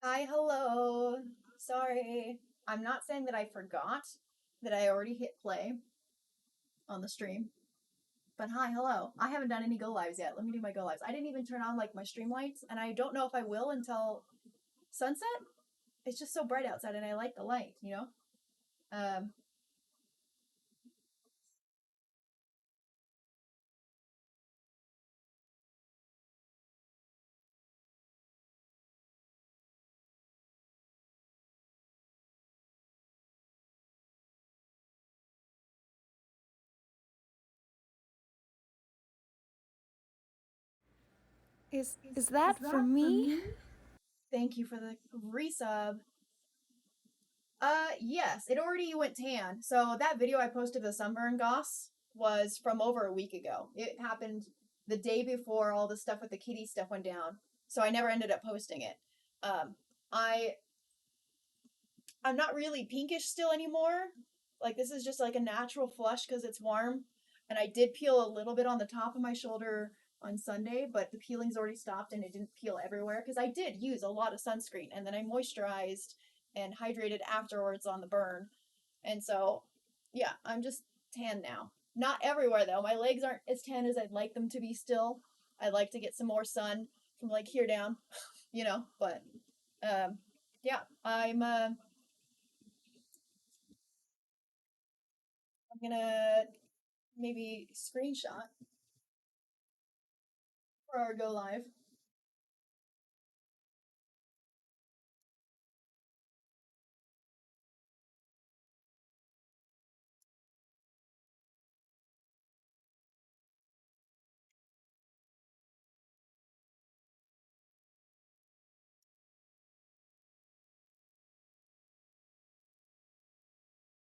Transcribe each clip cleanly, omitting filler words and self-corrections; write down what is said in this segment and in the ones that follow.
Hi, hello. Sorry. I'm not saying that I forgot that I already hit play on the stream, but hi, hello. I haven't done any go lives yet. Let me do my go lives. I didn't even turn on like my stream lights, and I don't know if I will until sunset. It's just so bright outside, and I like the light, you know? Um, Is that for me? Thank you for the resub. Yes, it already went tan. So that video I posted the sunburn goss was from over a week ago. It happened the day before all the stuff with the kitty stuff went down. So I never ended up posting it. Um, I I'm not really pinkish still anymore. Like this is just like a natural flush because it's warm. And I did peel a little bit on the top of my shoulder on Sunday, but the peeling's already stopped and it didn't peel everywhere because I did use a lot of sunscreen and then I moisturized and hydrated afterwards on the burn. And so, yeah, I'm just tan now. Not everywhere though. My legs aren't as tan as I'd like them to be still. I'd like to get some more sun from like here down, but um yeah, I'm gonna maybe screenshot for our go live.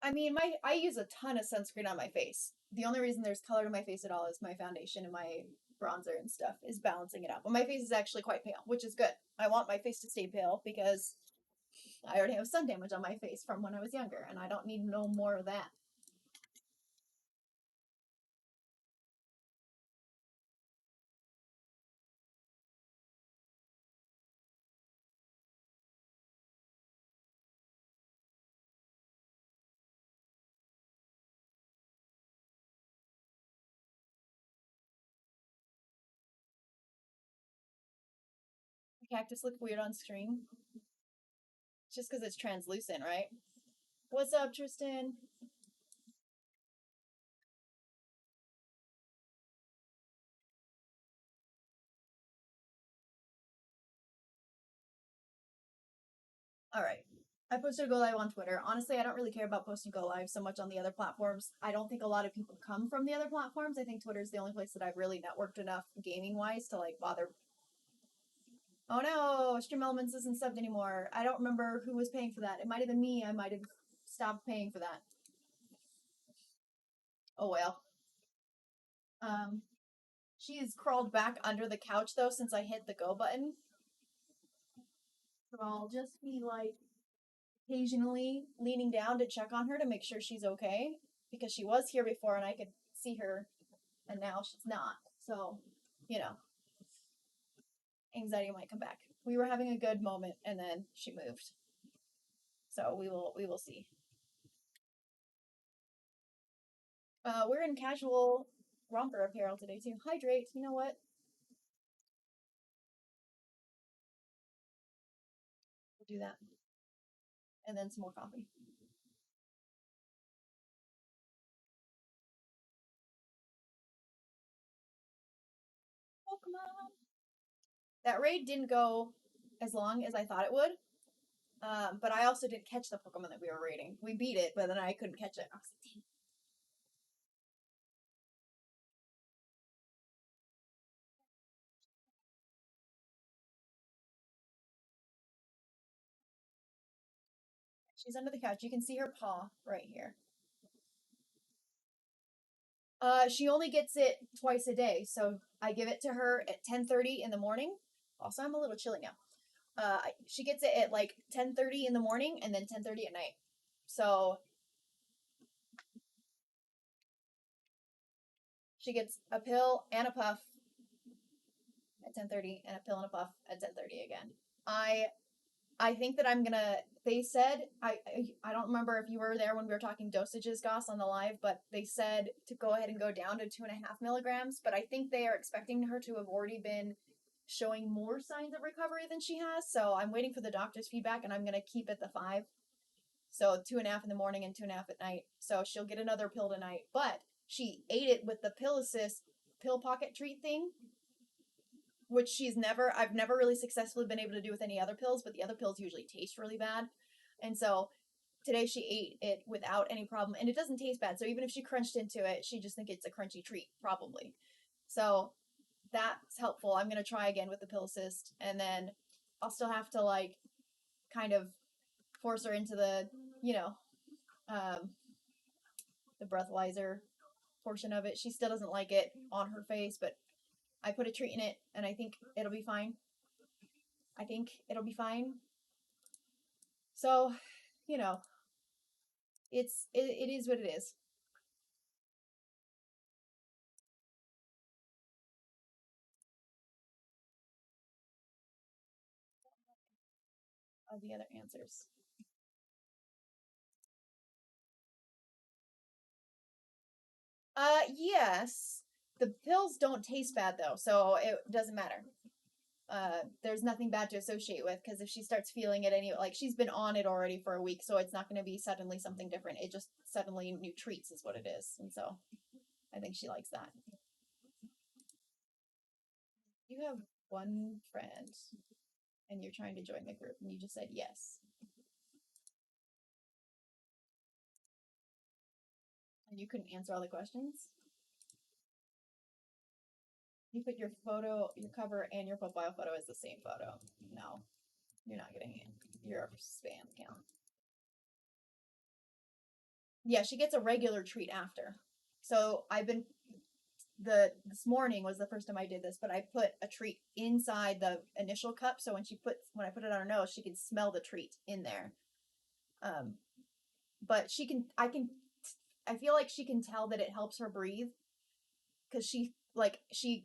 I mean, my I use a ton of sunscreen on my face. The only reason there's color to my face at all is my foundation and my bronzer and stuff is balancing it out. But my face is actually quite pale, which is good. I want my face to stay pale because I already have sun damage on my face from when I was younger, and I don't need no more of that. The cactus look weird on stream just because it's translucent, right? What's up, Tristan? All right. I posted a go live on Twitter. Honestly, I don't really care about posting go live so much on the other platforms. I don't think a lot of people come from the other platforms. I think Twitter's the only place that I've really networked enough gaming wise to like bother. Oh no, Stream Elements isn't subbed anymore. I don't remember who was paying for that. It might have been me. I might have stopped paying for that. Oh well. Um, she's crawled back under the couch though since I hit the go button. So I'll just be like occasionally leaning down to check on her to make sure she's okay because she was here before and I could see her and now she's not. So, you know, anxiety might come back. We were having a good moment and then she moved. So we will see. We're in casual romper apparel today too. Hydrate, you know what? We'll do that. And then some more coffee. Pokemon. That raid didn't go as long as I thought it would. But I also didn't catch the Pokemon that we were raiding. We beat it, but then I couldn't catch it. I was like, she's under the couch. You can see her paw right here. She only gets it twice a day, so I give it to her at 10:30 in the morning. Also, I'm a little chilly now. She gets it at like 10:30 in the morning and then 10:30 at night. So she gets a pill and a puff at 10:30 and a pill and a puff at 10:30 again. I I think that I'm gonna. They said I don't remember if you were there when we were talking dosages, Goss, on the live, but they said to go ahead and go down to 2.5 milligrams. But I think they are expecting her to have already been showing more signs of recovery than she has. So I'm waiting for the doctor's feedback, and I'm gonna keep it the 5. So 2.5 in the morning and 2.5 at night. So she'll get another pill tonight. But she ate it with the pill assist pill pocket treat thing, which I've never really successfully been able to do with any other pills, but the other pills usually taste really bad. And so today she ate it without any problem, and it doesn't taste bad. So even if she crunched into it, she just think it's a crunchy treat, probably. So that's helpful. I'm gonna try again with the pill assist, and then I'll still have to like kind of force her into the, you know, um, the breathalyzer portion of it. She still doesn't like it on her face, but I put a treat in it, and I think it'll be fine. I think it'll be fine. So, you know, it is what it is. Of the other answers. Yes. The pills don't taste bad though, so it doesn't matter. There's nothing bad to associate with because if she starts feeling it like she's been on it already for a week, so it's not going to be suddenly something different. It just suddenly new treats is what it is, and so I think she likes that. You have one friend, and you're trying to join the group, and you just said yes, and you couldn't answer all the questions. You put your photo, your cover, and your profile photo as the same photo. No, you're not getting your spam account. Yeah, she gets a regular treat after. So I've been this morning was the first time I did this, but I put a treat inside the initial cup, so when I put it on her nose, she can smell the treat in there. Um, but I feel like she can tell that it helps her breathe because she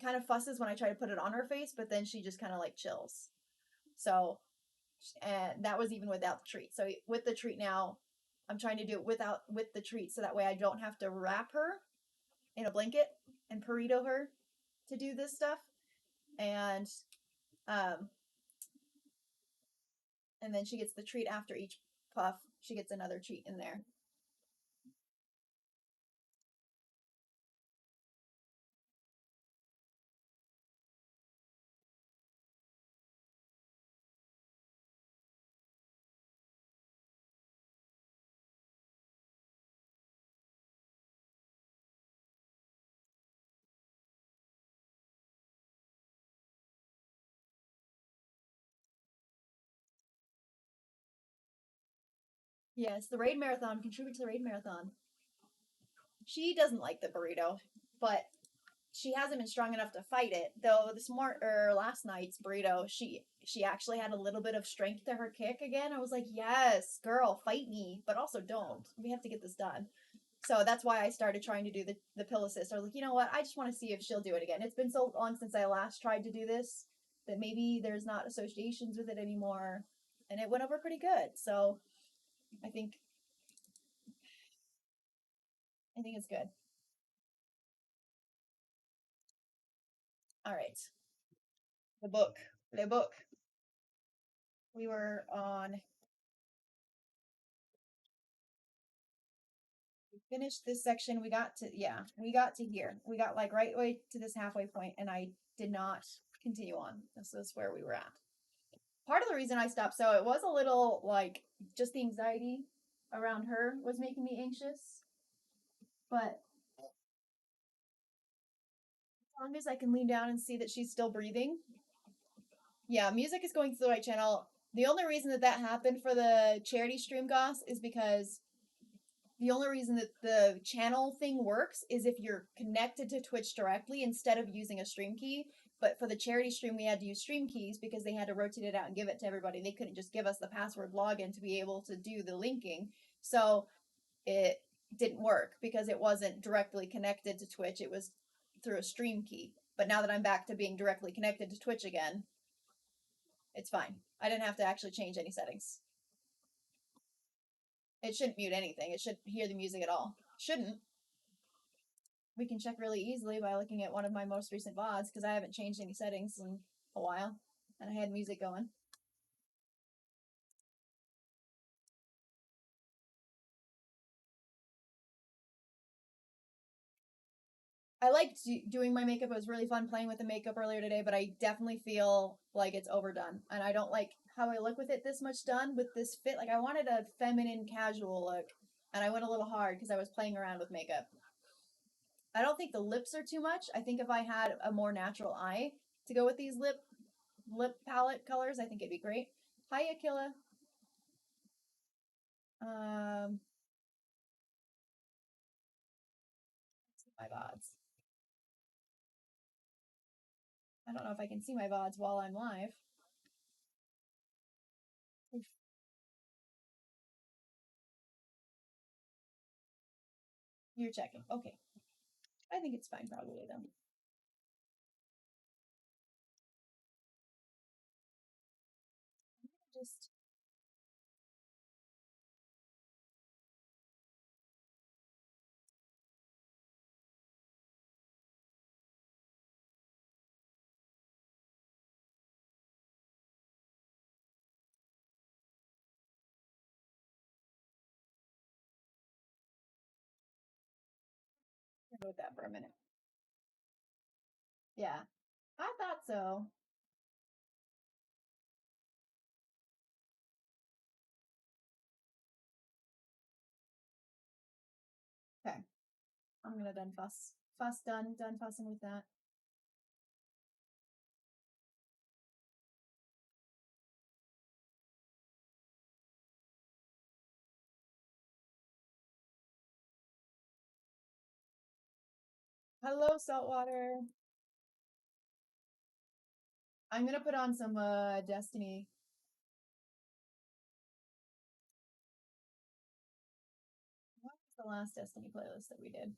kind of fusses when I try to put it on her face, but then she just kind of like chills. So and that was even without the treat. So with the treat now, I'm trying to do it with the treat, so that way I don't have to wrap her in a blanket and burrito her to do this stuff. And um, and then she gets the treat after each puff. She gets another treat in there. Yes, the raid marathon. Contribute to the raid marathon. She doesn't like the burrito, but she hasn't been strong enough to fight it. Though last night's burrito, she actually had a little bit of strength to her kick again. I was like, yes, girl, fight me, but also don't. We have to get this done. So that's why I started trying to do the pill assist. I was like, you know what? I just want to see if she'll do it again. It's been so long since I last tried to do this that maybe there's not associations with it anymore, and it went over pretty good. So I think I think it's good. All right, the book, the book. We were on. We finished this section. We got to here. We got like right way to this halfway point, and I did not continue on. This is where we were at. Part of the reason I stopped, so it was a little like just the anxiety around her was making me anxious. But as long as I can lean down and see that she's still breathing, yeah, music is going to the right channel. The only reason that happened for the charity stream, Goss, is because the only reason that the channel thing works is if you're connected to Twitch directly instead of using a stream key. But for the charity stream, we had to use stream keys because they had to rotate it out and give it to everybody. They couldn't just give us the password login to be able to do the linking. So it didn't work because it wasn't directly connected to Twitch. It was through a stream key. But now that I'm back to being directly connected to Twitch again, it's fine. I didn't have to actually change any settings. It shouldn't mute anything. It shouldn't hear the music at all. Shouldn't. We can check really easily by looking at one of my most recent VODs because I haven't changed any settings in a while. And I had music going. I liked doing my makeup. It was really fun playing with the makeup earlier today, but I definitely feel like it's overdone. And I don't like how I look with it this much done with this fit. Like, I wanted a feminine, casual look, and I went a little hard because I was playing around with makeup. I don't think the lips are too much. I think if I had a more natural eye to go with these lip palette colors, I think it'd be great. Hi, Akila. My VODs. I don't know if I can see my VODs while I'm live. Oof. You're checking. Okay. I think it's fine probably though. Just go with that for a minute. Yeah. I thought so. Okay. I'm gonna done fuss. Fuss done. Done fussing with that. Hello, saltwater. I'm gonna put on some Destiny. What was the last Destiny playlist that we did?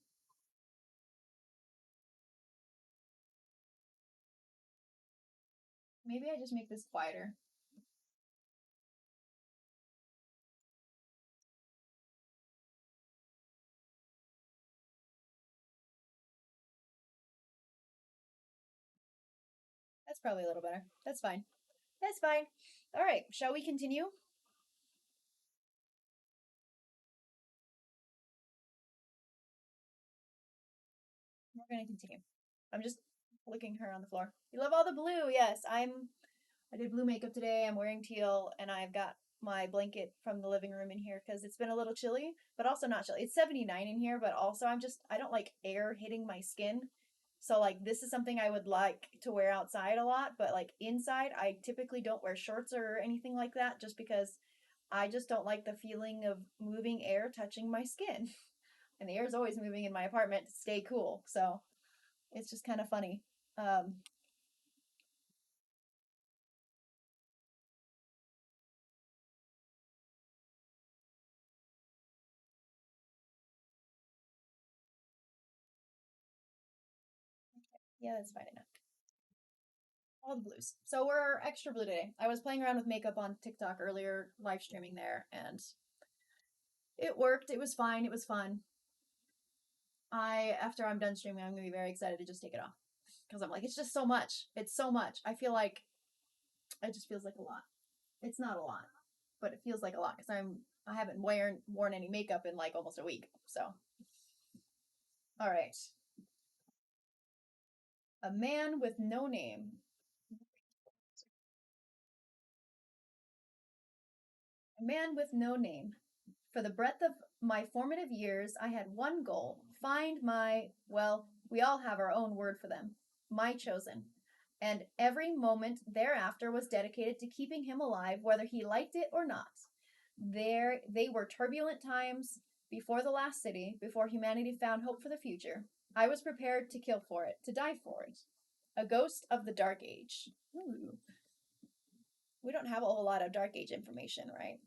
Maybe I just make this quieter. That's probably a little better. That's fine. That's fine. All right. Shall we continue? We're gonna continue. I'm just licking her on the floor. You love all the blue. Yes, I did blue makeup today. I'm wearing teal, and I've got my blanket from the living room in here because it's been a little chilly, but also not chilly. It's 79 in here, but also I don't like air hitting my skin. So like this is something I would like to wear outside a lot, but like inside I typically don't wear shorts or anything like that just because I just don't like the feeling of moving air touching my skin. And the air is always moving in my apartment to stay cool. So it's just kind of funny. Um, yeah, that's fine enough. All the blues. So we're extra blue today. I was playing around with makeup on TikTok earlier, live streaming there, and it worked. It was fine. It was fun. After I'm done streaming, I'm gonna be very excited to just take it off because I'm like, it's just so much. It's so much. I feel like it just feels like a lot. It's not a lot, but it feels like a lot because I haven't worn any makeup in like almost a week. So, all right, a man with no name. A man with no name. For the breadth of my formative years, I had one goal find my, well, we all have our own word for them, my chosen. And every moment thereafter was dedicated to keeping him alive, whether he liked it or not. They were turbulent times before the last city, before humanity found hope for the future. I was prepared to kill for it, to die for it. A ghost of the Dark Age. Ooh. We don't have a whole lot of Dark Age information, right?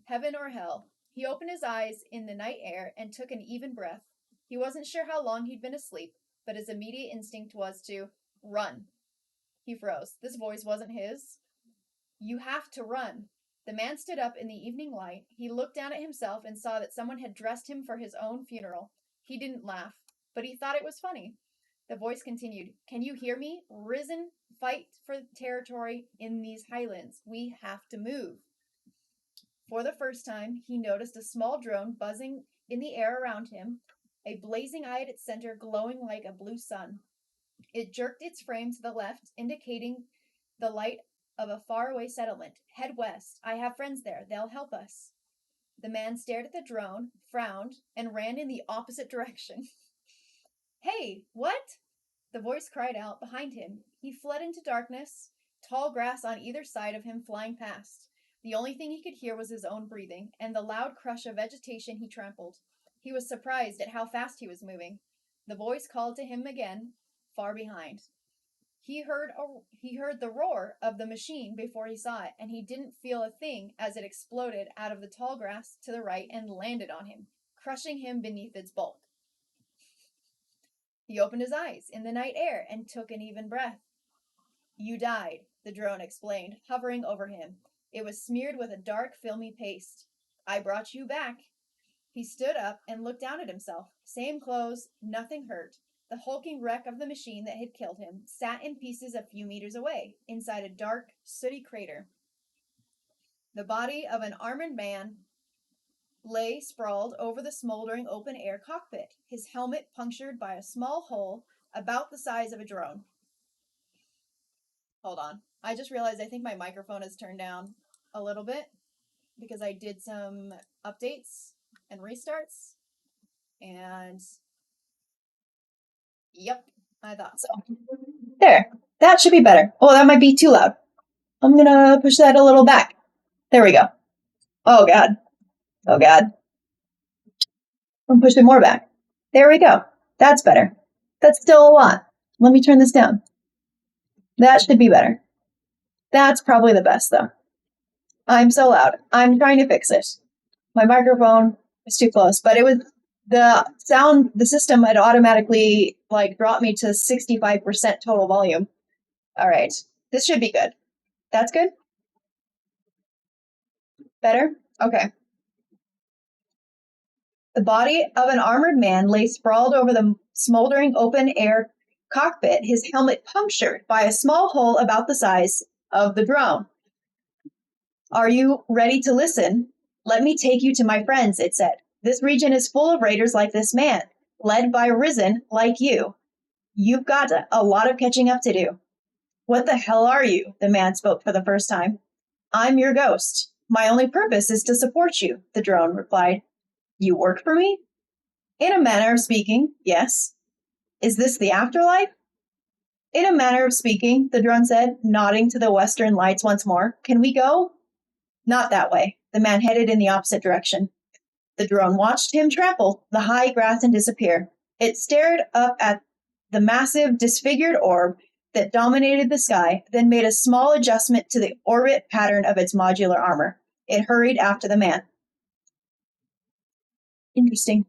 Heaven or hell. He opened his eyes in the night air and took an even breath. He wasn't sure how long he'd been asleep, but his immediate instinct was to run. He froze. This voice wasn't his. You have to run. The man stood up in the evening light. He looked down at himself and saw that someone had dressed him for his own funeral. He didn't laugh, but he thought it was funny. The voice continued, Can you hear me? Risen, fight for territory in these highlands. We have to move. For the first time, he noticed a small drone buzzing in the air around him, a blazing eye at its center glowing like a blue sun. It jerked its frame to the left, indicating the light of a faraway settlement. Head west. I have friends there. They'll help us. The man stared at the drone, frowned, and ran in the opposite direction. Hey, what? The voice cried out behind him. He fled into darkness, tall grass on either side of him flying past. The only thing he could hear was his own breathing and the loud crush of vegetation he trampled. He was surprised at how fast he was moving. The voice called to him again, far behind. He heard the roar of the machine before he saw it, and he didn't feel a thing as it exploded out of the tall grass to the right and landed on him, crushing him beneath its bulk. He opened his eyes in the night air and took an even breath. You died, the drone explained, hovering over him. It was smeared with a dark, filmy paste. I brought you back. He stood up and looked down at himself. Same clothes, nothing hurt. The hulking wreck of the machine that had killed him sat in pieces a few meters away, inside a dark, sooty crater. The body of an armored man lay sprawled over the smoldering open-air cockpit, his helmet punctured by a small hole about the size of a drone. Hold on. I just realized I think my microphone is turned down a little bit because I did some updates and restarts. And yep, I thought so. There. That should be better. Oh, that might be too loud. I'm gonna push that a little back. There we go. Oh, God. Oh, God. I'm pushing more back. There we go. That's better. That's still a lot. Let me turn this down. That should be better. That's probably the best, though. I'm so loud. I'm trying to fix it. My microphone is too close, but it was the system had automatically dropped me to 65% total volume. All right. This should be good. That's good? Better? Okay. The body of an armored man lay sprawled over the smoldering open-air cockpit, his helmet punctured by a small hole about the size of the drone. Are you ready to listen? Let me take you to my friends, it said. This region is full of raiders like this man, led by Risen like you. You've got a lot of catching up to do. What the hell are you? The man spoke for the first time. I'm your ghost. My only purpose is to support you, the drone replied. You work for me? In a manner of speaking, yes. Is this the afterlife? In a manner of speaking, the drone said, nodding to the western lights once more. Can we go? Not that way. The man headed in the opposite direction. The drone watched him trample the high grass and disappear. It stared up at the massive, disfigured orb that dominated the sky, then made a small adjustment to the orbit pattern of its modular armor. It hurried after the man. Interesting.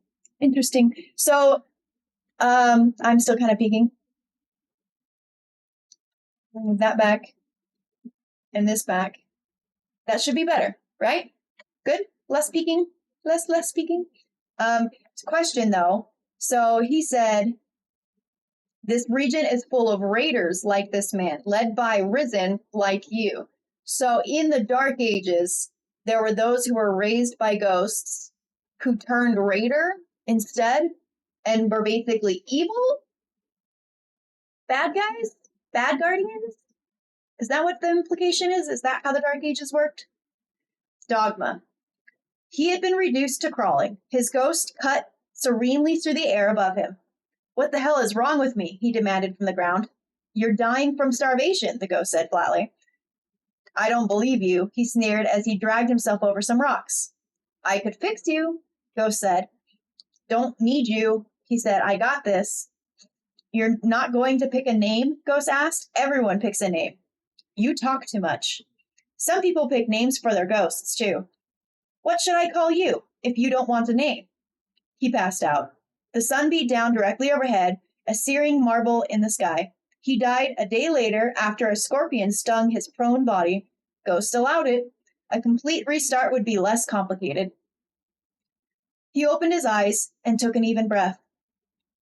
So, I'm still kind of peeking. Move that back and this back. That should be better, right? Good? Less peeking? Less peeking? Question though. So he said, this region is full of raiders like this man, led by Risen like you. So in the Dark Ages, there were those who were raised by ghosts who turned raider instead and were basically evil? Bad guys? Bad guardians? Is that what the implication is? Is that how the Dark Ages worked? Dogma. He had been reduced to crawling. His ghost cut serenely through the air above him. What the hell is wrong with me? He demanded from the ground. You're dying from starvation, the ghost said flatly. I don't believe you, he sneered as he dragged himself over some rocks. I could fix you, Ghost said. Don't need you, he said. I got this. You're not going to pick a name? Ghost asked. Everyone picks a name. You talk too much. Some people pick names for their ghosts, too. What should I call you if you don't want a name? He passed out. The sun beat down directly overhead, a searing marble in the sky. He died a day later after a scorpion stung his prone body. Ghost allowed it. A complete restart would be less complicated. He opened his eyes and took an even breath.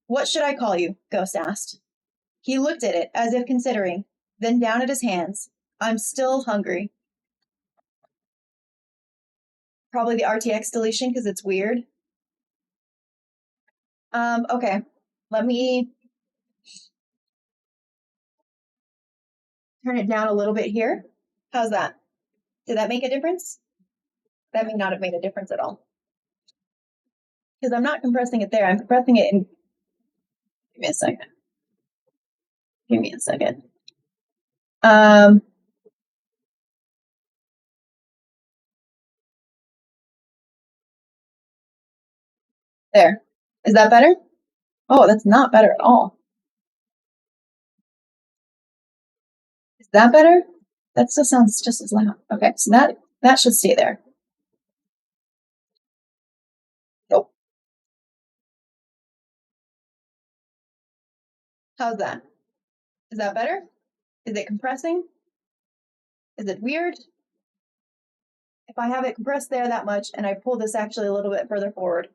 What should I call you? Ghost asked. He looked at it as if considering, then down at his hands. I'm still hungry. Probably the RTX deletion because it's weird. Okay. Let me turn it down a little bit here. How's that? Did that make a difference? That may not have made a difference at all. Because I'm not compressing it there. I'm compressing it in. Give me a second. Give me a second. There. Is that better? Oh, that's not better at all. Is that better? That still sounds just as loud. Okay, so that should stay there. Nope. How's that? Is that better? Is it compressing? Is it weird? If I have it compressed there that much and I pull this actually a little bit further forward,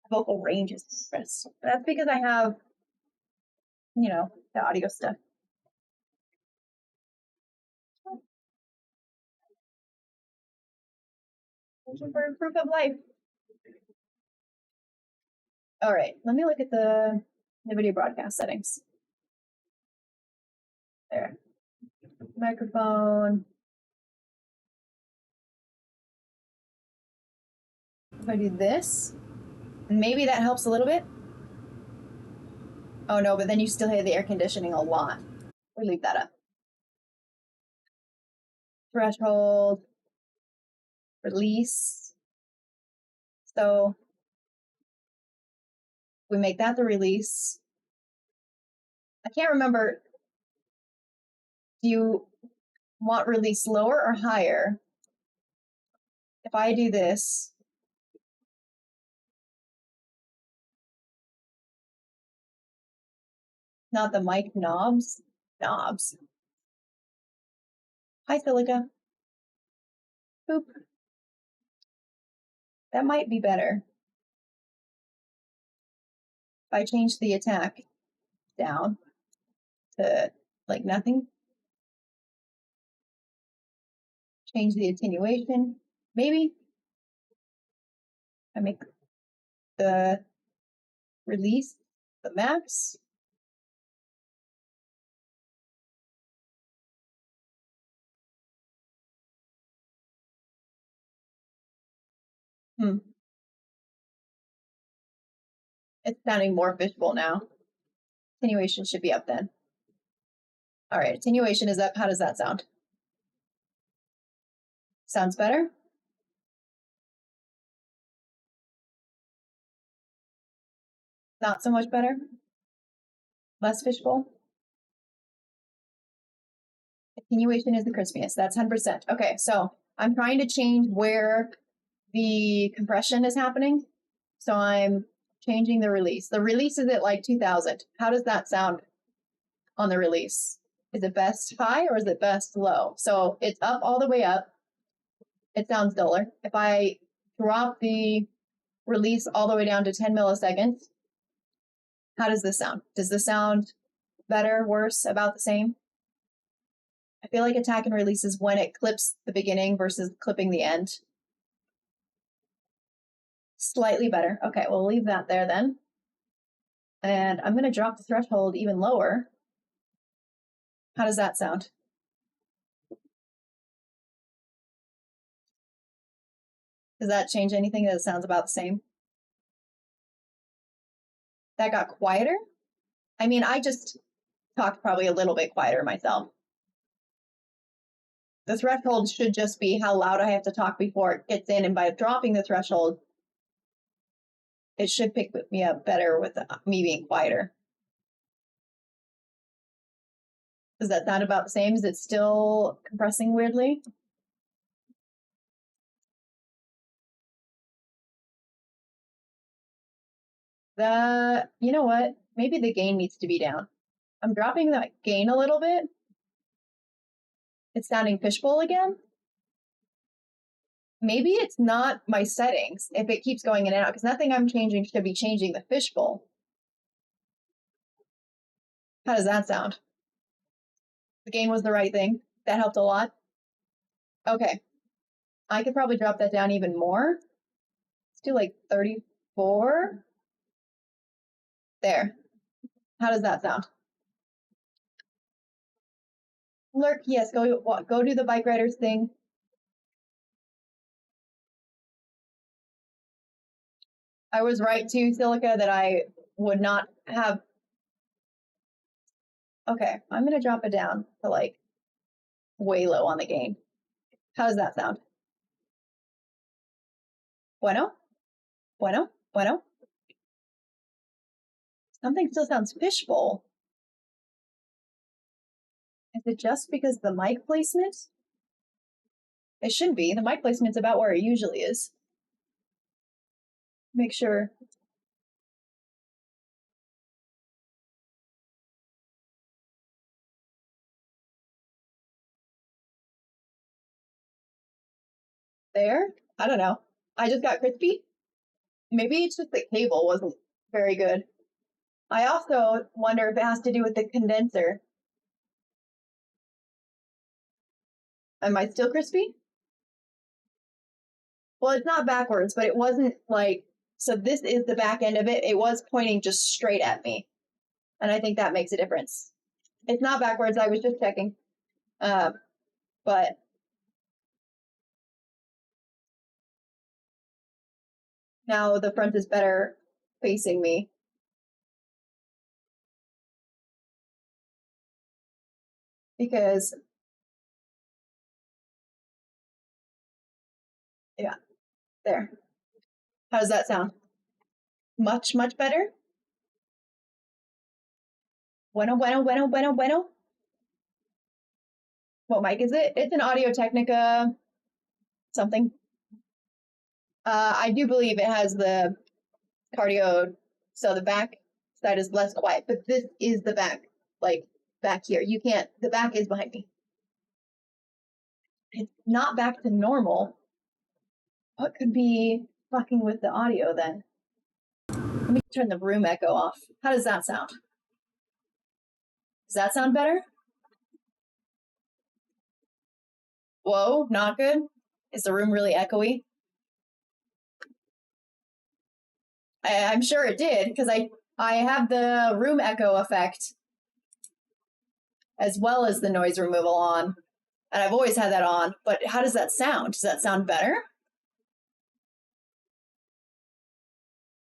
vocal range is compressed. That's because I have, the audio stuff. For proof of life. All right, let me look at the video broadcast settings. There. Microphone. If I do this, maybe that helps a little bit. Oh no, but then you still hear the air conditioning a lot. We leave that up. Threshold. Release. So we make that the release. I can't remember. Do you want release lower or higher? If I do this, not the mic knobs. Hi, Silica. Boop. That might be better. If I change the attack down to like nothing, change the attenuation, maybe. I make the release the max. It's sounding more fishbowl now. Attenuation should be up then. All right, attenuation is up. How does that sound? Sounds better? Not so much better? Less fishbowl? Attenuation is the crispiest. That's 100%. Okay, so I'm trying to change where the compression is happening. So I'm changing the release. The release is at like 2000. How does that sound on the release? Is it best high or is it best low? So it's up all the way up. It sounds duller. If I drop the release all the way down to 10 milliseconds, how does this sound? Does this sound better, worse, about the same? I feel like attack and release is when it clips the beginning versus clipping the end. Slightly better. Okay, we'll leave that there then. And I'm going to drop the threshold even lower. How does that sound? Does that change anything? That sounds about the same? That got quieter? I mean, I just talked probably a little bit quieter myself. The threshold should just be how loud I have to talk before it gets in, and by dropping the threshold, it should pick me up better with me being quieter. Does that sound about the same? Is it still compressing weirdly? You know what? Maybe the gain needs to be down. I'm dropping that gain a little bit. It's sounding fishbowl again? Maybe it's not my settings if it keeps going in and out, because nothing I'm changing should be changing the fishbowl. How does that sound? The gain was the right thing. That helped a lot. Okay. I could probably drop that down even more. Let's do like 34. There. How does that sound? Lurk, yes, go do the bike riders thing. I was right too, Silica, that I would not have. Okay, I'm gonna drop it down to like way low on the gain. How does that sound? Bueno? Bueno? Bueno? Something still sounds fishbowl. Is it just because of the mic placement? It should be. The mic placement's about where it usually is. Make sure. There? I don't know. I just got crispy. Maybe it's just the cable wasn't very good. I also wonder if it has to do with the condenser. Am I still crispy? Well, it's not backwards, but it wasn't like, so this is the back end of it. It was pointing just straight at me. And I think that makes a difference. It's not backwards. I was just checking. But now the front is better facing me. Because, yeah, there. How does that sound? Much, much better? Bueno, bueno, bueno, bueno, bueno. What mic is it? It's an Audio Technica something. I do believe it has the cardio, so the back side is less quiet, but this is the back, like back here. You can't, the back is behind me. It's not back to normal. What could be fucking with the audio then? Let me turn the room echo off. How does that sound? Does that sound better? Whoa, not good. Is the room really echoey? I'm sure it did, because I have the room echo effect as well as the noise removal on. And I've always had that on, but how does that sound? Does that sound better?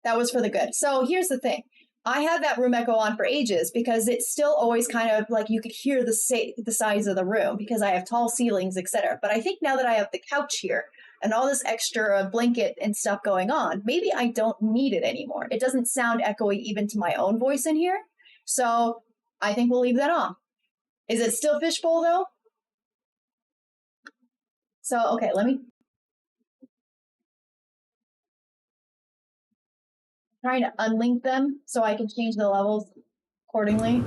That was for the good. So here's the thing. I had that room echo on for ages because it's still always kind of like you could hear the size of the room because I have tall ceilings, etc. But I think now that I have the couch here and all this extra blanket and stuff going on, maybe I don't need it anymore. It doesn't sound echoey even to my own voice in here. So I think we'll leave that on. Is it still fishbowl though? So, okay, let me trying to unlink them so I can change the levels accordingly.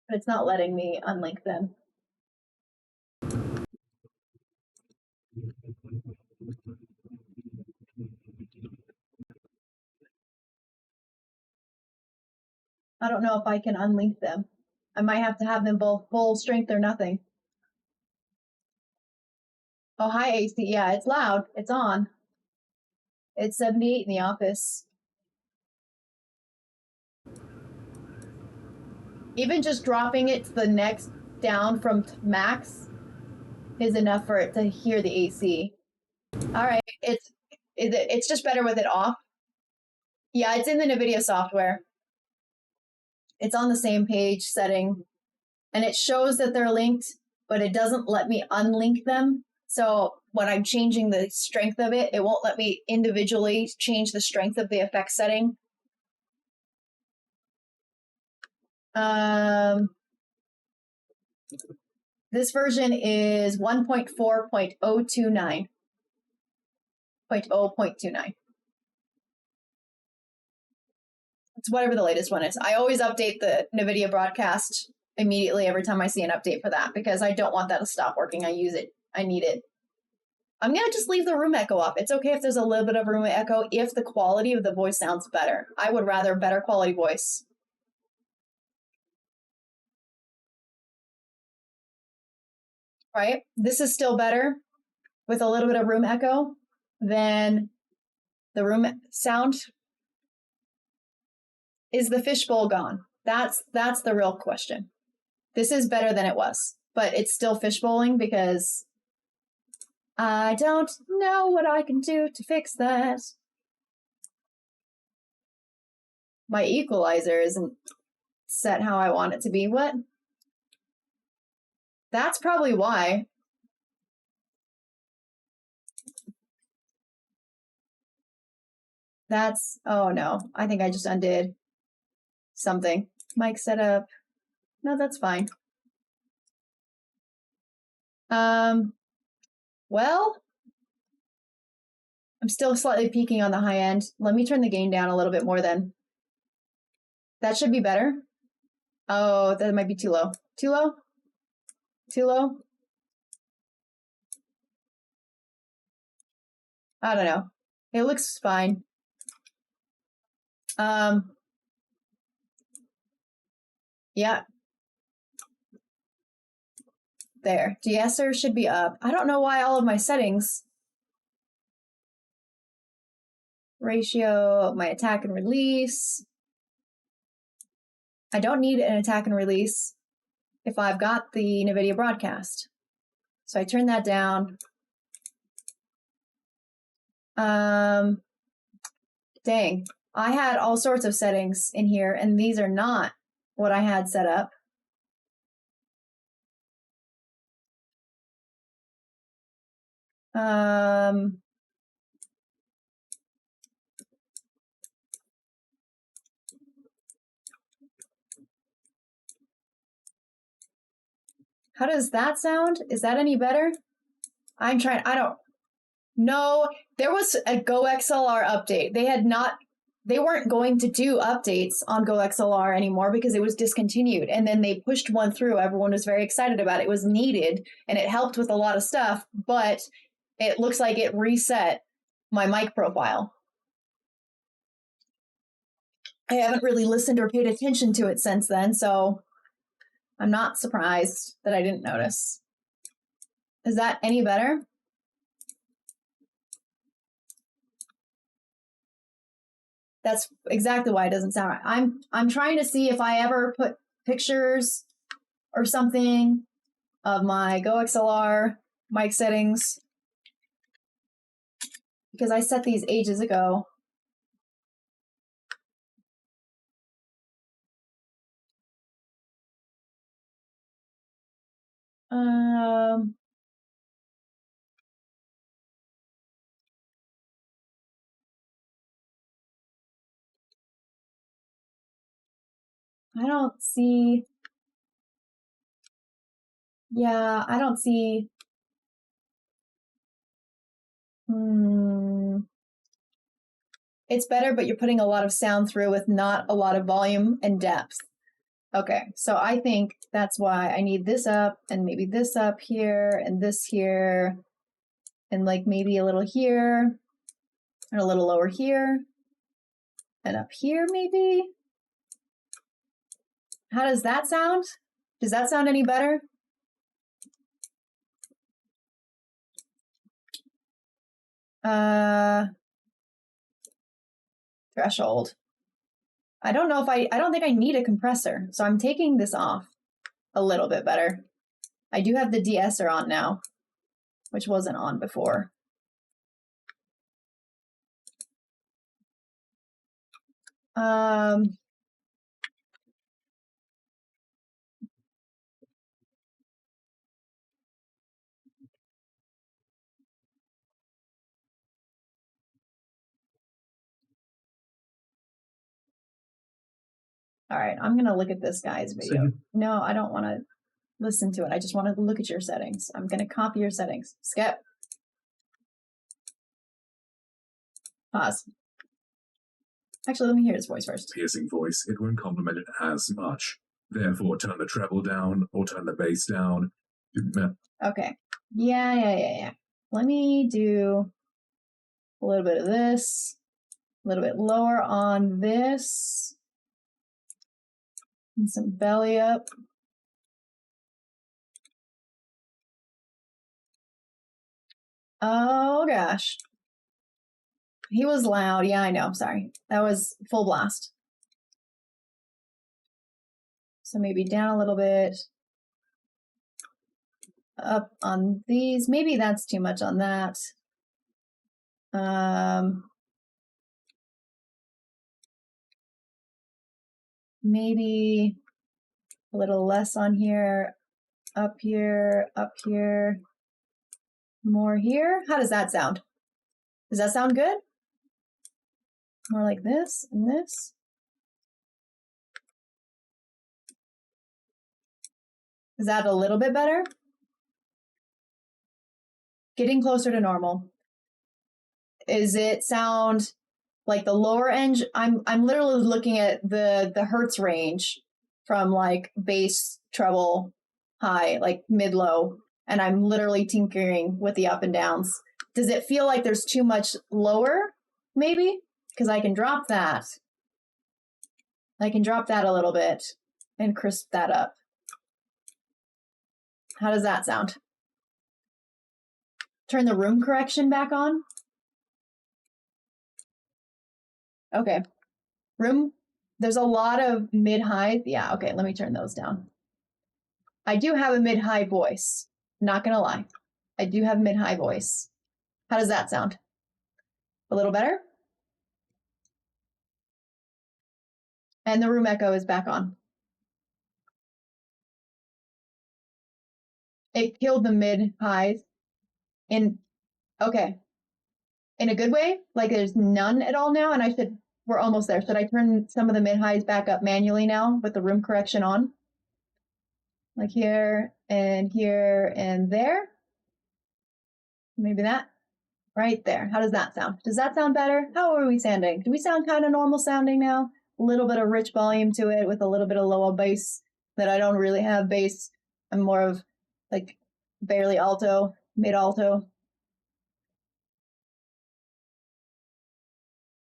But it's not letting me unlink them. I don't know if I can unlink them. I might have to have them both full strength or nothing. Oh, hi, AC. Yeah, it's loud. It's on. It's 78 in the office. Even just dropping it to the next down from max is enough for it to hear the AC. All right, it's just better with it off. Yeah, it's in the NVIDIA software. It's on the same page setting, and it shows that they're linked, but it doesn't let me unlink them. So when I'm changing the strength of it, it won't let me individually change the strength of the effect setting. This version is 1.4.029. 0.29. It's whatever the latest one is. I always update the NVIDIA broadcast immediately every time I see an update for that because I don't want that to stop working. I use it. I need it. I'm going to just leave the room echo up. It's okay if there's a little bit of room echo if the quality of the voice sounds better. I would rather better quality voice. Right? This is still better with a little bit of room echo than the room sound. Is the fishbowl gone? That's the real question. This is better than it was, but it's still fishbowling because I don't know what I can do to fix that. My equalizer isn't set how I want it to be. What? That's probably why. That's, oh no, I think I just undid something. Mic setup. No, that's fine. Well, I'm still slightly peaking on the high end. Let me turn the gain down a little bit more then. That should be better. Oh, that might be too low. Too low? Too low? I don't know. It looks fine. Yeah. There. De-esser should be up. I don't know why all of my settings. Ratio, my attack and release. I don't need an attack and release if I've got the NVIDIA broadcast. So I turn that down. Dang. I had all sorts of settings in here, and these are not what I had set up. How does that sound? Is that any better? I'm trying, I don't know. There was a GoXLR update. They weren't going to do updates on GoXLR anymore because it was discontinued. And then they pushed one through. Everyone was very excited about it. It was needed and it helped with a lot of stuff, but it looks like it reset my mic profile. I haven't really listened or paid attention to it since then, so I'm not surprised that I didn't notice. Is that any better? That's exactly why it doesn't sound right. I'm trying to see if I ever put pictures or something of my GoXLR mic settings because I set these ages ago. I don't see. Yeah, I don't see. It's better, but you're putting a lot of sound through with not a lot of volume and depth. Okay, so I think that's why I need this up and maybe this up here and this here and like maybe a little here and a little lower here and up here maybe. How does that sound? Does that sound any better? Threshold. I don't know if I don't think I need a compressor, so I'm taking this off a little bit better. I do have the de-esser on now, which wasn't on before. All right, I'm going to look at this guy's video. No, I don't want to listen to it. I just want to look at your settings. I'm going to copy your settings. Skip. Pause. Actually, let me hear his voice first. Piercing voice, it won't complement it as much. Therefore, turn the treble down or turn the bass down. Okay. Yeah. Let me do a little bit of this, a little bit lower on this, and some belly up. Oh gosh. He was loud. Yeah, I know. Sorry. That was full blast. So maybe down a little bit. Up on these. Maybe that's too much on that. Maybe a little less on here. Up here. More here. How does that sound? Does that sound good? More like this and this. Is that a little bit better? Getting closer to normal. Is it sound like the lower end? I'm literally looking at the hertz range from like bass, treble, high, like mid, low, and I'm literally tinkering with the up and downs. Does it feel like there's too much lower? Maybe because I can drop that. I can drop that a little bit and crisp that up. How does that sound? Turn the room correction back on. Okay. Room, there's a lot of mid-high. Yeah, okay, let me turn those down. I do have a mid-high voice. Not gonna lie. I do have mid-high voice. How does that sound? A little better? And the room echo is back on. It killed the mid-highs. Okay. In a good way? Like there's none at all now? And we're almost there. Should I turn some of the mid-highs back up manually now with the room correction on? Like here and there? Maybe that? Right there. How does that sound? Does that sound better? How are we sounding? Do we sound kind of normal sounding now? A little bit of rich volume to it with a little bit of lower bass that I don't really have bass. I'm more of like barely alto, mid alto.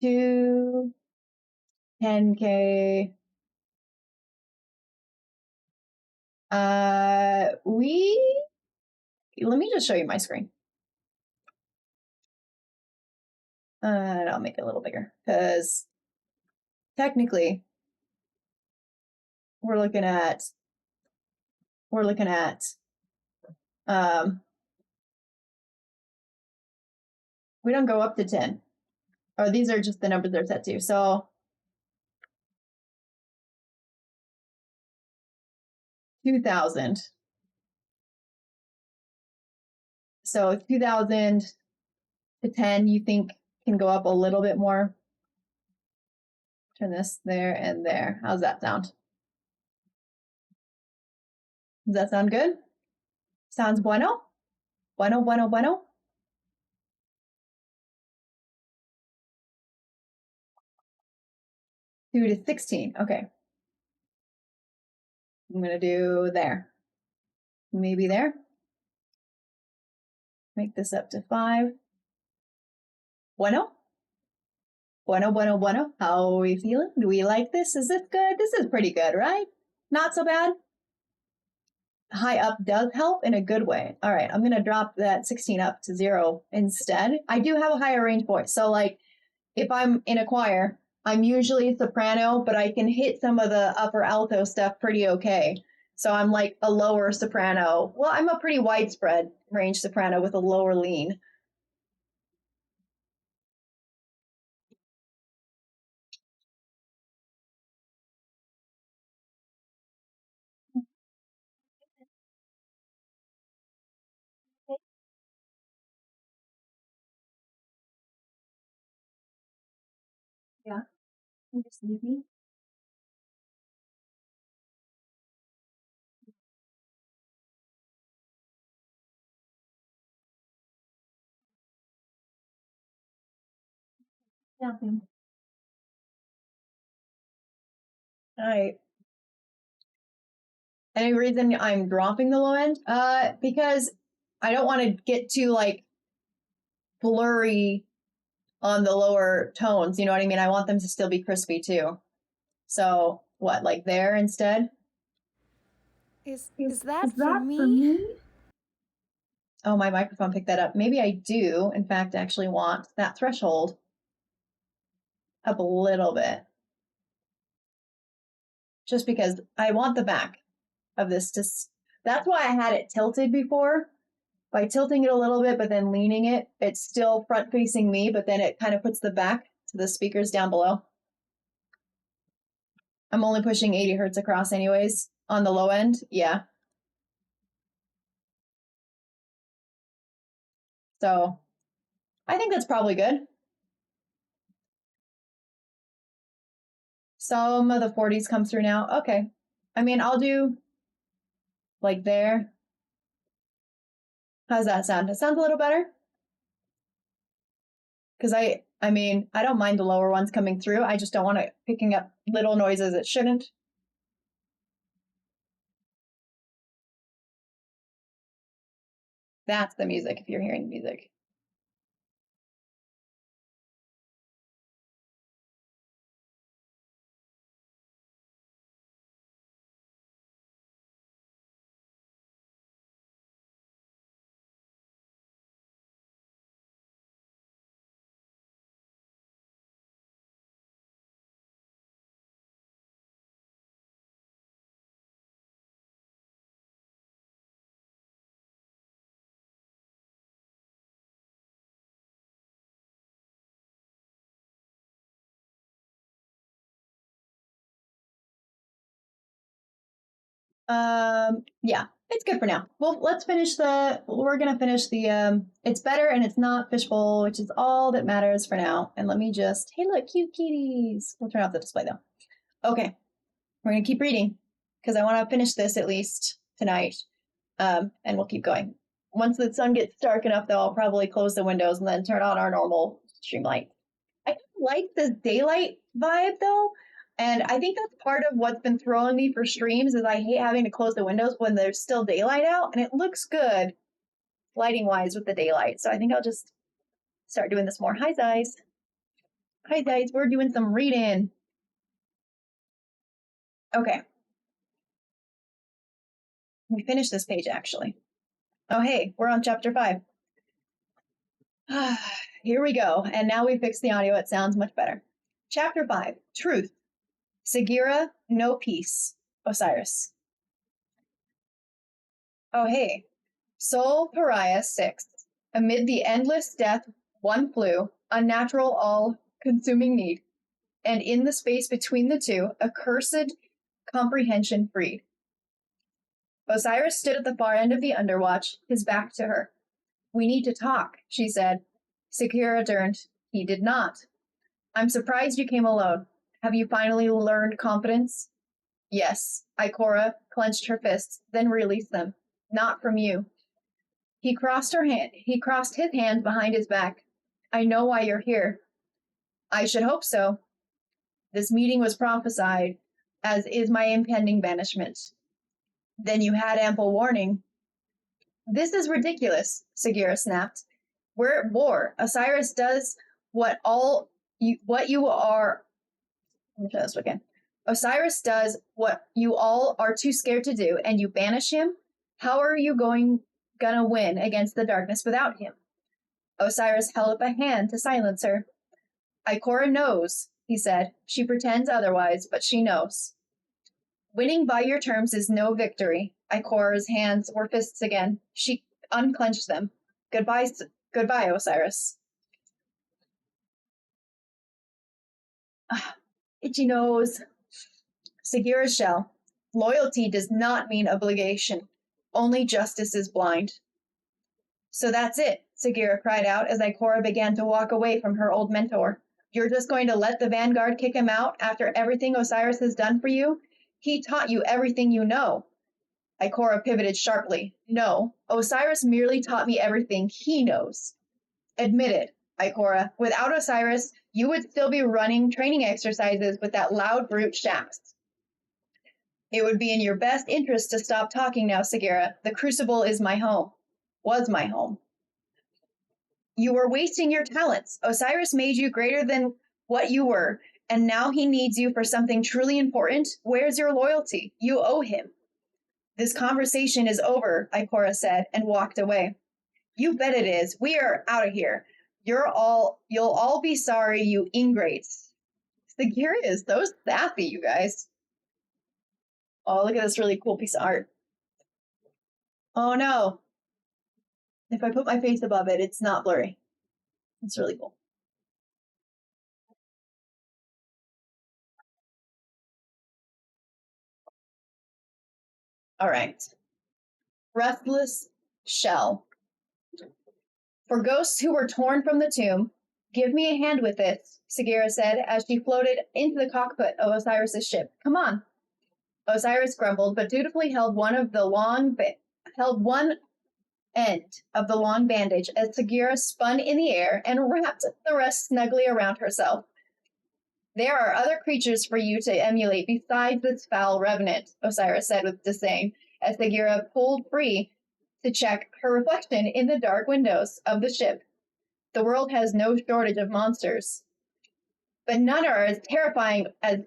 2, 10K. Let me just show you my screen. And I'll make it a little bigger because technically we're looking at we don't go up to 10. Or these are just the numbers they're set to. So 2,000. So 2,000 to 10, you think can go up a little bit more? Turn this there and there. How's that sound? Does that sound good? Sounds bueno? Bueno. 2 to 16. Okay. I'm going to do there. Maybe there. Make this up to 5. Bueno. How are we feeling? Do we like this? Is this good? This is pretty good, right? Not so bad. High up does help in a good way. All right, I'm going to drop that 16 up to 0 instead. I do have a higher range voice. So like if I'm in a choir, I'm usually soprano, but I can hit some of the upper alto stuff pretty okay. So I'm like a lower soprano. Well, I'm a pretty widespread range soprano with a lower lean. Yeah, I'm just sleepy. Nothing. Alright. Any reason I'm dropping the low end? Because I don't want to get too, like, blurry on the lower tones, you know what I mean? I want them to still be crispy, too. So, what, like there instead? Is that for me? Oh, my microphone picked that up. Maybe I do, in fact, actually want that threshold up a little bit. Just because I want the back of this to... That's why I had it tilted before. By tilting it a little bit, but then leaning it, it's still front-facing me, but then it kind of puts the back to the speakers down below. I'm only pushing 80 hertz across anyways. On the low end, yeah. So, I think that's probably good. Some of the 40s come through now. Okay. I mean, I'll do like there. How's that sound? It sounds a little better. Because I mean, I don't mind the lower ones coming through. I just don't want it picking up little noises it shouldn't. That's the music if you're hearing music. Yeah, it's good for now. Well, let's finish we're gonna finish the, it's better and it's not fishbowl, which is all that matters for now. And let me just, hey, look, cute kitties. We'll turn off the display though. Okay, we're gonna keep reading because I want to finish this at least tonight. And we'll keep going. Once the sun gets dark enough though, I'll probably close the windows and then turn on our normal stream light. I like this daylight vibe though. And I think that's part of what's been throwing me for streams is I hate having to close the windows when there's still daylight out, and it looks good lighting wise with the daylight. So I think I'll just start doing this more. Hi, Zeiss. Hi, Zeiss. We're doing some reading. Okay. We finished this page actually. Oh, hey, we're on chapter 5. Here we go. And now we fixed the audio. It sounds much better. Chapter 5, Truth. Sagira, no peace. Osiris. Oh, hey. Soul Pariah 6. Amid the endless death, one flew, unnatural, all-consuming need, and in the space between the two, accursed comprehension freed. Osiris stood at the far end of the underwatch, his back to her. We need to talk, she said. Sagira turned. He did not. I'm surprised you came alone. Have you finally learned confidence? Yes. Ikora clenched her fists, then released them. Not from you. He crossed his hands behind his back. I know why you're here. I should hope so. This meeting was prophesied, as is my impending banishment. Then you had ample warning. This is ridiculous, Sagira snapped. We're at war. Osiris does what you are. Let me try this again. Osiris does what you all are too scared to do, and you banish him? How are you gonna win against the darkness without him? Osiris held up a hand to silence her. Ikora knows, he said. She pretends otherwise, but she knows. Winning by your terms is no victory. Ikora's hands were fists again. She unclenched them. Goodbye, Osiris. Itchy nose. Sagira's shell. Loyalty does not mean obligation. Only justice is blind. So that's it, Sagira cried out as Ikora began to walk away from her old mentor. You're just going to let the Vanguard kick him out after everything Osiris has done for you? He taught you everything you know. Ikora pivoted sharply. No, Osiris merely taught me everything he knows. Admit it, Ikora. Without Osiris, you would still be running training exercises with that loud brute Shax. It would be in your best interest to stop talking now, Sagira. The Crucible is my home. Was my home. You were wasting your talents. Osiris made you greater than what you were, and now he needs you for something truly important. Where's your loyalty? You owe him. This conversation is over, Ikora said, and walked away. You bet it is. We are out of here. You'll all be sorry, you ingrates. Sagira is so sassy, you guys. Oh, look at this really cool piece of art. Oh no. If I put my face above it, it's not blurry. It's really cool. All right. Restless Shell. For ghosts who were torn from the tomb, give me a hand with this, Sagira said as she floated into the cockpit of Osiris's ship. Come on. Osiris grumbled, but dutifully held one end of the long bandage as Sagira spun in the air and wrapped the rest snugly around herself. There are other creatures for you to emulate besides this foul revenant, Osiris said with disdain, as Sagira pulled free to check her reflection in the dark windows of the ship. The world has no shortage of monsters, but none are as terrifying, as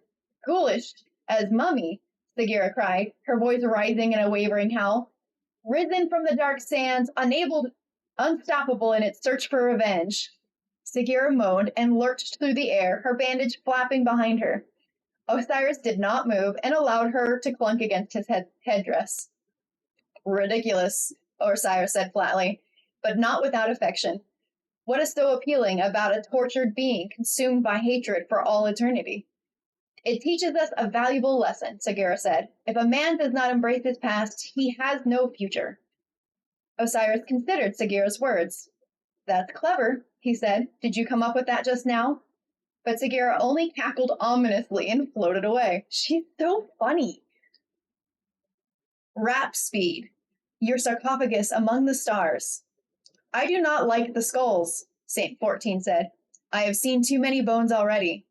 ghoulish as Mummy, Sagira cried, her voice rising in a wavering howl. Risen from the dark sands, unstoppable in its search for revenge. Sagira moaned and lurched through the air, her bandage flapping behind her. Osiris did not move and allowed her to clunk against his headdress. Ridiculous, Osiris said flatly, but not without affection. What is so appealing about a tortured being consumed by hatred for all eternity? It teaches us a valuable lesson, Sagira said. If a man does not embrace his past, he has no future. Osiris considered Sagira's words. That's clever, he said. Did you come up with that just now? But Sagira only cackled ominously and floated away. She's so funny. Rap speed. Your sarcophagus among the stars. I do not like the skulls, Saint 14 said. I have seen too many bones already.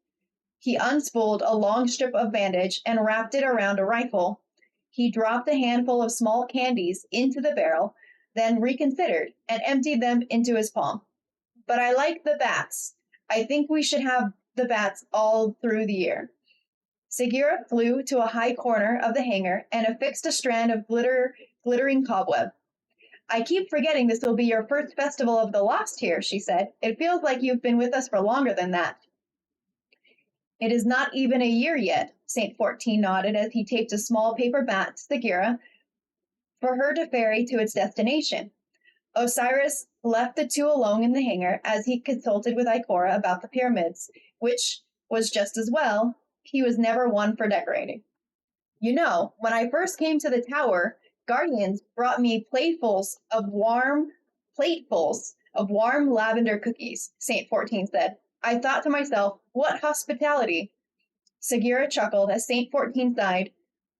He unspooled a long strip of bandage and wrapped it around a rifle. He dropped a handful of small candies into the barrel, then reconsidered and emptied them into his palm. But I like the bats. I think we should have the bats all through the year. Sagira flew to a high corner of the hangar and affixed a strand of glittering cobweb. I keep forgetting this will be your first festival of the lost here, she said. It feels like you've been with us for longer than that. It is not even a year yet, Saint 14 nodded as he taped a small paper bat to Sagira for her to ferry to its destination. Osiris left the two alone in the hangar as he consulted with Ikora about the pyramids, which was just as well. He was never one for decorating. You know, when I first came to the tower, guardians brought me platefuls of warm lavender cookies, Saint 14 said. I thought to myself, what hospitality? Sagira chuckled as Saint 14 sighed.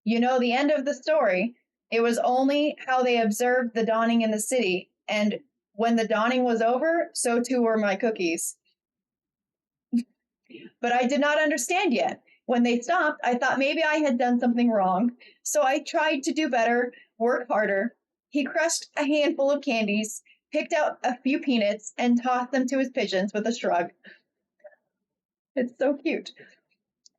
You know the end of the story. It was only how they observed the dawning in the city, and when the dawning was over, so too were my cookies. But I did not understand yet. When they stopped, I thought maybe I had done something wrong, so I tried to do better, work harder. He crushed a handful of candies, picked out a few peanuts, and tossed them to his pigeons with a shrug. It's so cute.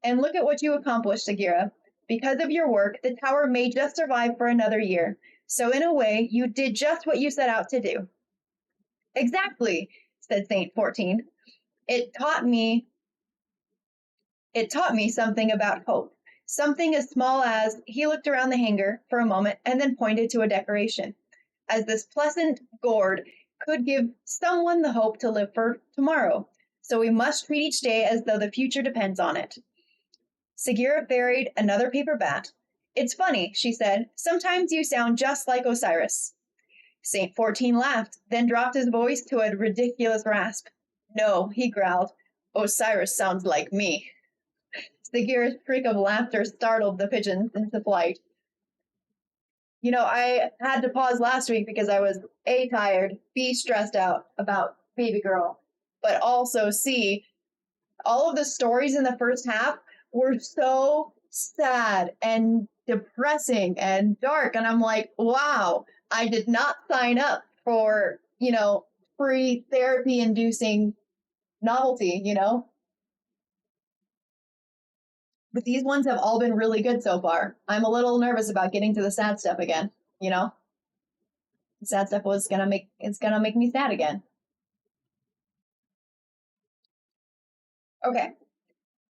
And look at what you accomplished, Sagira. Because of your work, the tower may just survive for another year. So in a way, you did just what you set out to do. Exactly, said Saint 14. It taught me something about hope. Something as small as, he looked around the hangar for a moment and then pointed to a decoration. As this pleasant gourd could give someone the hope to live for tomorrow. So we must treat each day as though the future depends on it. Sagira buried another paper bat. It's funny, she said. Sometimes you sound just like Osiris. Saint 14 laughed, then dropped his voice to a ridiculous rasp. No, he growled. Osiris sounds like me. Sagira's shriek of laughter startled the pigeons into flight. You know, I had to pause last week because I was A, tired, B, stressed out about baby girl, but also C, all of the stories in the first half were so sad and depressing and dark. And I'm like, wow, I did not sign up for, free therapy inducing novelty, But these ones have all been really good so far. I'm a little nervous about getting to the sad stuff again, The sad stuff gonna make me sad again. Okay.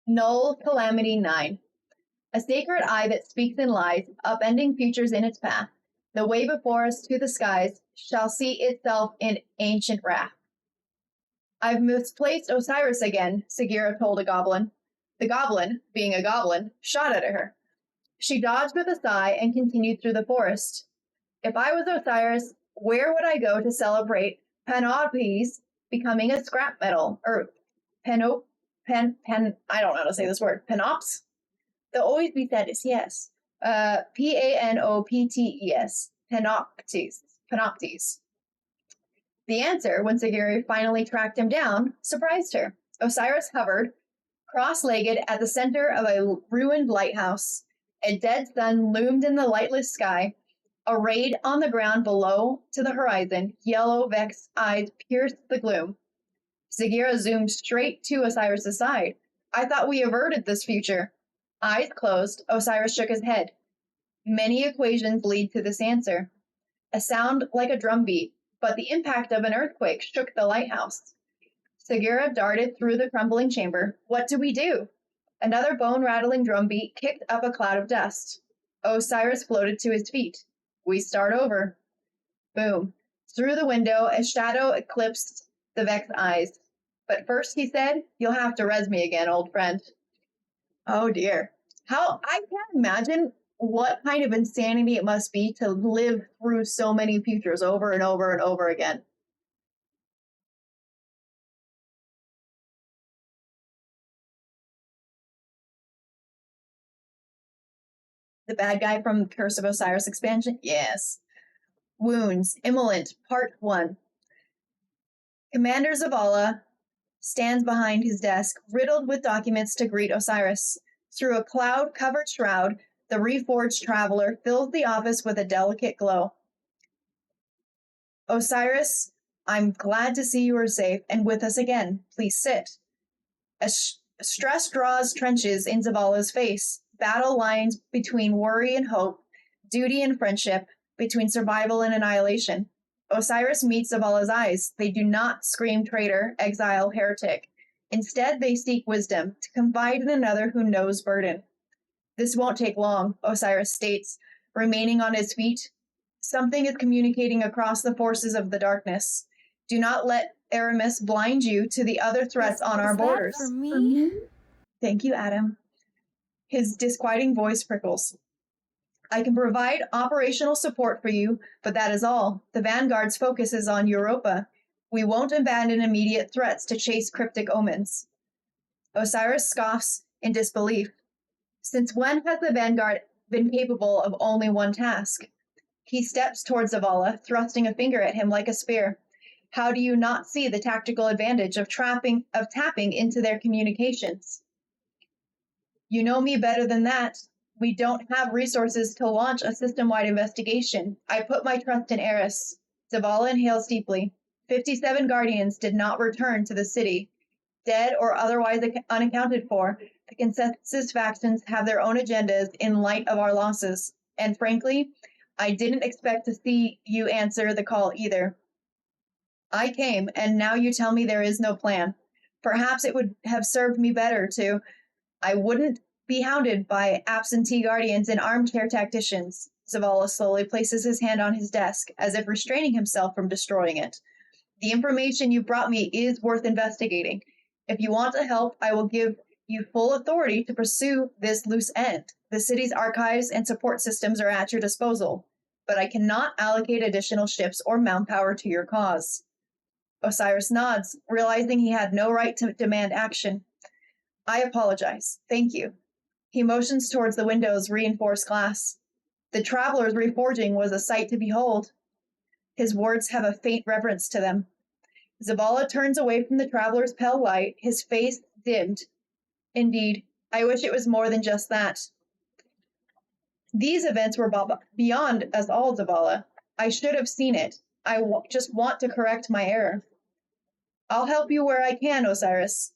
Null Calamity 9. A sacred eye that speaks in lies, upending futures in its path. The way before us to the skies shall see itself in ancient wrath. I've misplaced Osiris again, Sagira told a goblin. The goblin, being a goblin, shot at her. She dodged with a sigh and continued through the forest. If I was Osiris, where would I go to celebrate Panopes becoming a scrap metal? Or I don't know how to say this word. Panops? They'll always be said as yes. Panoptes. Panoptes. The answer, when Sagiri finally tracked him down, surprised her. Osiris hovered, cross-legged at the center of a ruined lighthouse. A dead sun loomed in the lightless sky. Arrayed on the ground below to the horizon, yellow vexed eyes pierced the gloom. Sagira zoomed straight to Osiris' side. I thought we averted this future. Eyes closed, Osiris shook his head. Many equations lead to this answer. A sound like a drumbeat, but the impact of an earthquake shook the lighthouse. Sagira darted through the crumbling chamber. What do we do? Another bone-rattling drumbeat kicked up a cloud of dust. Osiris floated to his feet. We start over. Boom. Through the window, a shadow eclipsed the vexed eyes. But first, he said, you'll have to res me again, old friend. Oh dear. I can't imagine what kind of insanity it must be to live through so many futures over and over and over again. The bad guy from Curse of Osiris expansion? Yes. Wounds. Immolant. Part 1. Commander Zavala stands behind his desk, riddled with documents to greet Osiris. Through a cloud-covered shroud, the reforged traveler fills the office with a delicate glow. Osiris, I'm glad to see you are safe and with us again. Please sit. Stress draws trenches in Zavala's face. Battle lines between worry and hope, duty and friendship, between survival and annihilation. Osiris meets Zavala's eyes. They do not scream traitor, exile, heretic. Instead, they seek wisdom, to confide in another who knows burden. This won't take long, Osiris states, remaining on his feet. Something is communicating across the forces of the darkness. Do not let Aramis blind you to the other threats on our borders. For me? Thank you, Adam. His disquieting voice prickles. I can provide operational support for you, but that is all. The Vanguard's focus is on Europa. We won't abandon immediate threats to chase cryptic omens. Osiris scoffs in disbelief. Since when has the Vanguard been capable of only one task? He steps towards Zavala, thrusting a finger at him like a spear. How do you not see the tactical advantage of tapping into their communications? You know me better than that. We don't have resources to launch a system-wide investigation. I put my trust in Eris. Zavala inhales deeply. 57 Guardians did not return to the city. Dead or otherwise unaccounted for, the consensus factions have their own agendas in light of our losses. And frankly, I didn't expect to see you answer the call either. I came, and now you tell me there is no plan. Perhaps it would have served me better to... I wouldn't be hounded by absentee guardians and armchair tacticians. Zavala slowly places his hand on his desk, as if restraining himself from destroying it. The information you brought me is worth investigating. If you want to help, I will give you full authority to pursue this loose end. The city's archives and support systems are at your disposal, but I cannot allocate additional ships or manpower to your cause. Osiris nods, realizing he had no right to demand action. I apologize. Thank you. He motions towards the window's reinforced glass. The traveler's reforging was a sight to behold. His words have a faint reverence to them. Zavala turns away from the traveler's pale light, his face dimmed. Indeed, I wish it was more than just that. These events were beyond us all, Zavala. I should have seen it. I just want to correct my error. I'll help you where I can, Osiris.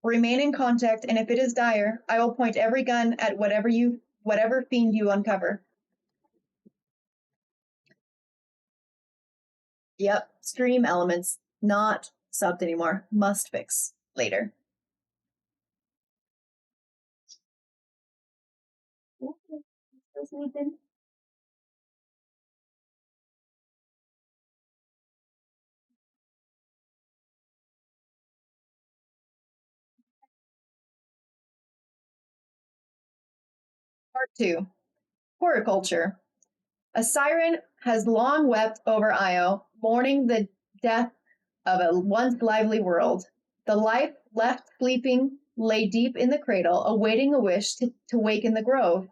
Remain in contact, and if it is dire, I will point every gun at whatever fiend you uncover. Yep, stream elements, not subbed anymore. Must fix later. Nathan? Part 2. Horticulture. A siren has long wept over Io, mourning the death of a once lively world. The life left sleeping lay deep in the cradle, awaiting a wish to wake in the grove.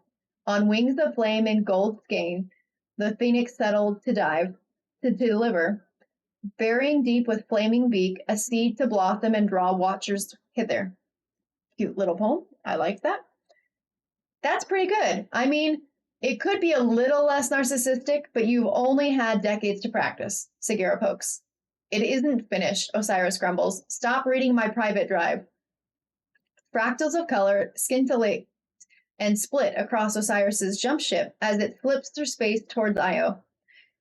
On wings of flame and gold skein, the phoenix settled to deliver, burying deep with flaming beak, a seed to blossom and draw watchers hither. Cute little poem. I like that. That's pretty good. I mean, it could be a little less narcissistic, but you've only had decades to practice, Sagira pokes. It isn't finished, Osiris grumbles. Stop reading my private drive. Fractals of color scintillate and split across Osiris's jump ship as it flips through space towards Io.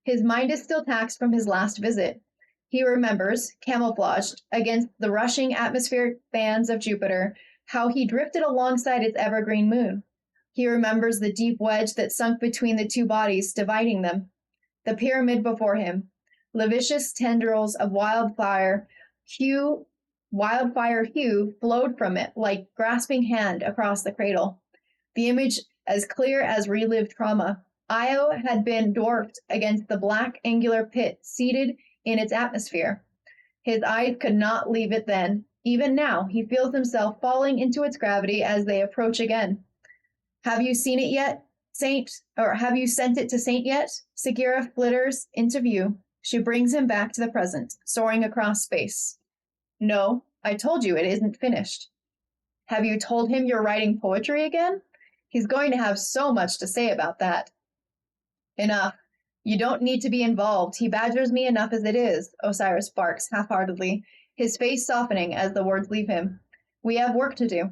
His mind is still taxed from his last visit. He remembers, camouflaged against the rushing atmospheric bands of Jupiter, how he drifted alongside its evergreen moon. He remembers the deep wedge that sunk between the two bodies, dividing them. The pyramid before him. Lascivious tendrils of wildfire hue flowed from it like grasping hand across the cradle. The image as clear as relived trauma. Io had been dwarfed against the black angular pit seated in its atmosphere. His eyes could not leave it then. Even now, he feels himself falling into its gravity as they approach again. Have you seen it yet, Saint? Or have you sent it to Saint yet? Sagira flitters into view. She brings him back to the present, soaring across space. No, I told you it isn't finished. Have you told him you're writing poetry again? He's going to have so much to say about that. Enough. You don't need to be involved. He badgers me enough as it is, Osiris barks half-heartedly, his face softening as the words leave him. We have work to do.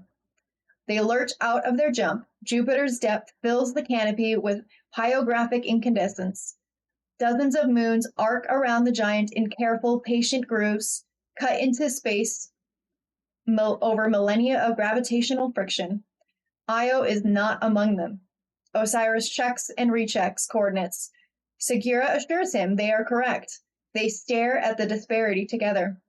They lurch out of their jump. Jupiter's depth fills the canopy with pyographic incandescence. Dozens of moons arc around the giant in careful, patient grooves, cut into space over millennia of gravitational friction. Io is not among them. Osiris checks and rechecks coordinates. Sagira assures him they are correct. They stare at the disparity together.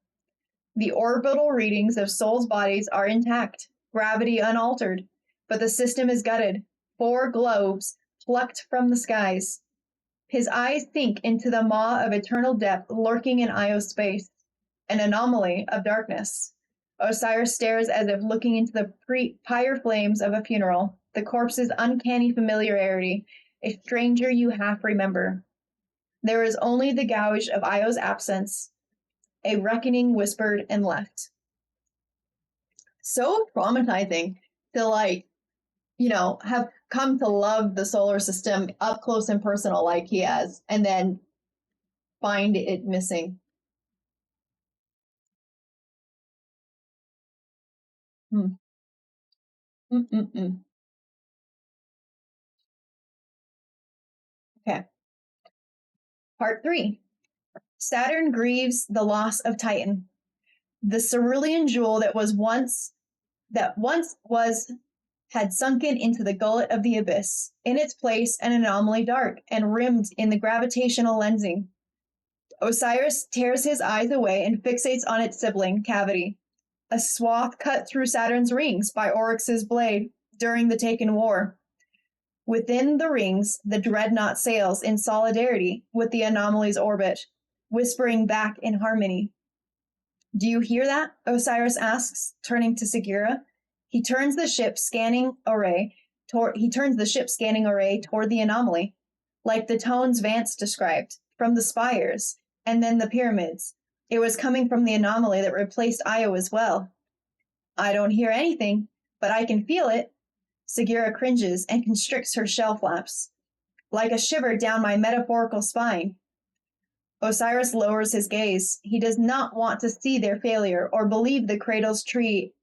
The orbital readings of Sol's bodies are intact, gravity unaltered, but the system is gutted. 4 globes plucked from the skies. His eyes sink into the maw of eternal depth lurking in Io's space, an anomaly of darkness. Osiris stares as if looking into the pyre flames of a funeral, the corpse's uncanny familiarity, a stranger you half remember. There is only the gouge of Io's absence, a reckoning whispered and left. So traumatizing to have come to love the solar system up close and personal like he has, and then find it missing. Okay. Part 3. Saturn grieves the loss of Titan. The cerulean jewel that once had sunken into the gullet of the abyss. In its place, an anomaly dark and rimmed in the gravitational lensing. Osiris tears his eyes away and fixates on its sibling cavity. A swath cut through Saturn's rings by Oryx's blade during the Taken War. Within the rings, the dreadnought sails in solidarity with the anomaly's orbit, whispering back in harmony. Do you hear that? Osiris asks, turning to Sagira. He turns the ship scanning array toward the anomaly, like the tones Vance described, from the spires, and then the pyramids. It was coming from the anomaly that replaced Io as well. I don't hear anything, but I can feel it. Segura cringes and constricts her shell flaps. Like a shiver down my metaphorical spine. Osiris lowers his gaze. He does not want to see their failure or believe the cradle's tree,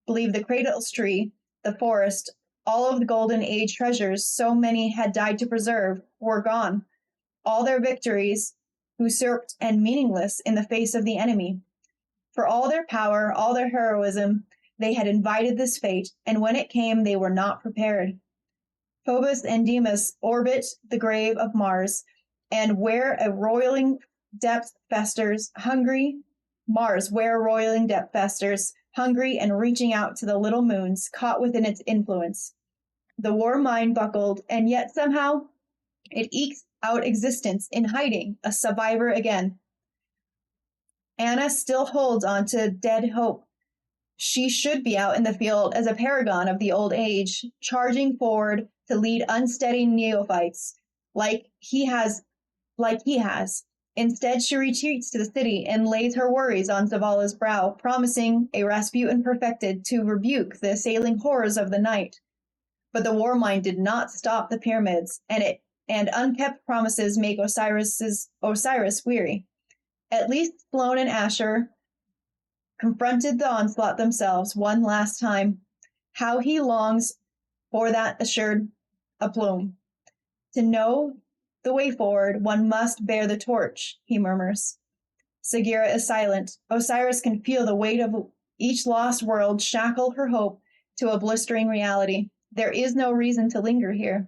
the forest, all of the Golden Age treasures so many had died to preserve, were gone. All their victories, usurped and meaningless in the face of the enemy. For all their power, all their heroism, they had invited this fate, and when it came, they were not prepared. Phobos and Deimos orbit the grave of Mars, and where a roiling depth festers, hungry and reaching out to the little moons caught within its influence. The war mind buckled, and yet somehow it ekes out existence in hiding, a survivor again. Anna still holds on to dead hope. She should be out in the field as a paragon of the old age, charging forward to lead unsteady neophytes, like he has. Instead, she retreats to the city and lays her worries on Zavala's brow, promising, a Rasputin perfected, to rebuke the assailing horrors of the night. But the war mind did not stop the pyramids, and unkept promises make Osiris weary. At least Sloane and Asher confronted the onslaught themselves one last time. How he longs for that assured aplomb. To know the way forward, one must bear the torch, he murmurs. Segura is silent. Osiris can feel the weight of each lost world shackle her hope to a blistering reality. There is no reason to linger here.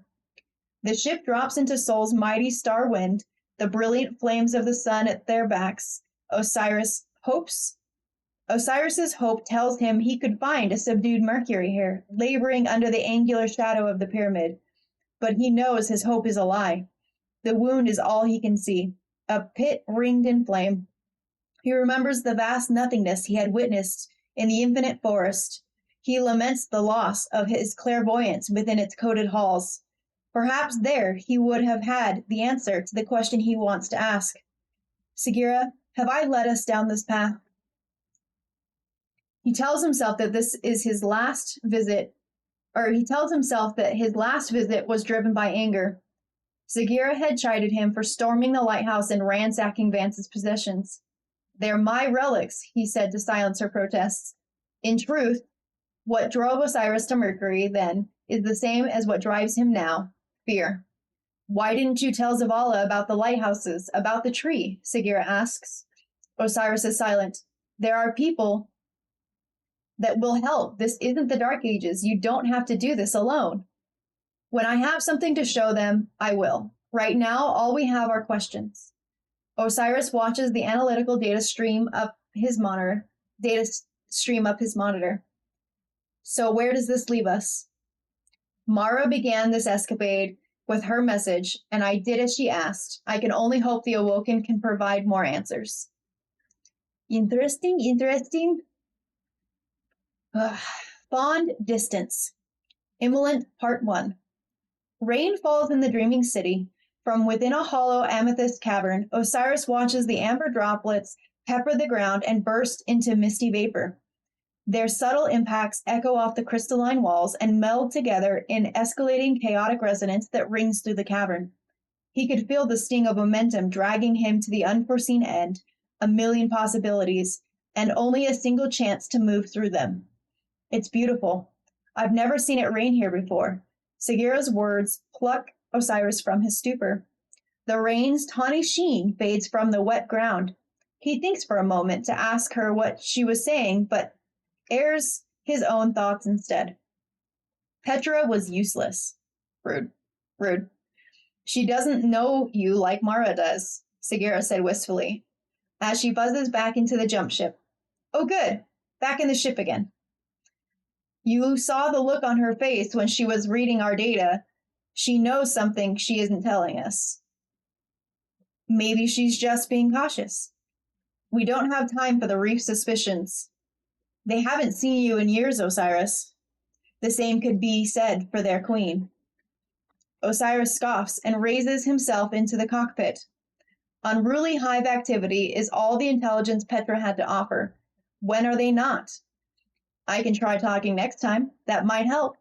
The ship drops into Sol's mighty star wind, the brilliant flames of the sun at their backs. Osiris's hope tells him he could find a subdued Mercury here, laboring under the angular shadow of the pyramid. But he knows his hope is a lie. The wound is all he can see, a pit ringed in flame. He remembers the vast nothingness he had witnessed in the infinite forest. He laments the loss of his clairvoyance within its coated halls. Perhaps there he would have had the answer to the question he wants to ask. Segura, have I led us down this path? He tells himself that his last visit was driven by anger. Segura had chided him for storming the lighthouse and ransacking Vance's possessions. They're my relics, he said to silence her protests. In truth, what drove Osiris to Mercury then is the same as what drives him now, fear. Why didn't you tell Zavala about the lighthouses, about the tree? Segura asks. Osiris is silent. There are people that will help. This isn't the Dark Ages. You don't have to do this alone. When I have something to show them, I will. Right now, all we have are questions. Osiris watches the analytical data stream up his monitor. So where does this leave us? Mara began this escapade with her message, and I did as she asked. I can only hope the Awoken can provide more answers. Interesting. Fond Distance. Immolent Part 1. Rain falls in the dreaming city. From within a hollow amethyst cavern, Osiris watches the amber droplets pepper the ground and burst into misty vapor. Their subtle impacts echo off the crystalline walls and meld together in escalating chaotic resonance that rings through the cavern. He could feel the sting of momentum dragging him to the unforeseen end, a million possibilities, and only a single chance to move through them. It's beautiful. I've never seen it rain here before. Segura's words pluck Osiris from his stupor. The rain's tawny sheen fades from the wet ground. He thinks for a moment to ask her what she was saying, but airs his own thoughts instead. Petra was useless. Rude. She doesn't know you like Mara does, Segura said wistfully, as she buzzes back into the jump ship. Oh good, back in the ship again. You saw the look on her face when she was reading our data. She knows something she isn't telling us. Maybe she's just being cautious. We don't have time for the reef suspicions. They haven't seen you in years, Osiris. The same could be said for their queen. Osiris scoffs and raises himself into the cockpit. Unruly hive activity is all the intelligence Petra had to offer. When are they not? I can try talking next time. That might help.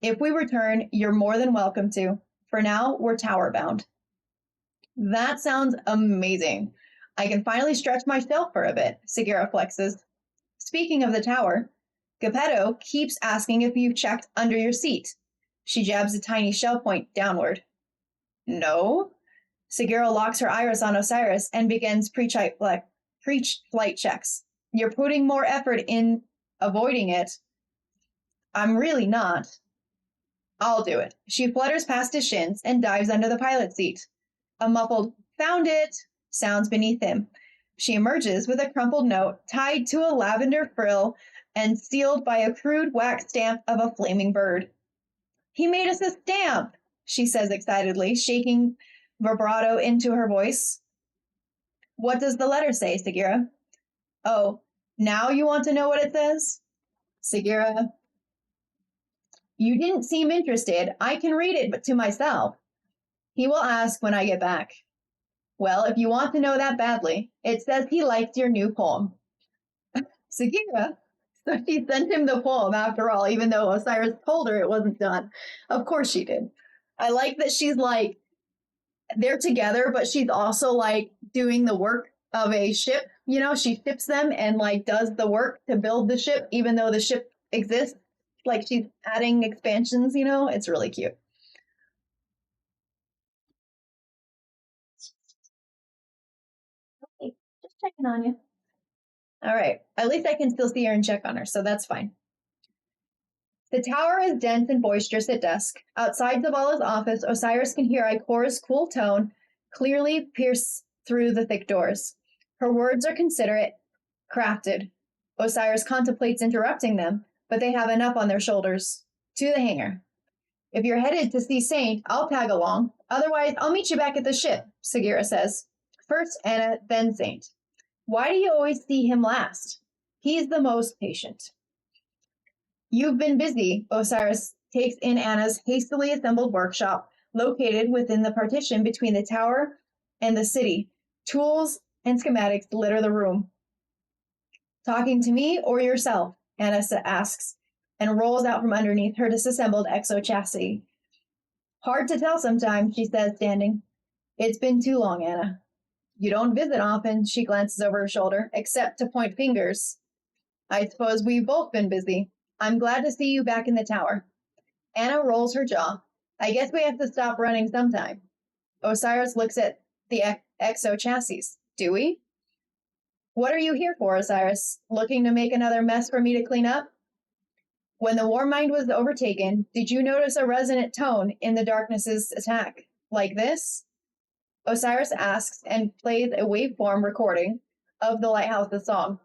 If we return, you're more than welcome to. For now, we're tower bound. That sounds amazing. I can finally stretch my shelf for a bit, Segura flexes. Speaking of the tower, Geppetto keeps asking if you've checked under your seat. She jabs a tiny shell point downward. No. Segura locks her iris on Osiris and begins pre-flight checks. You're putting more effort in avoiding it. I'm really not. I'll do it. She flutters past his shins and dives under the pilot seat. A muffled, found it, sounds beneath him. She emerges with a crumpled note tied to a lavender frill and sealed by a crude wax stamp of a flaming bird. He made us a stamp, she says excitedly, shaking vibrato into her voice. What does the letter say, Segura? Oh, now you want to know what it says? Segura, you didn't seem interested. I can read it to myself. He will ask when I get back. Well, if you want to know that badly, it says he liked your new poem. Segura, so she sent him the poem after all, even though Osiris told her it wasn't done. Of course she did. I like that she's like, they're together, but she's also like doing the work of a ship. You know, she ships them and like does the work to build the ship, even though the ship exists. Like she's adding expansions, you know, it's really cute. Hey, just checking on you. All right, at least I can still see her and check on her, so that's fine. The tower is dense and boisterous at dusk. Outside Zavala's office, Osiris can hear Ikora's cool tone clearly pierce through the thick doors. Her words are considerate, crafted. Osiris contemplates interrupting them, but they have enough on their shoulders. To the hangar. If you're headed to see Saint, I'll tag along. Otherwise, I'll meet you back at the ship, Segura says. First Anna, then Saint. Why do you always see him last? He's the most patient. You've been busy, Osiris takes in Anna's hastily assembled workshop, located within the partition between the tower and the city. Tools and schematics litter the room. Talking to me or yourself? Anna asks, and rolls out from underneath her disassembled exo chassis. Hard to tell sometimes, she says, standing. It's been too long, Anna. You don't visit often, she glances over her shoulder, except to point fingers. I suppose we've both been busy. I'm glad to see you back in the tower. Anna rolls her jaw. I guess we have to stop running sometime. Osiris looks at the exo chassis. Do we? What are you here for, Osiris? Looking to make another mess for me to clean up? When the Warmind was overtaken, did you notice a resonant tone in the darkness's attack? Like this? Osiris asks and plays a waveform recording of the lighthouse's song.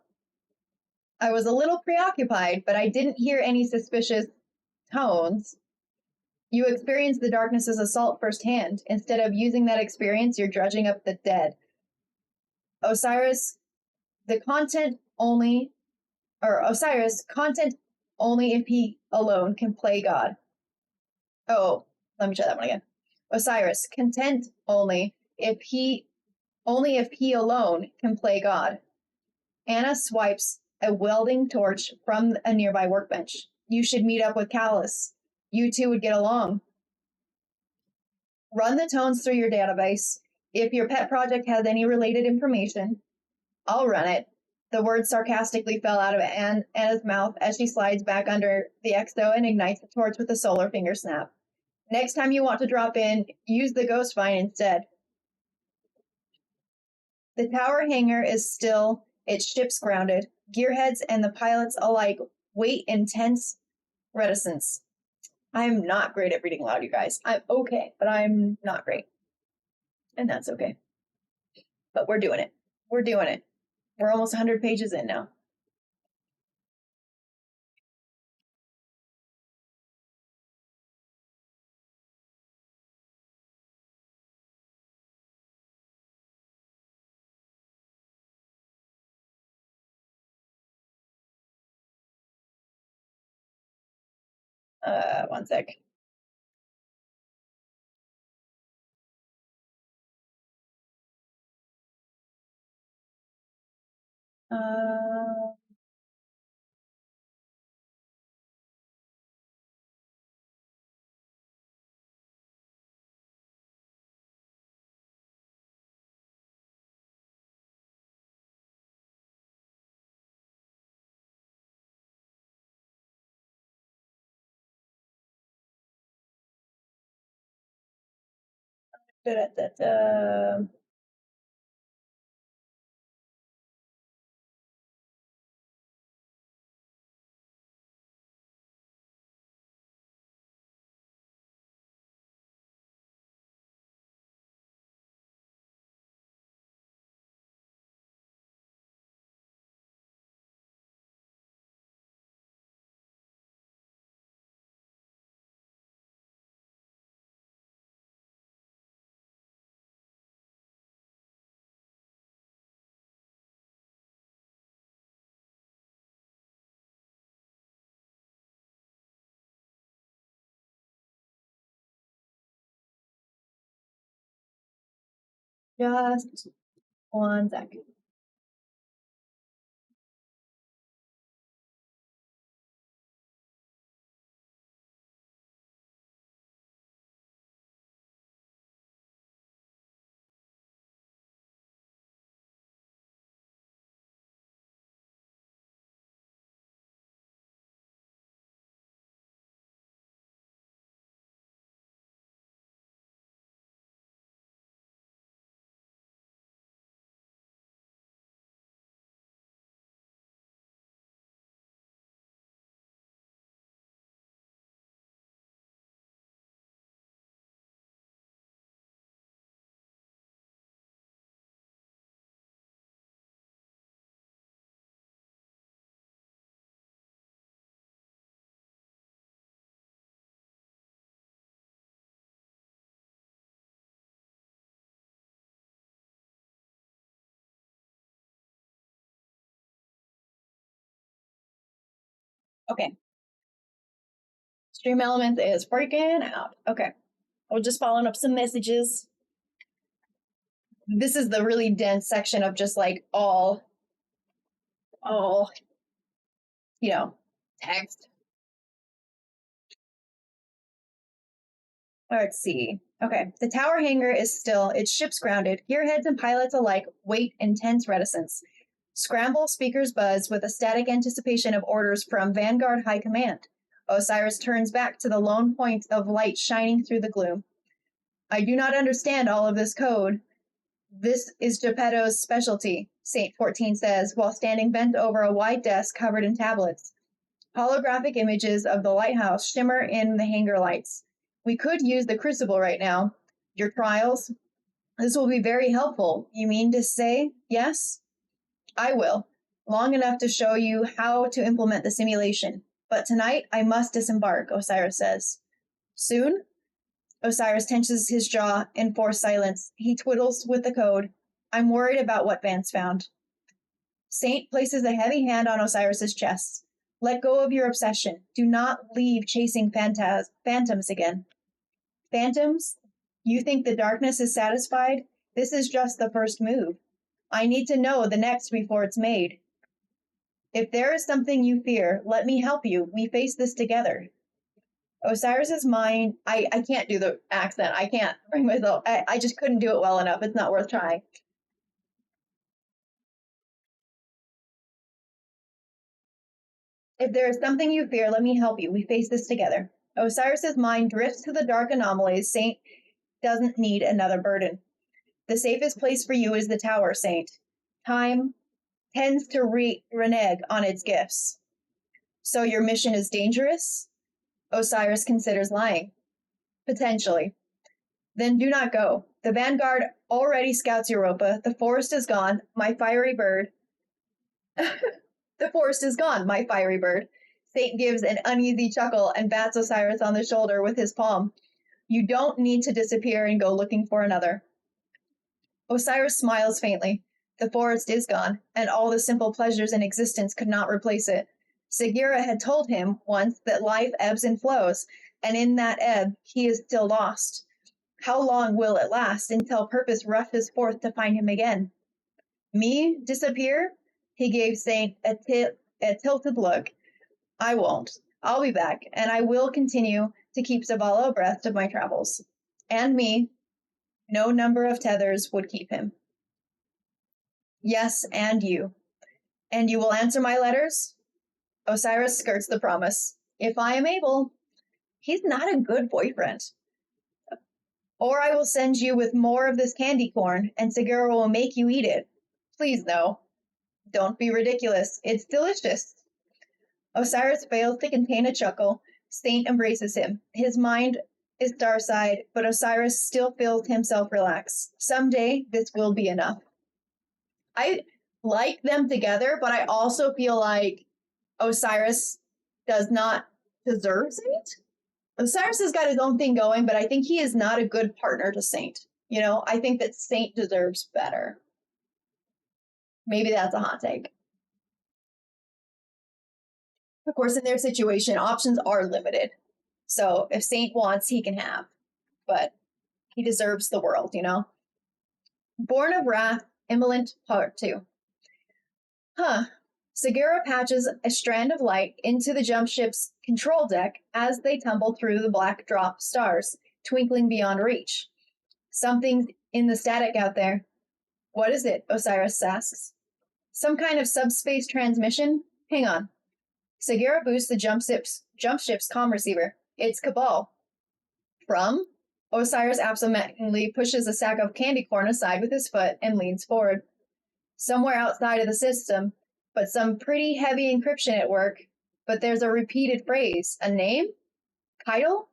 I was a little preoccupied, but I didn't hear any suspicious tones. You experienced the darkness's assault firsthand. Instead of using that experience, you're dredging up the dead. Osiris, content only if he alone can play God. Oh, let me try that one again. Osiris, content only if he alone can play God. Anna swipes a welding torch from a nearby workbench. You should meet up with Callus. You two would get along. Run the tones through your database. If your pet project has any related information, I'll run it. The words sarcastically fell out of Anna's mouth as she slides back under the exo and ignites the torch with a solar finger snap. Next time you want to drop in, use the ghost vine instead. The tower hangar is still, its ships grounded. Gearheads and the pilots alike wait in tense reticence. I'm not great at reading loud, you guys. I'm okay, but I'm not great. And that's okay. But we're doing it. We're doing it. We're almost 100 pages in now. One sec. Da-da-da-da. Just 1 second. Okay. Stream Elements is freaking out. Okay. I was just following up some messages. This is the really dense section of just like all, text. Let's see. Okay. The tower hangar is still, its ship's grounded. Gearheads and pilots alike wait in tense reticence. Scramble, speakers buzz with a static anticipation of orders from Vanguard High Command. Osiris turns back to the lone point of light shining through the gloom. I do not understand all of this code. This is Geppetto's specialty, Saint 14 says, while standing bent over a wide desk covered in tablets. Holographic images of the lighthouse shimmer in the hangar lights. We could use the crucible right now. Your trials? This will be very helpful. You mean to say yes? I will. Long enough to show you how to implement the simulation. But tonight I must disembark, Osiris says. Soon? Osiris tenses his jaw in forced silence. He twiddles with the code. I'm worried about what Vance found. Saint places a heavy hand on Osiris's chest. Let go of your obsession. Do not leave chasing phantoms again. Phantoms? You think the darkness is satisfied? This is just the first move. I need to know the next before it's made. If there is something you fear, let me help you. We face this together. Osiris's mind, I can't do the accent. I can't bring myself. I just couldn't do it well enough. It's not worth trying. If there is something you fear, let me help you. We face this together. Osiris's mind drifts to the dark anomalies. Saint doesn't need another burden. The safest place for you is the tower, Saint. Time tends to renege on its gifts. So your mission is dangerous? Osiris considers lying. Potentially. Then do not go. The Vanguard already scouts Europa. The forest is gone. My fiery bird. The forest is gone, my fiery bird. Saint gives an uneasy chuckle and bats Osiris on the shoulder with his palm. You don't need to disappear and go looking for another. Osiris smiles faintly. The forest is gone, and all the simple pleasures in existence could not replace it. Sagira had told him once that life ebbs and flows, and in that ebb he is still lost. How long will it last until purpose rushes forth to find him again? Me disappear? He gave Saint a tilted look. I won't. I'll be back, and I will continue to keep Zavala abreast of my travels. And me. No number of tethers would keep him. Yes, and you. And you will answer my letters? Osiris skirts the promise. If I am able. He's not a good boyfriend. Or I will send you with more of this candy corn, and Segura will make you eat it. Please, no. Don't be ridiculous. It's delicious. Osiris fails to contain a chuckle. Saint embraces him. His mind is star-eyed, but Osiris still feels himself relax. Someday, this will be enough. I like them together, but I also feel like Osiris does not deserve Saint. Osiris has got his own thing going, but I think he is not a good partner to Saint. You know, I think that Saint deserves better. Maybe that's a hot take. Of course, in their situation, options are limited. So if Saint wants, he can have. But he deserves the world, you know? Born of Wrath, Immolant Part 2. Segura patches a strand of light into the jump ship's control deck as they tumble through the black drop stars, twinkling beyond reach. Something's in the static out there. What is it? Osiris asks. Some kind of subspace transmission? Hang on. Segura boosts the jump ship's comm receiver. It's Cabal. From? Osiris absently pushes a sack of candy corn aside with his foot and leans forward. Somewhere outside of the system, but some pretty heavy encryption at work. But there's a repeated phrase. A name? Keitel?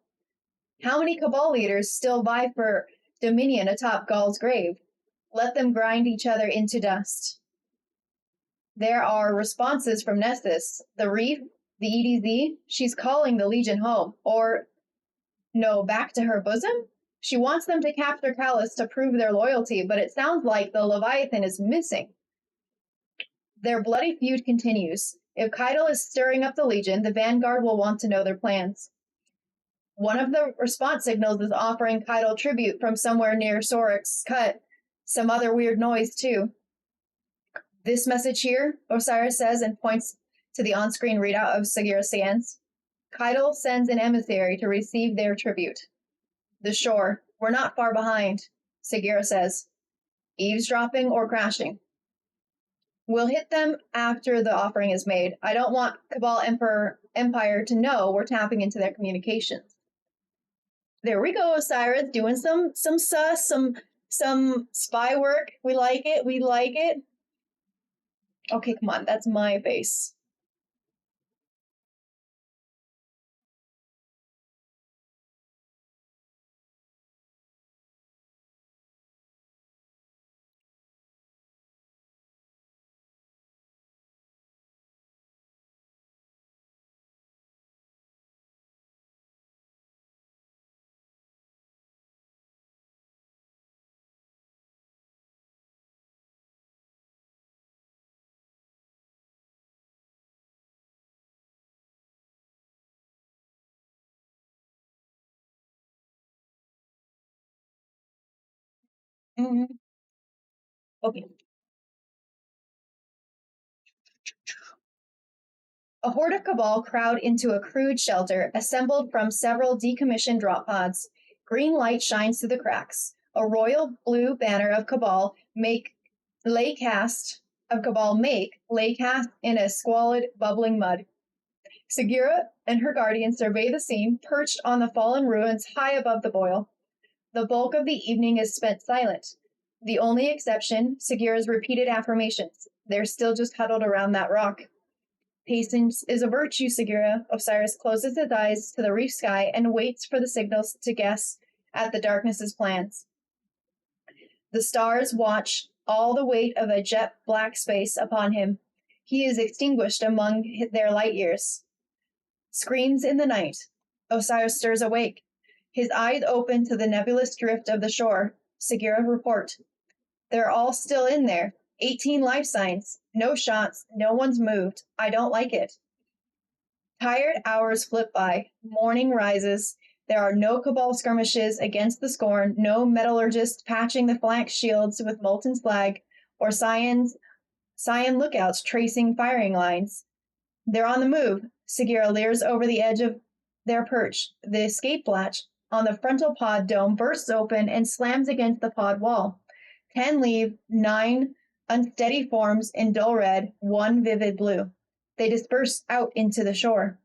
How many Cabal leaders still vie for dominion atop Gaul's grave? Let them grind each other into dust. There are responses from Nessus, the Reef, the EDZ. She's calling the Legion home. Or, no, back to her bosom? She wants them to capture Callus to prove their loyalty, but it sounds like the Leviathan is missing. Their bloody feud continues. If Keitel is stirring up the Legion, the Vanguard will want to know their plans. One of the response signals is offering Keitel tribute from somewhere near Sorik's Cut. Some other weird noise, too. This message here, Osiris says and points to the on-screen readout of Segura's scans. Keitel sends an emissary to receive their tribute. The shore. We're not far behind, Segura says. Eavesdropping or crashing? We'll hit them after the offering is made. I don't want Cabal Empire to know we're tapping into their communications. There we go, Osiris, doing some sus, some spy work. We like it. We like it. Okay, come on. That's my face. Mm-hmm. Okay. A horde of Cabal crowd into a crude shelter assembled from several decommissioned drop pods. Green light shines through the cracks. A royal blue banner of Cabal lay cast in a squalid, bubbling mud. Segura and her guardian survey the scene, perched on the fallen ruins high above the boil. The bulk of the evening is spent silent. The only exception, Segura's repeated affirmations. They're still just huddled around that rock. Patience is a virtue, Segura. Osiris closes his eyes to the reef sky and waits for the signals to guess at the darkness's plans. The stars watch, all the weight of a jet black space upon him. He is extinguished among their light years. Screams in the night. Osiris stirs awake. His eyes open to the nebulous drift of the shore. Segura report. They're all still in there. 18 life signs. No shots. No one's moved. I don't like it. Tired hours flip by. Morning rises. There are no Cabal skirmishes against the Scorn, no metallurgists patching the flank shields with molten slag, or cyan lookouts tracing firing lines. They're on the move. Segura leers over the edge of their perch. The escape latch on the frontal pod dome bursts open and slams against the pod wall. 10 leave, 9 unsteady forms in dull red, 1 vivid blue. They disperse out into the shore.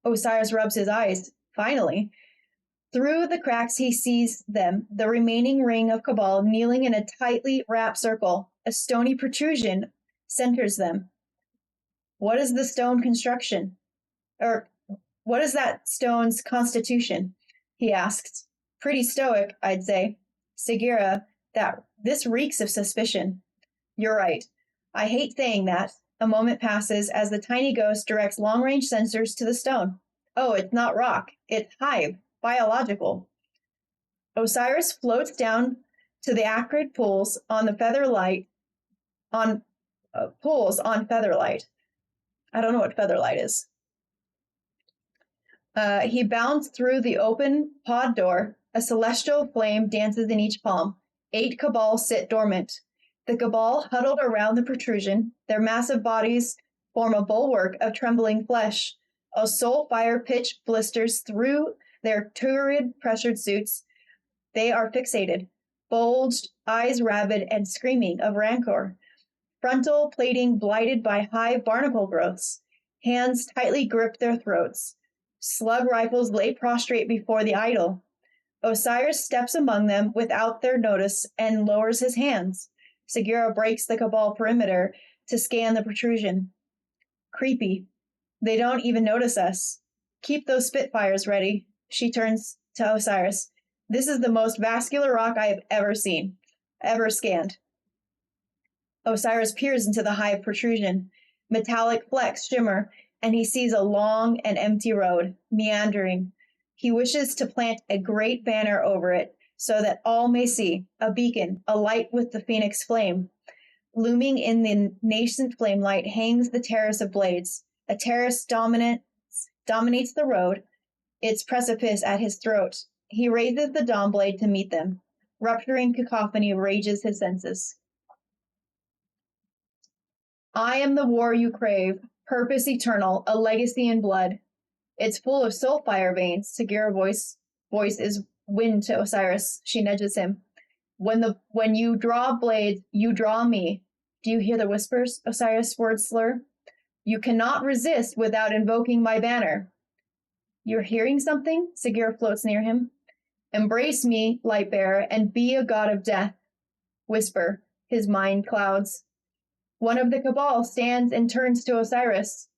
Osiris rubs his eyes. Finally. Through the cracks he sees them, the remaining ring of Cabal kneeling in a tightly wrapped circle. A stony protrusion centers them. What is the stone construction? Or what is that stone's constitution? He asks. Pretty stoic, I'd say. Segura, this reeks of suspicion. You're right. I hate saying that. A moment passes as the tiny ghost directs long-range sensors to the stone. Oh, it's not rock. It's hive. Biological. Osiris floats down to the acrid pools on Featherlight. Pools on Featherlight. I don't know what Featherlight is. He bounds through the open pod door. A celestial flame dances in each palm. 8 Cabal sit dormant. The Cabal huddled around the protrusion. Their massive bodies form a bulwark of trembling flesh. A soul fire pitch blisters through their turrid pressured suits. They are fixated, bulged, eyes rabid and screaming of rancor. Frontal plating blighted by high barnacle growths. Hands tightly grip their throats. Slug rifles lay prostrate before the idol. Osiris steps among them without their notice and lowers his hands. Segura breaks the Cabal perimeter to scan the protrusion. Creepy. They don't even notice us. Keep those Spitfires ready. She turns to Osiris. This is the most vascular rock I have ever seen, ever scanned. Osiris peers into the hive protrusion. Metallic flecks shimmer, and he sees a long and empty road, meandering. He wishes to plant a great banner over it, so that all may see, a beacon, alight with the phoenix flame. Looming in the nascent flamelight hangs the terrace of blades. A terrace dominates the road, its precipice at his throat. He raises the dawn blade to meet them. Rupturing cacophony rages his senses. I am the war you crave, purpose eternal, a legacy in blood. It's full of soul fire veins. Segura's voice is wind to Osiris. She nudges him. When you draw blades, you draw me. Do you hear the whispers? Osiris' words slur. You cannot resist without invoking my banner. You're hearing something? Segura floats near him. Embrace me, light bearer, and be a god of death. Whisper. His mind clouds. One of the Cabal stands and turns to Osiris.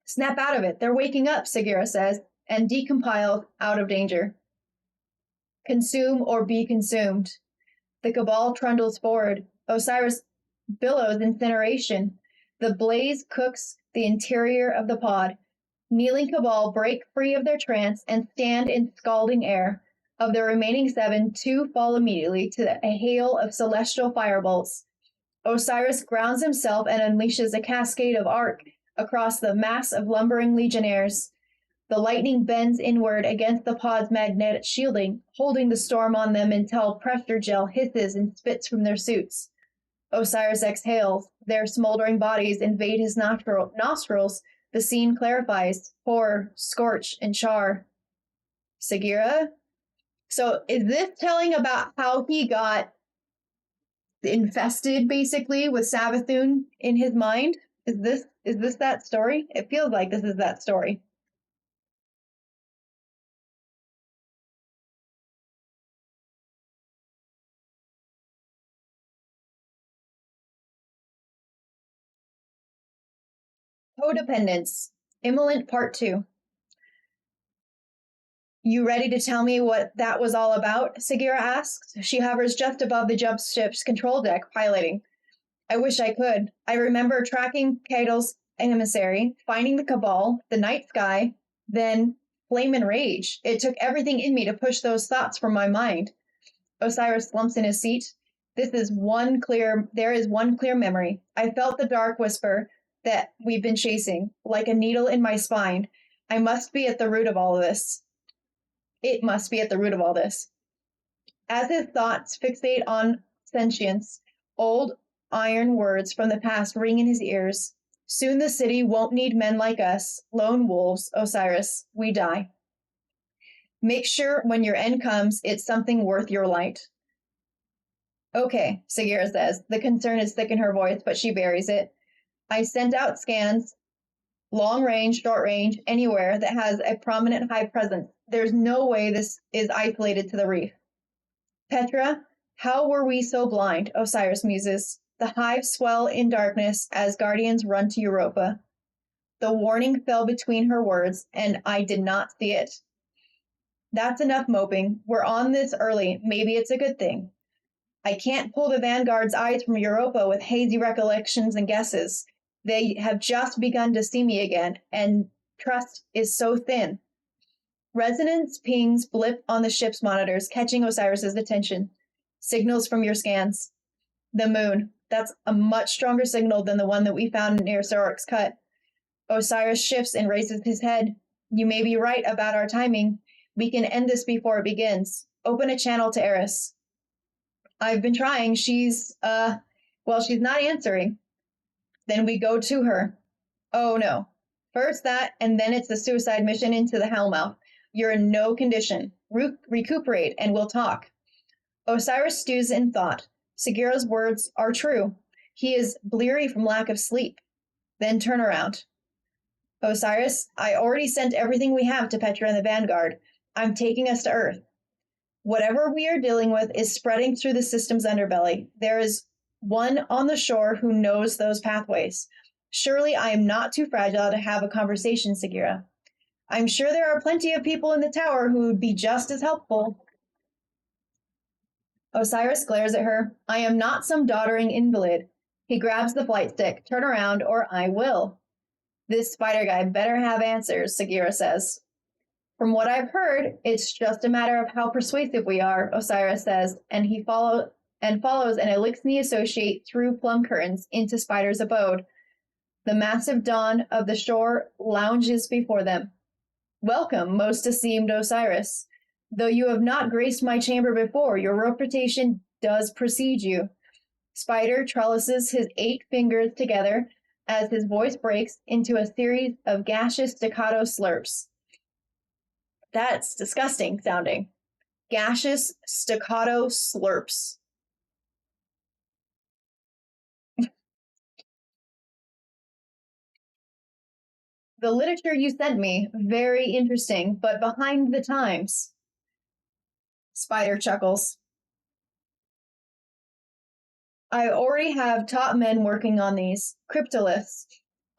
Snap out of it. They're waking up, Segura says, and decompiled out of danger. Consume or be consumed. The Cabal trundles forward. Osiris billows incineration. The blaze cooks the interior of the pod. Kneeling Cabal break free of their trance and stand in scalding air. Of the remaining 7, 2 fall immediately to a hail of celestial firebolts. Osiris grounds himself and unleashes a cascade of arc across the mass of lumbering legionnaires. The lightning bends inward against the pod's magnetic shielding, holding the storm on them until pressure gel hisses and spits from their suits. Osiris exhales. Their smoldering bodies invade his nostrils. The scene clarifies. Horror, scorch, and char. Segura? So is this telling about how he got infested, basically, with Savathun in his mind? Is this that story? It feels like this is that story. Codependence. Immolent Part 2. You ready to tell me what that was all about? Segura asks. She hovers just above the jump ship's control deck, piloting. I wish I could. I remember tracking Cato's emissary, finding the Cabal, the night sky, then flame and rage. It took everything in me to push those thoughts from my mind. Osiris slumps in his seat. There is one clear memory. I felt the dark whisper that we've been chasing, like a needle in my spine. I must be at the root of all this. It must be at the root of all this. As his thoughts fixate on sentience, old iron words from the past ring in his ears. Soon the city won't need men like us, lone wolves, Osiris. We die. Make sure when your end comes, it's something worth your light. Okay, Segura says. The concern is thick in her voice, but she buries it. I sent out scans, long range, short range, anywhere that has a prominent hive presence. There's no way this is isolated to the reef. Petra, how were we so blind? Osiris muses. The hives swell in darkness as guardians run to Europa. The warning fell between her words, and I did not see it. That's enough moping. We're on this early. Maybe it's a good thing. I can't pull the Vanguard's eyes from Europa with hazy recollections and guesses. They have just begun to see me again, and trust is so thin. Resonance pings blip on the ship's monitors, catching Osiris's attention. Signals from your scans. The moon. That's a much stronger signal than the one that we found near Sorok's Cut. Osiris shifts and raises his head. You may be right about our timing. We can end this before it begins. Open a channel to Eris. I've been trying. She's not answering. Then we go to her. Oh no. First that, and then it's the suicide mission into the Hellmouth. You're in no condition. Recuperate, and we'll talk. Osiris stews in thought. Segura's words are true. He is bleary from lack of sleep. Then turn around. Osiris, I already sent everything we have to Petra and the Vanguard. I'm taking us to Earth. Whatever we are dealing with is spreading through the system's underbelly. There is one on the shore who knows those pathways. Surely I am not too fragile to have a conversation, Segura. I'm sure there are plenty of people in the tower who would be just as helpful. Osiris glares at her. I am not some doddering invalid. He grabs the flight stick. Turn around or I will. This spider guy better have answers, Segura says. From what I've heard, it's just a matter of how persuasive we are, Osiris says, and follows an Elixni associate through plum curtains into Spider's abode. The massive dawn of the shore lounges before them. Welcome, most esteemed Osiris. Though you have not graced my chamber before, your reputation does precede you. Spider trellises his 8 fingers together as his voice breaks into a series of gaseous staccato slurps. That's disgusting sounding. Gaseous staccato slurps. The literature you sent me, very interesting, but behind the times. Spider chuckles. I already have top men working on these cryptoliths.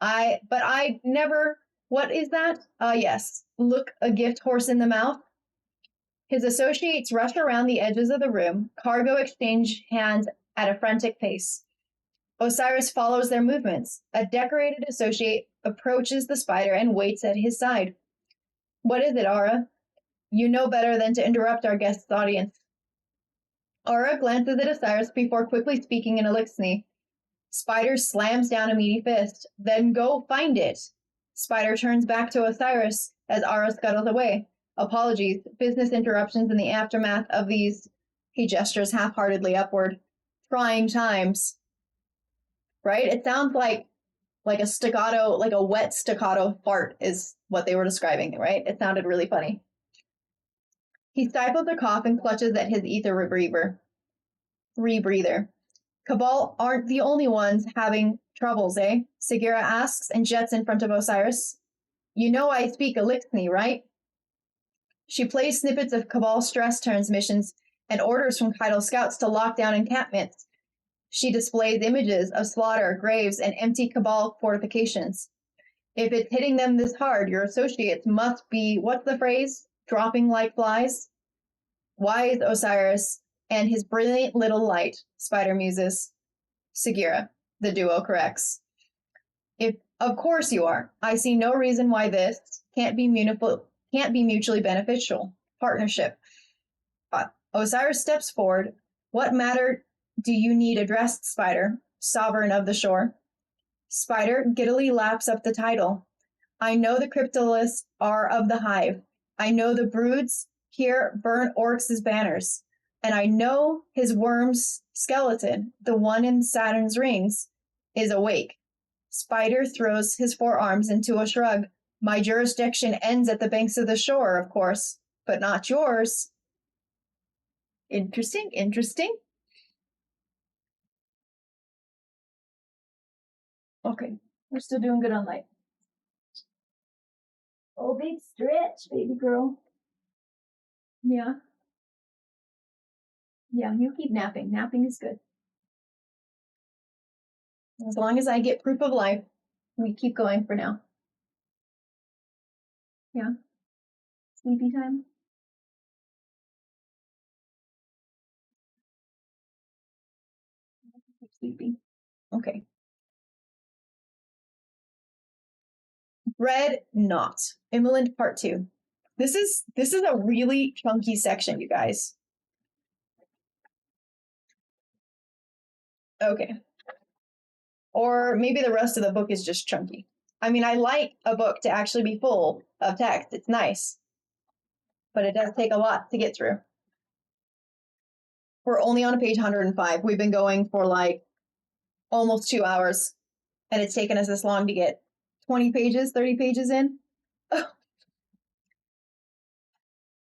But I never. What is that? Yes. Look a gift horse in the mouth. His associates rush around the edges of the room. Cargo exchange hands at a frantic pace. Osiris follows their movements. A decorated associate approaches the spider and waits at his side. What is it, Ara? You know better than to interrupt our guest's audience. Ara glances at Osiris before quickly speaking in Elixni. Spider slams down a meaty fist. Then go find it. Spider turns back to Osiris as Ara scuttles away. Apologies, business interruptions in the aftermath of these, he gestures half-heartedly upward, trying times. Right? It sounds like a staccato, like a wet staccato fart is what they were describing, right? It sounded really funny. He stifles a cough and clutches at his ether rebreather. Cabal aren't the only ones having troubles, eh? Segura asks and jets in front of Osiris. You know I speak Elixni, right? She plays snippets of Cabal stress transmissions and orders from Kydal scouts to lock down encampments. She displays images of slaughter, graves, and empty Cabal fortifications. If it's hitting them this hard, your associates must be, what's the phrase? Dropping like flies? Wise Osiris and his brilliant little light, Spider muses. Segura, the duo corrects. Of course you are. I see no reason why this can't be mutually beneficial. Partnership. Osiris steps forward. What matter do you need addressed, Spider, sovereign of the shore? Spider giddily laps up the title. I know the cryptoliths are of the hive. I know the broods here burn orcs' banners. And I know his worm's skeleton, the one in Saturn's rings, is awake. Spider throws his forearms into a shrug. My jurisdiction ends at the banks of the shore, of course, but not yours. Interesting. Okay, we're still doing good on light. Oh, big stretch, baby girl. Yeah. Yeah, you keep napping. Napping is good. As long as I get proof of life, we keep going for now. Yeah. Sleepy time. Sleepy. Okay. Red Knot. Inland Part 2. This is a really chunky section, you guys. Okay. Or maybe the rest of the book is just chunky. I mean, I like a book to actually be full of text. It's nice. But it does take a lot to get through. We're only on page 105. We've been going for like almost 2 hours. And it's taken us this long to get 20 pages, 30 pages in.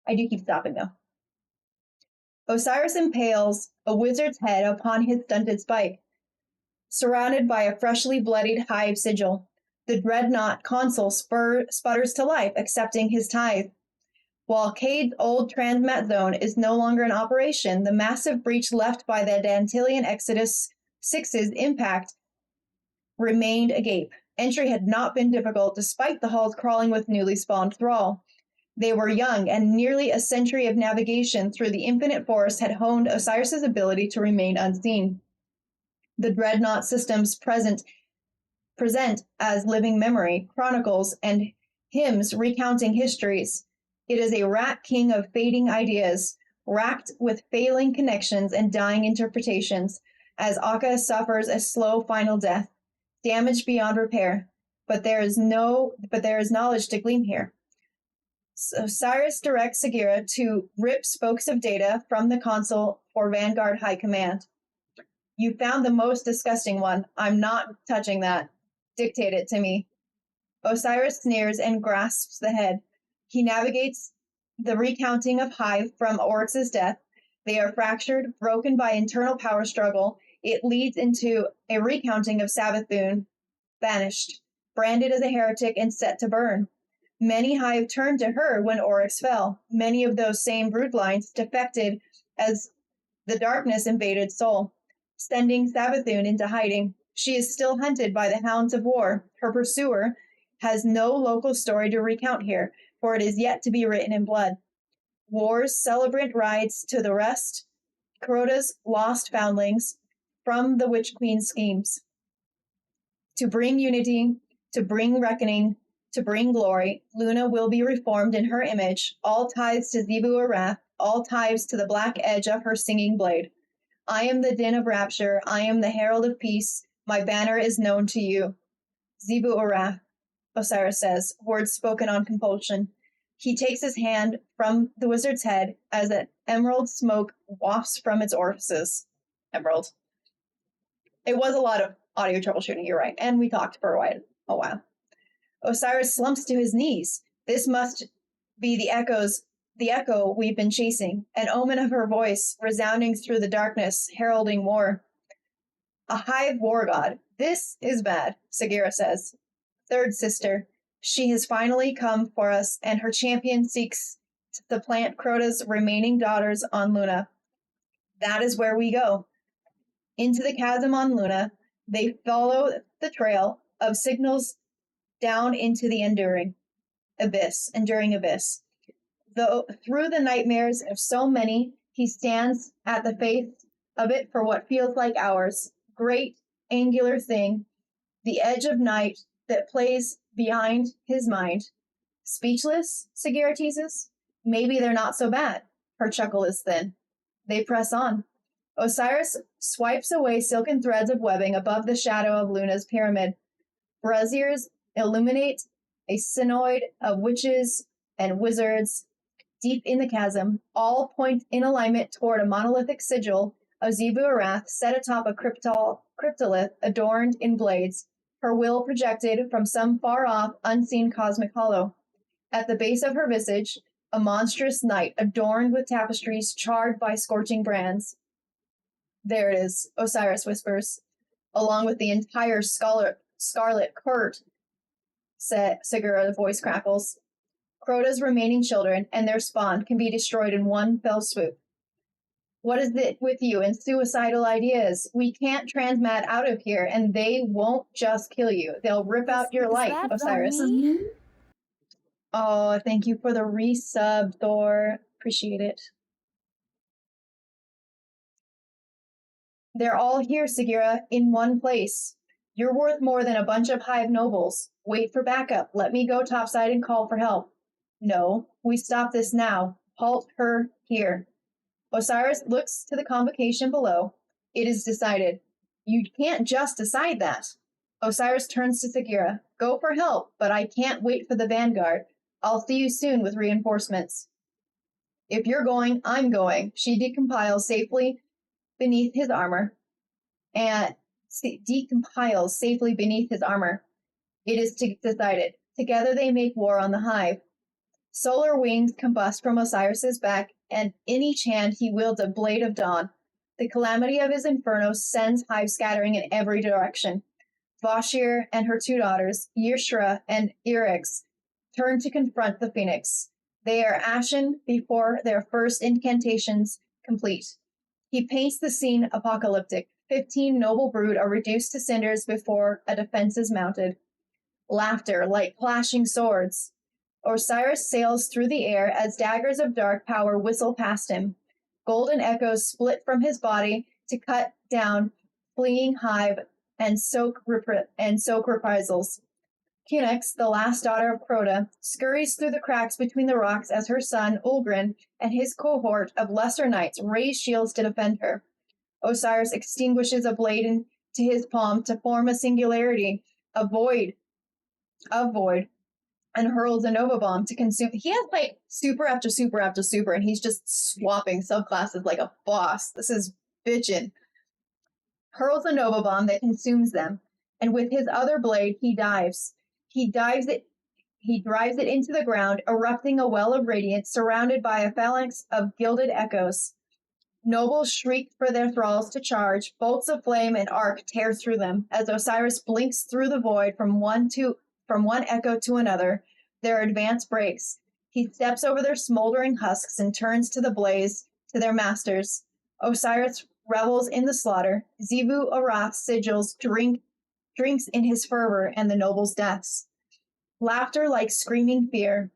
I do keep stopping though. Osiris impales a wizard's head upon his stunted spike, surrounded by a freshly bloodied hive sigil. The dreadnought consul sputters to life, accepting his tithe. While Cade's old transmat zone is no longer in operation, the massive breach left by the Dantilian Exodus 6's impact remained agape. Entry had not been difficult, despite the halls crawling with newly spawned thrall. They were young, and nearly a century of navigation through the infinite forest had honed Osiris's ability to remain unseen. The dreadnought systems present as living memory, chronicles, and hymns recounting histories. It is a rat king of fading ideas, racked with failing connections and dying interpretations, as Akka suffers a slow final death, damaged beyond repair. But there is knowledge to glean here. So Cyrus directs Sagira to rip spokes of data from the console for Vanguard High Command. You found the most disgusting one. I'm not touching that. Dictate it to me. Osiris sneers and grasps the head. He navigates the recounting of Hive from Oryx's death. They are fractured, broken by internal power struggle. It leads into a recounting of Savathun, banished, branded as a heretic and set to burn. Many Hive turned to her when Oryx fell. Many of those same broodlines defected as the darkness invaded Sol, sending Savathun into hiding. She is still hunted by the hounds of war. Her pursuer has no local story to recount here, for it is yet to be written in blood. War's celebrant rides to the rest, Crota's lost foundlings, from the Witch Queen's schemes. To bring unity, to bring reckoning, to bring glory, Luna will be reformed in her image, all tithes to Zebu Arath, all tithes to the black edge of her singing blade. I am the din of rapture, I am the herald of peace, my banner is known to you. Zebu Arath, Osiris says, words spoken on compulsion. He takes his hand from the wizard's head as an emerald smoke wafts from its orifices. Emerald. It was a lot of audio troubleshooting, you're right, and we talked for a while. Osiris slumps to his knees. This must be the echo we've been chasing, an omen of her voice resounding through the darkness, heralding war. A hive war god. This is bad, Sagira says. Third sister. She has finally come for us, and her champion seeks to plant Crota's remaining daughters on Luna. That is where we go. Into the chasm on Luna, they follow the trail of signals down into the enduring abyss. Though through the nightmares of so many, he stands at the face of it for what feels like hours. Great angular thing, the edge of night that plays behind his mind. Speechless, Sagira teases. Maybe they're not so bad. Her chuckle is thin. They press on. Osiris swipes away silken threads of webbing above the shadow of Luna's pyramid. Braziers illuminate a synoid of witches and wizards deep in the chasm. All point in alignment toward a monolithic sigil of Zebu Arath set atop a cryptolith adorned in blades, her will projected from some far-off, unseen cosmic hollow. At the base of her visage, a monstrous knight adorned with tapestries charred by scorching brands. There it is, Osiris whispers, along with the entire scarlet court, Sagira, the voice crackles. Crota's remaining children and their spawn can be destroyed in one fell swoop. What is it with you and suicidal ideas? We can't transmat out of here, and they won't just kill you. They'll rip out your life, that Osiris. for me? Oh, thank you for the resub, Thor. Appreciate it. They're all here, Sagira, in one place. You're worth more than a bunch of hive nobles. Wait for backup. Let me go topside and call for help. No, we stop this now. Halt her here. Osiris looks to the convocation below. It is decided. You can't just decide that. Osiris turns to Sagira. Go for help, but I can't wait for the vanguard. I'll see you soon with reinforcements. If you're going, I'm going. She decompiles safely beneath his armor. It is decided. Together they make war on the hive. Solar wings combust from Osiris's back, and in each hand he wields a blade of dawn. The calamity of his inferno sends hive scattering in every direction. Vashir and her two daughters, Yishra and Irix, turn to confront the phoenix. They are ashen before their first incantations complete. He paints the scene apocalyptic. 15 noble brood are reduced to cinders before a defense is mounted. Laughter like clashing swords. Osiris sails through the air as daggers of dark power whistle past him. Golden echoes split from his body to cut down fleeing hive and soak reprisals. Cunex, the last daughter of Crota, scurries through the cracks between the rocks as her son, Ulgrin, and his cohort of lesser knights raise shields to defend her. Osiris extinguishes a blade into his palm to form a singularity, a void, and hurls a Nova Bomb to consume. He has like super after super after super, and he's just swapping subclasses like a boss. This is bitchin'. Hurls a Nova Bomb that consumes them, and with his other blade, he drives it into the ground, erupting a well of radiance surrounded by a phalanx of gilded echoes. Nobles shriek for their thralls to charge. Bolts of flame and arc tear through them as Osiris blinks through the void from one echo to another. Their advance breaks. He steps over their smoldering husks and turns to the blaze, to their masters. Osiris revels in the slaughter. Xivu Arath's sigils drinks in his fervor and the nobles' deaths. Laughter like screaming fear.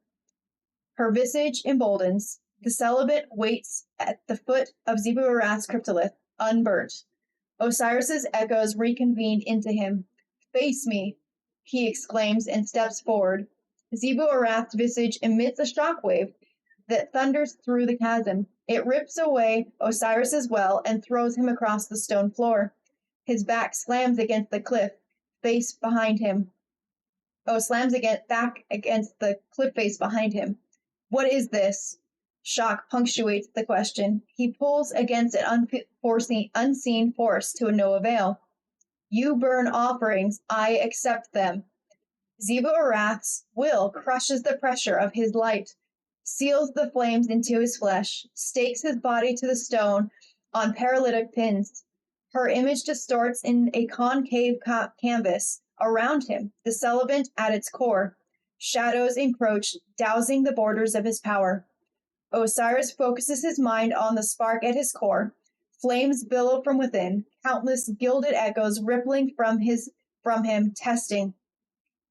Her visage emboldens. The celibate waits at the foot of Xivu Arath's cryptolith, unburnt. Osiris's echoes reconvene into him. Face me, he exclaims and steps forward. Xivu Arath's visage emits a shockwave that thunders through the chasm. It rips away Osiris's well and throws him across the stone floor. His back slams against the cliff face behind him. Back against the cliff face behind him. What is this? Shock punctuates the question. He pulls against an unseen force to no avail. You burn offerings, I accept them. Xivu Arath's will crushes the pressure of his light, seals the flames into his flesh, stakes his body to the stone on paralytic pins. Her image distorts in a concave canvas around him, the celibate at its core. Shadows encroach, dousing the borders of his power. Osiris focuses his mind on the spark at his core. Flames billow from within, countless gilded echoes rippling from him, testing.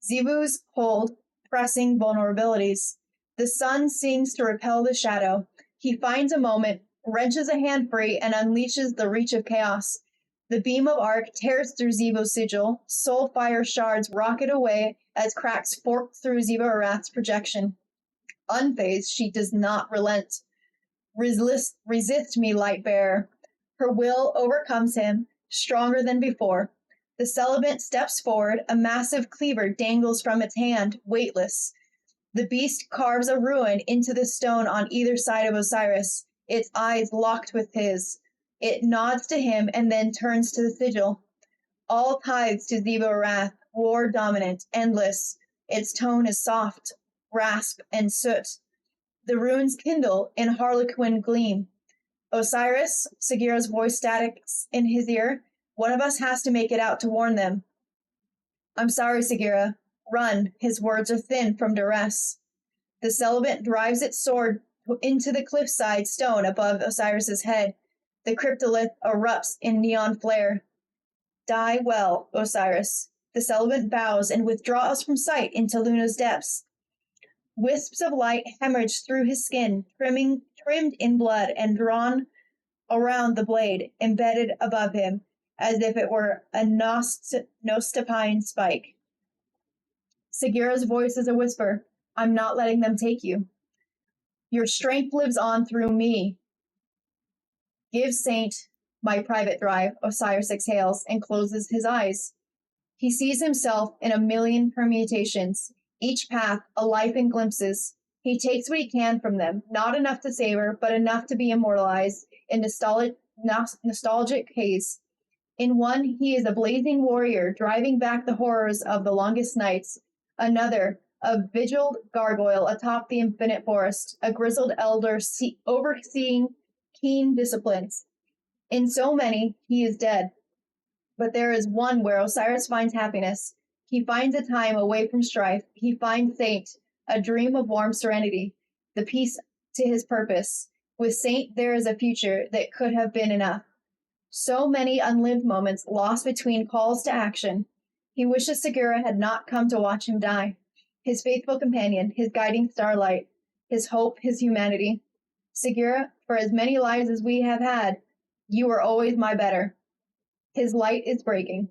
Xivu's hold, pressing vulnerabilities. The sun sings to repel the shadow. He finds a moment, wrenches a hand free, and unleashes the reach of chaos. The beam of arc tears through Xivu's sigil. Soul fire shards rocket away as cracks fork through Xivu Arath's projection. Unfazed, she does not relent. Resist me, light bearer. Her will overcomes him, stronger than before. The celibate steps forward, a massive cleaver dangles from its hand, weightless. The beast carves a ruin into the stone on either side of Osiris, its eyes locked with his. It nods to him and then turns to the sigil. All tithes to Xivu Arath, war dominant, endless. Its tone is soft, rasp, and soot. The runes kindle in harlequin gleam. Osiris, Sagira's voice statics in his ear. One of us has to make it out to warn them. I'm sorry, Sagira. Run. His words are thin from duress. The celibate drives its sword into the cliffside stone above Osiris's head. The cryptolith erupts in neon flare. Die well, Osiris. The celibate bows and withdraws from sight into Luna's depths. Wisps of light hemorrhage through his skin, trimmed in blood and drawn around the blade, embedded above him, as if it were a nostapine spike. Segura's voice is a whisper. I'm not letting them take you. Your strength lives on through me. Give Saint my private drive, Osiris exhales and closes his eyes. He sees himself in a million permutations, each path a life in glimpses. He takes what he can from them, not enough to savor, but enough to be immortalized in nostalgic haze. In one, he is a blazing warrior, driving back the horrors of the longest nights. Another, a vigiled gargoyle atop the infinite forest, a grizzled elder overseeing keen disciplines. In so many, he is dead. But there is one where Osiris finds happiness. He finds a time away from strife. He finds Saint, a dream of warm serenity, the peace to his purpose. With Saint, there is a future that could have been enough. So many unlived moments lost between calls to action. He wishes Segura had not come to watch him die. His faithful companion, his guiding starlight, his hope, his humanity. Segura, for as many lives as we have had, you were always my better. His light is breaking.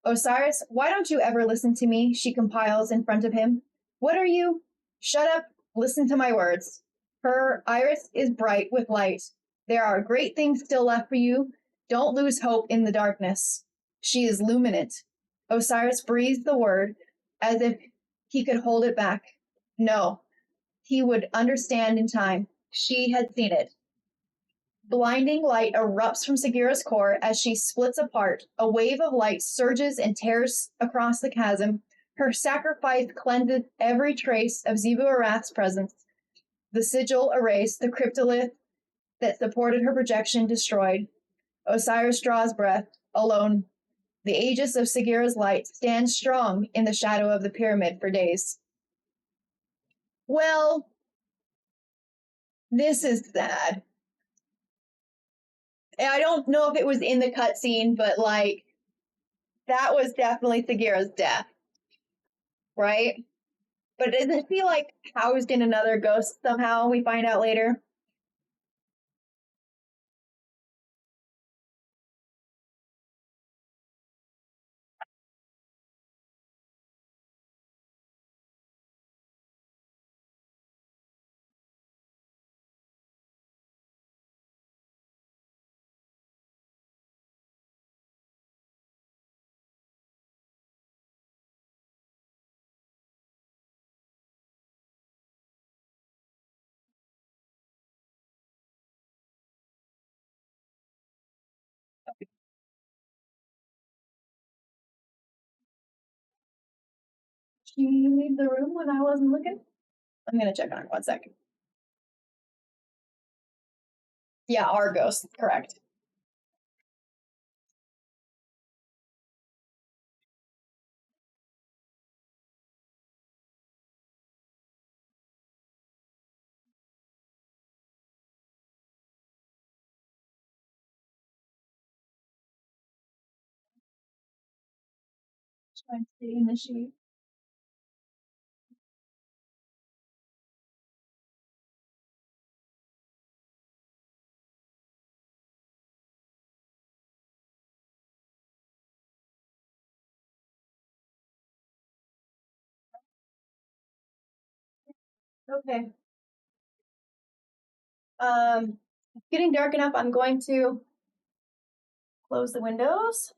Osiris, why don't you ever listen to me? She compiles in front of him. What are you? Shut up. Listen to my words. Her iris is bright with light. There are great things still left for you. Don't lose hope in the darkness. She is luminant. Osiris breathes the word as if he could hold it back. No, he would understand in time. She had seen it. Blinding light erupts from Segura's core as she splits apart. A wave of light surges and tears across the chasm. Her sacrifice cleanses every trace of Zebu Arath's presence. The sigil erased, the cryptolith that supported her projection destroyed. Osiris draws breath, alone. The aegis of Segura's light stands strong in the shadow of the pyramid for days. Well, this is sad. I don't know if it was in the cutscene, but like, that was definitely Segura's death, right? But does it feel like housed in another ghost somehow? We find out later. Did she leave the room when I wasn't looking? I'm gonna check on her 1 second. Yeah, our ghost, correct. Trying to stay in the shade. Okay. It's getting dark enough. I'm going to close the windows.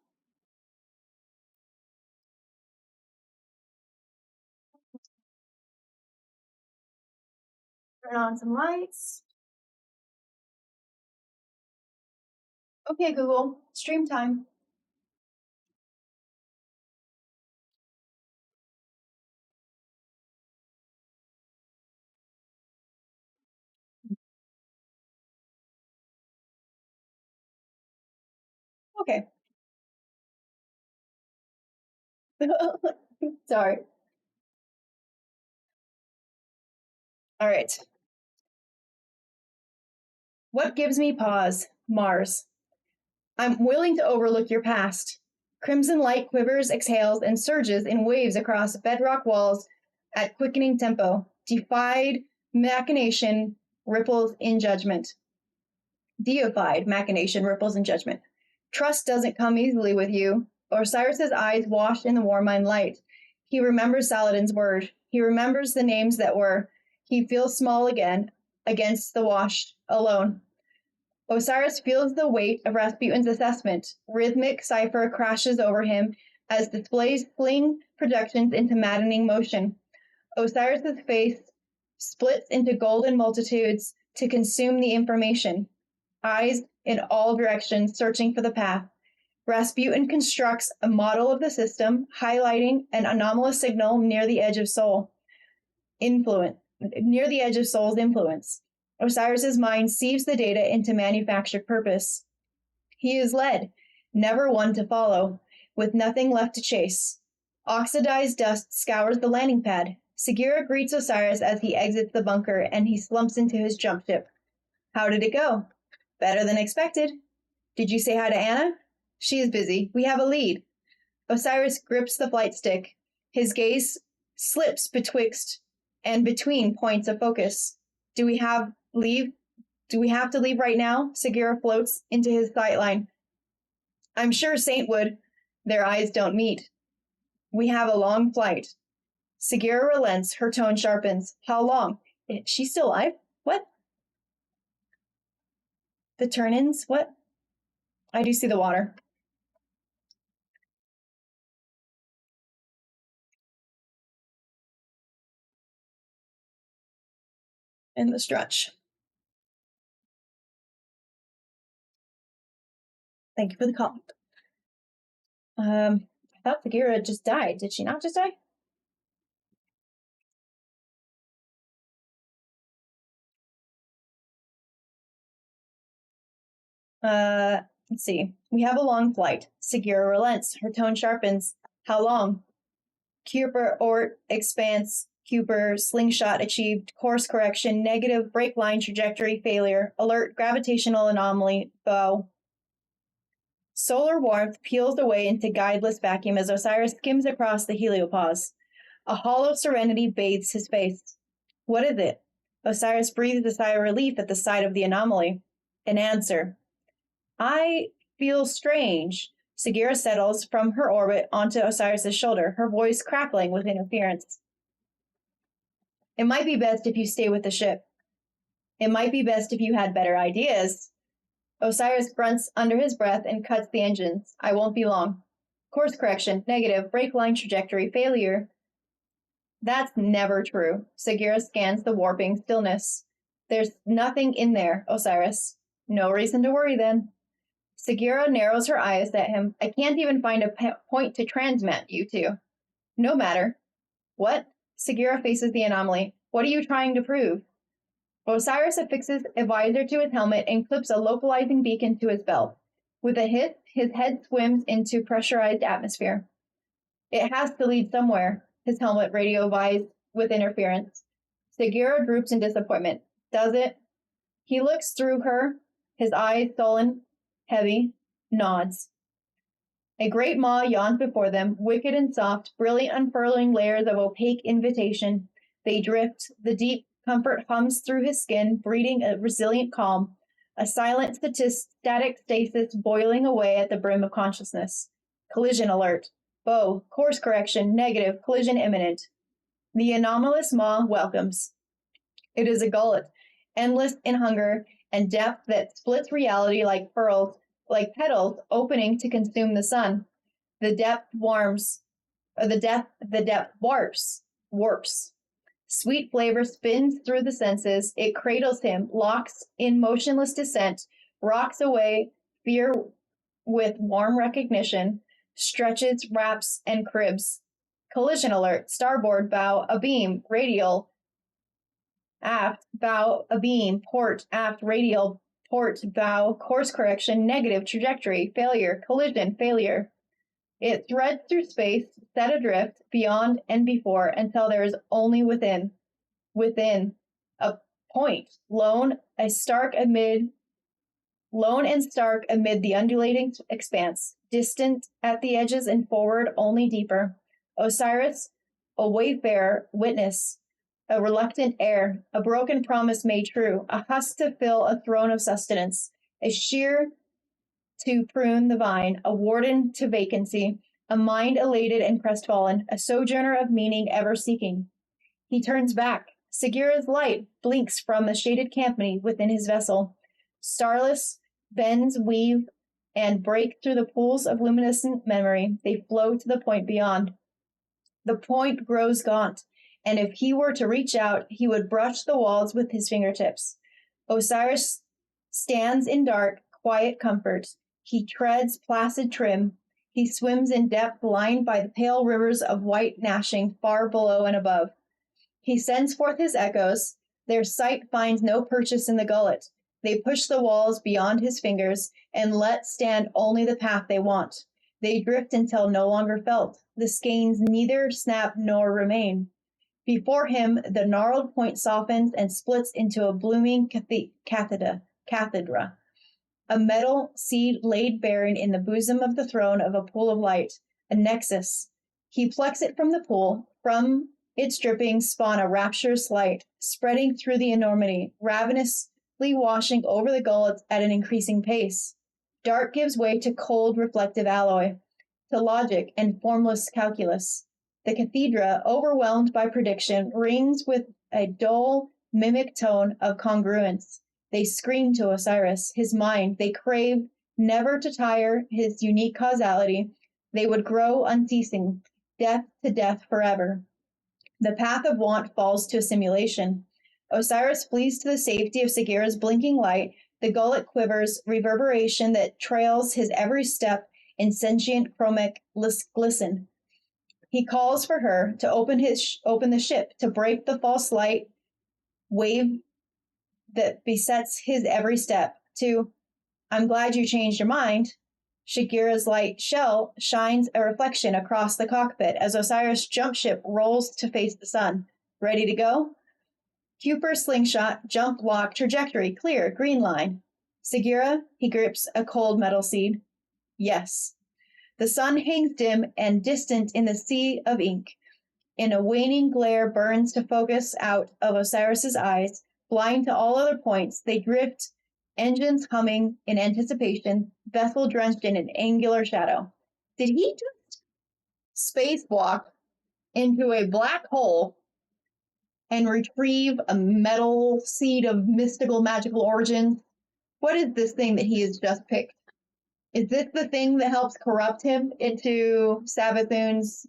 Turn on some lights. Okay, Google, stream time. Okay. Sorry. All right. What gives me pause? Mars. I'm willing to overlook your past. Crimson light quivers, exhales, and surges in waves across bedrock walls at quickening tempo. Defied machination ripples in judgment. Deified machination ripples in judgment. Trust doesn't come easily with you. Osiris's eyes washed in the warmine light. He remembers Saladin's word. He remembers the names that were. He feels small again, against the wash, alone. Osiris feels the weight of Rasputin's assessment. Rhythmic cipher crashes over him as displays fling projections into maddening motion. Osiris's face splits into golden multitudes to consume the information. Eyes in all directions searching for the path. Rasputin constructs a model of the system, highlighting an anomalous signal near the edge of soul's influence. Osiris's mind sieves the data into manufactured purpose. He is led, never one to follow, with nothing left to chase. Oxidized dust scours the landing pad. Segura greets Osiris as he exits the bunker, and he slumps into his jump ship. How did it go? Better than expected. Did you say hi to Anna? She is busy. We have a lead. Osiris grips the flight stick. His gaze slips betwixt and between points of focus. Do we have to leave right now? Segura floats into his sightline. I'm sure Saint would. Their eyes don't meet. We have a long flight. Segura relents. Her tone sharpens. How long? She's still alive? What? The turn-ins? What? I do see the water. And the stretch. Thank you for the call. I thought Segura just died. Did she not just die? Let's see. We have a long flight. Segura relents. Her tone sharpens. How long? Kuiper Ort expanse. Kuiper slingshot achieved. Course correction. Negative brake line trajectory failure. Alert gravitational anomaly. Bow. Solar warmth peels away into guideless vacuum as Osiris skims across the heliopause. A hollow serenity bathes his face. What is it? Osiris breathes a sigh of relief at the sight of the anomaly. An answer. I feel strange. Segura settles from her orbit onto Osiris's shoulder, her voice crackling with interference. It might be best if you stay with the ship. It might be best if you had better ideas. Osiris grunts under his breath and cuts the engines. I won't be long. Course correction, negative, brake line trajectory, failure. That's never true. Segura scans the warping stillness. There's nothing in there, Osiris. No reason to worry then. Segura narrows her eyes at him. I can't even find a point to transmit you to. No matter. What? Segura faces the anomaly. What are you trying to prove? Osiris affixes a visor to his helmet and clips a localizing beacon to his belt. With a hit, his head swims into pressurized atmosphere. It has to lead somewhere, his helmet radio vies with interference. Segura droops in disappointment. Does it? He looks through her, his eyes sullen, heavy, nods. A great maw yawns before them, wicked and soft, brilliant unfurling layers of opaque invitation. They drift, the deep comfort hums through his skin, breeding a resilient calm, a silent static stasis boiling away at the brim of consciousness. Collision alert. Bow, course correction, negative, collision imminent. The anomalous maw welcomes. It is a gullet, endless in hunger and depth that splits reality like pearls, like petals opening to consume the sun. The depth warps. Sweet flavor spins through the senses. It cradles him, locks in motionless descent, rocks away fear with warm recognition, stretches, wraps, and cribs. Collision alert. Starboard bow abeam, radial. Aft bow abeam, port, aft, radial, port, bow, course correction, negative, trajectory, failure, collision, failure. It threads through space, set adrift, beyond and before, until there is only within. Within. A point, lone and stark amid the undulating expanse, distant at the edges and forward only deeper. Osiris, a wayfarer, witness, a reluctant heir, a broken promise made true, a husk to fill a throne of sustenance, a shear to prune the vine, a warden to vacancy, a mind elated and crestfallen, a sojourner of meaning ever seeking. He turns back. Segura's light blinks from the shaded company within his vessel. Starless, bends, weave, and break through the pools of luminescent memory. They flow to the point beyond. The point grows gaunt, and if he were to reach out, he would brush the walls with his fingertips. Osiris stands in dark, quiet comfort. He treads placid trim. He swims in depth lined by the pale rivers of white gnashing far below and above. He sends forth his echoes. Their sight finds no purchase in the gullet. They push the walls beyond his fingers and let stand only the path they want. They drift until no longer felt. The skeins neither snap nor remain. Before him, the gnarled point softens and splits into a blooming cathedra, a metal seed laid barren in the bosom of the throne of a pool of light, a nexus. He plucks it from the pool. From its drippings spawn a rapturous light, spreading through the enormity, ravenously washing over the gullets at an increasing pace. Dark gives way to cold, reflective alloy, to logic and formless calculus. The cathedra, overwhelmed by prediction, rings with a dull, mimic tone of congruence. They scream to Osiris, his mind. They crave never to tire his unique causality. They would grow unceasing, death to death forever. The path of want falls to assimilation. Osiris flees to the safety of Segura's blinking light. The gullet quivers, reverberation that trails his every step in sentient chromic glisten. He calls for her to open the ship, to break the false light wave that besets his every step. To, I'm glad you changed your mind. Segura's light shell shines a reflection across the cockpit as Osiris' jump ship rolls to face the sun. Ready to go? Cooper slingshot, jump lock, trajectory, clear, green line. Segura, he grips a cold metal seed. Yes. The sun hangs dim and distant in the sea of ink. In a waning glare burns to focus out of Osiris's eyes, blind to all other points. They drift, engines humming in anticipation, vessel drenched in an angular shadow. Did he just spacewalk into a black hole and retrieve a metal seed of mystical, magical origins? What is this thing that he has just picked? Is this the thing that helps corrupt him into Savathun's,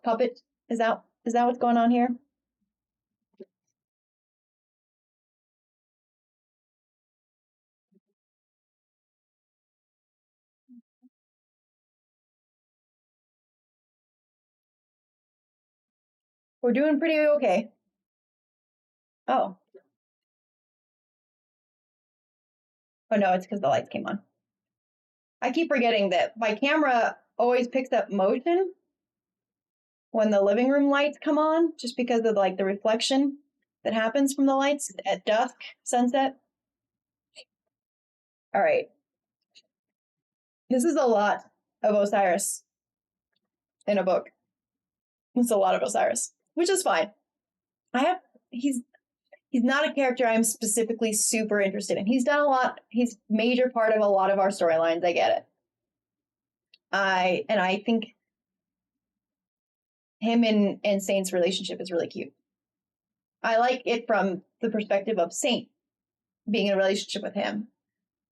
puppet? Is that what's going on here? We're doing pretty okay. Oh. Oh no, it's because the lights came on. I keep forgetting that my camera always picks up motion when the living room lights come on, just because of the reflection that happens from the lights at dusk, sunset. All right. This is a lot of Osiris in a book. It's a lot of Osiris, which is fine. He's not a character I'm specifically super interested in. He's done a lot. He's major part of a lot of our storylines. I get it. I think him and Saint's relationship is really cute. I like it from the perspective of Saint being in a relationship with him.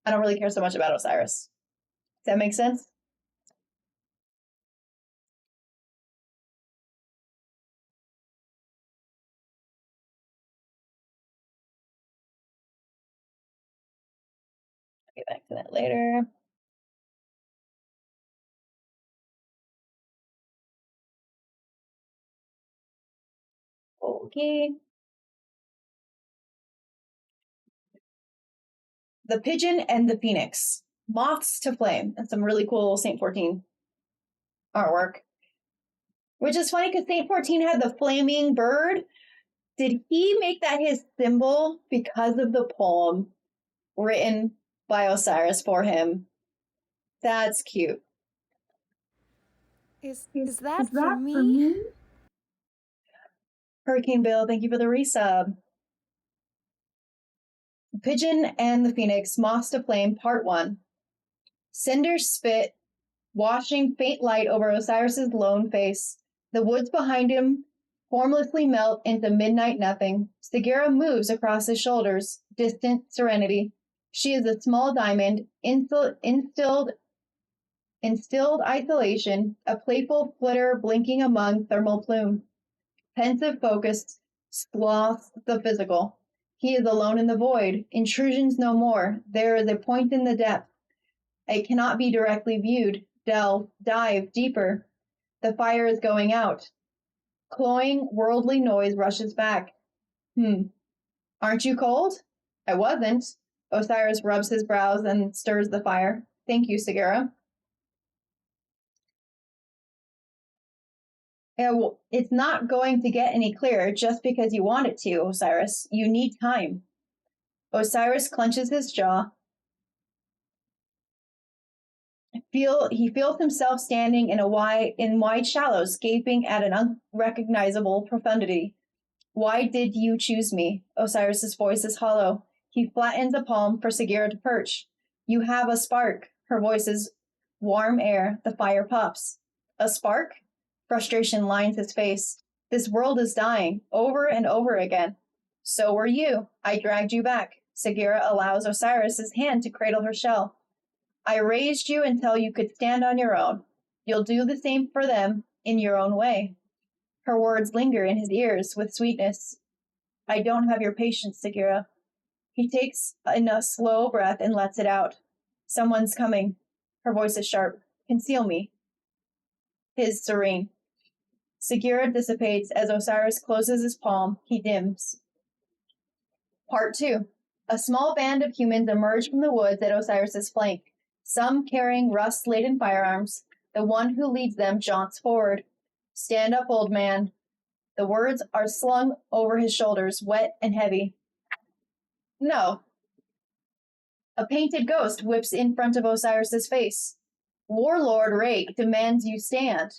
I don't really care so much about Osiris. Does that make sense? I'll get back to that later. Okay. The Pigeon and the Phoenix. Moths to Flame. That's some really cool Saint 14 artwork. Which is funny because Saint 14 had the flaming bird. Did he make that his symbol because of the poem written by Osiris for him? That's cute. Is that for me? Hurricane Bill, thank you for the resub. Pigeon and the Phoenix, Moths to Flame, Part 1. Cinders spit, washing faint light over Osiris's lone face. The woods behind him formlessly melt into midnight nothing. Sagira moves across his shoulders, distant serenity. She is a small diamond, instilled isolation, a playful flitter blinking among thermal plume. Pensive focus sloths the physical. He is alone in the void. Intrusions no more. There is a point in the depth. It cannot be directly viewed. Dive deeper. The fire is going out. Cloying, worldly noise rushes back. Aren't you cold? I wasn't. Osiris rubs his brows and stirs the fire. Thank you, Sagira. It's not going to get any clearer just because you want it to, Osiris. You need time. Osiris clenches his jaw. He feels himself standing in wide shallows, gaping at an unrecognizable profundity. Why did you choose me? Osiris's voice is hollow. He flattens a palm for Sagira to perch. You have a spark. Her voice is warm air. The fire puffs. A spark? Frustration lines his face. This world is dying, over and over again. So were you. I dragged you back. Sagira allows Osiris's hand to cradle her shell. I raised you until you could stand on your own. You'll do the same for them in your own way. Her words linger in his ears with sweetness. I don't have your patience, Sagira. He takes a slow breath and lets it out. Someone's coming. Her voice is sharp. Conceal me. His serene. Sagira dissipates as Osiris closes his palm. He dims. Part 2. A small band of humans emerge from the woods at Osiris's flank, some carrying rust-laden firearms. The one who leads them jaunts forward. Stand up, old man. The words are slung over his shoulders, wet and heavy. No. A painted ghost whips in front of Osiris's face. Warlord Rake demands you stand.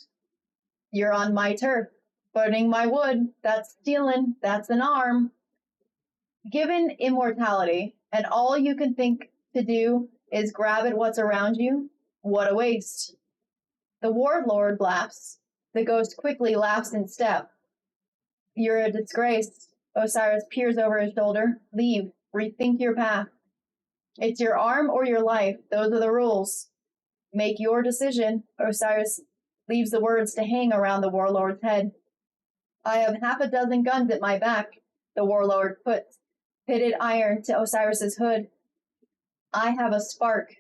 You're on my turf. Burning my wood. That's stealing. That's an arm. Given immortality, and all you can think to do is grab at what's around you, what a waste. The warlord laughs. The ghost quickly laughs in step. You're a disgrace. Osiris peers over his shoulder. Leave. Rethink your path. It's your arm or your life. Those are the rules. Make your decision. Osiris leaves the words to hang around the warlord's head. I have half a dozen guns at my back. The warlord puts pitted iron to Osiris's hood. I have a spark.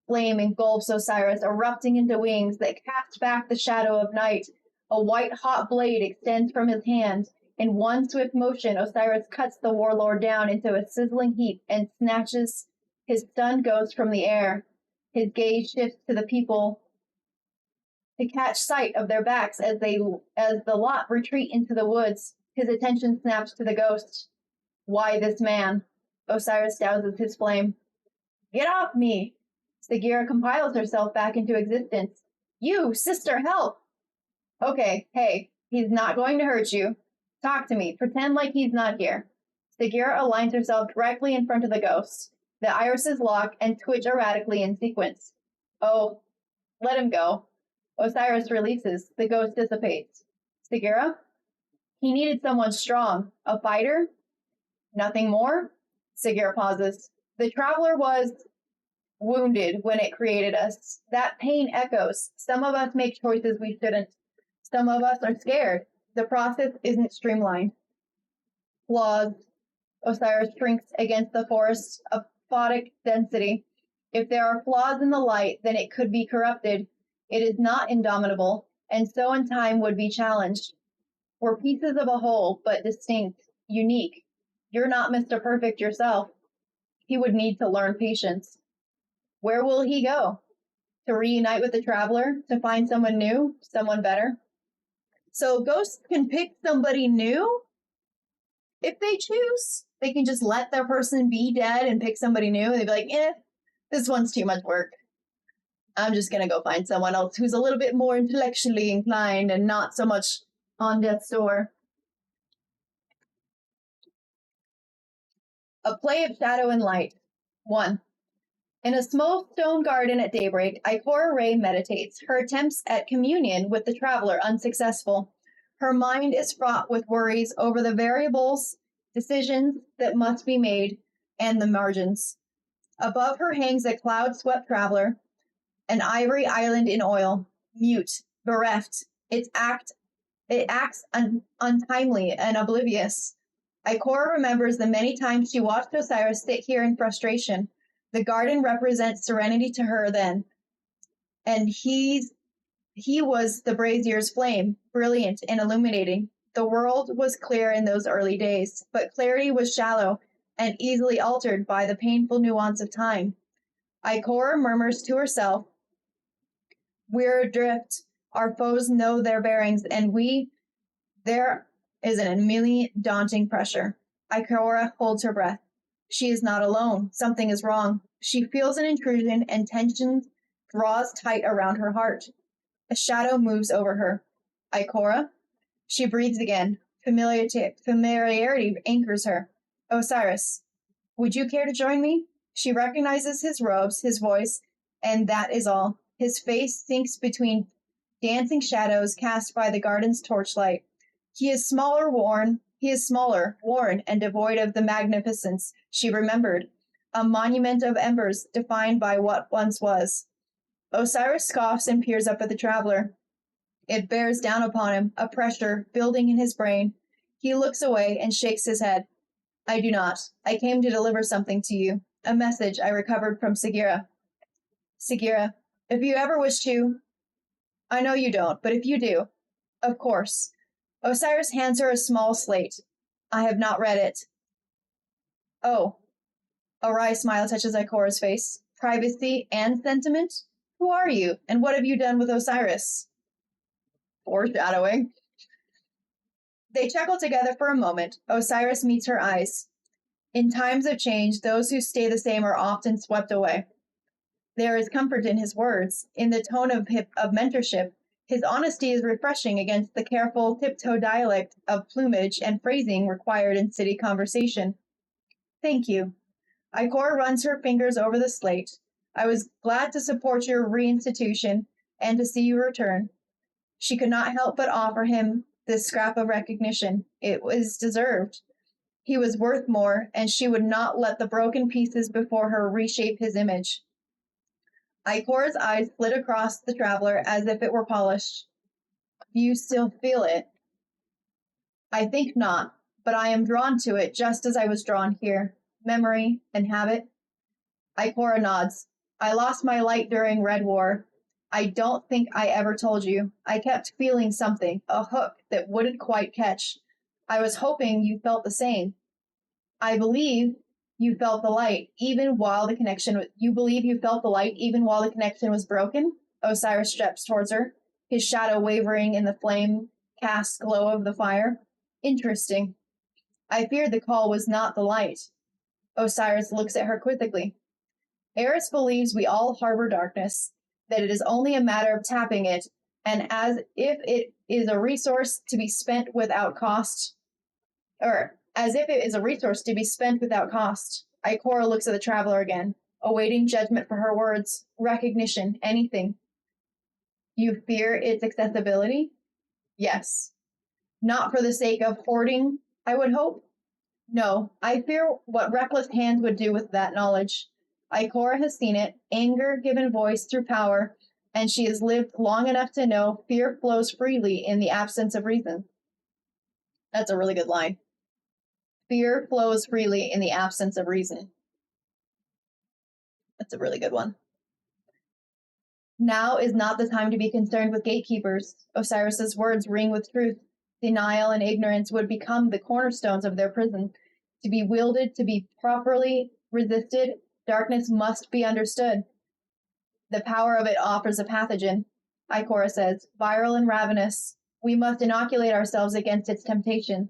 Flame engulfs Osiris, erupting into wings that cast back the shadow of night. A white-hot blade extends from his hand. In one swift motion, Osiris cuts the warlord down into a sizzling heap and snatches his stunned ghost from the air. His gaze shifts to the people to catch sight of their backs as the lot retreat into the woods. His attention snaps to the ghost. Why this man? Osiris douses his flame. Get off me! Sagira compiles herself back into existence. You, sister, help! Okay, hey, he's not going to hurt you. Talk to me. Pretend like he's not here. Sagira aligns herself directly in front of the ghost. The irises lock and twitch erratically in sequence. Oh, let him go. Osiris releases. The ghost dissipates. Sagira? He needed someone strong. A fighter? Nothing more? Sagira pauses. The traveler was wounded when it created us. That pain echoes. Some of us make choices we shouldn't. Some of us are scared. The process isn't streamlined. Flaws. Osiris shrinks against the forest of photic density. If there are flaws in the light, then it could be corrupted. It is not indomitable, and so in time would be challenged. We're pieces of a whole, but distinct, unique. You're not Mr. Perfect yourself. He would need to learn patience. Where will he go? To reunite with the traveler? To find someone new? Someone better? So ghosts can pick somebody new? If they choose, they can just let their person be dead and pick somebody new. They'd be like, this one's too much work. I'm just going to go find someone else who's a little bit more intellectually inclined and not so much on death's door. A play of shadow and light. 1. In a small stone garden at daybreak, Ikora Ray meditates, her attempts at communion with the traveler unsuccessful. Her mind is fraught with worries over the variables, decisions that must be made, and the margins. Above her hangs a cloud-swept traveler, an ivory island in oil, mute, bereft. It acts untimely and oblivious. Ikora remembers the many times she watched Osiris sit here in frustration. The garden represents serenity to her then, and he was the brazier's flame, brilliant and illuminating. The world was clear in those early days, but clarity was shallow and easily altered by the painful nuance of time. Ikora murmurs to herself, "We're adrift. Our foes know their bearings, and there is an immediate daunting pressure." Ikora holds her breath. She is not alone. Something is wrong. She feels an intrusion, and tension draws tight around her heart. A shadow moves over her. Ikora? She breathes again. Familiarity anchors her. Osiris, would you care to join me? She recognizes his robes, his voice, and that is all. His face sinks between dancing shadows cast by the garden's torchlight. He is smaller, worn, and devoid of the magnificence she remembered, a monument of embers defined by what once was. Osiris scoffs and peers up at the traveler. It bears down upon him, a pressure building in his brain. He looks away and shakes his head. I do not. I came to deliver something to you, a message I recovered from Sagira. Sagira, if you ever wish to... I know you don't, but if you do, of course. Osiris hands her a small slate. I have not read it. Oh. A wry smile touches Ikora's face. Privacy and sentiment? Who are you, and what have you done with Osiris? Foreshadowing. They chuckle together for a moment. Osiris meets her eyes. In times of change, those who stay the same are often swept away. There is comfort in his words, in the tone of mentorship. His honesty is refreshing against the careful Pt2 dialect of plumage and phrasing required in city conversation. Thank you. Ikora runs her fingers over the slate. I was glad to support your reinstitution and to see you return. She could not help but offer him this scrap of recognition. It was deserved. He was worth more, and she would not let the broken pieces before her reshape his image. Ikora's eyes slid across the traveler as if it were polished. Do you still feel it? I think not, but I am drawn to it just as I was drawn here. Memory and habit. Ikora nods. I lost my light during Red War. I don't think I ever told you. I kept feeling something, a hook that wouldn't quite catch. I was hoping you felt the same. I believe you felt the light, even while the connection was broken? Osiris steps towards her, his shadow wavering in the flame-cast glow of the fire. Interesting. I feared the call was not the light. Osiris looks at her quizzically. Eris believes we all harbor darkness, that it is only a matter of tapping it, and as if it is a resource to be spent without cost. Ikora looks at the traveler again, awaiting judgment for her words, recognition, anything. You fear its accessibility? Yes. Not for the sake of hoarding, I would hope? No, I fear what reckless hands would do with that knowledge. Ikora has seen it, anger given voice through power, and she has lived long enough to know fear flows freely in the absence of reason. That's a really good line. Fear flows freely in the absence of reason. That's a really good one. Now is not the time to be concerned with gatekeepers. Osiris's words ring with truth. Denial and ignorance would become the cornerstones of their prison. To be wielded, to be properly resisted, darkness must be understood. The power of it offers a pathogen, Ikora says, viral and ravenous. We must inoculate ourselves against its temptation.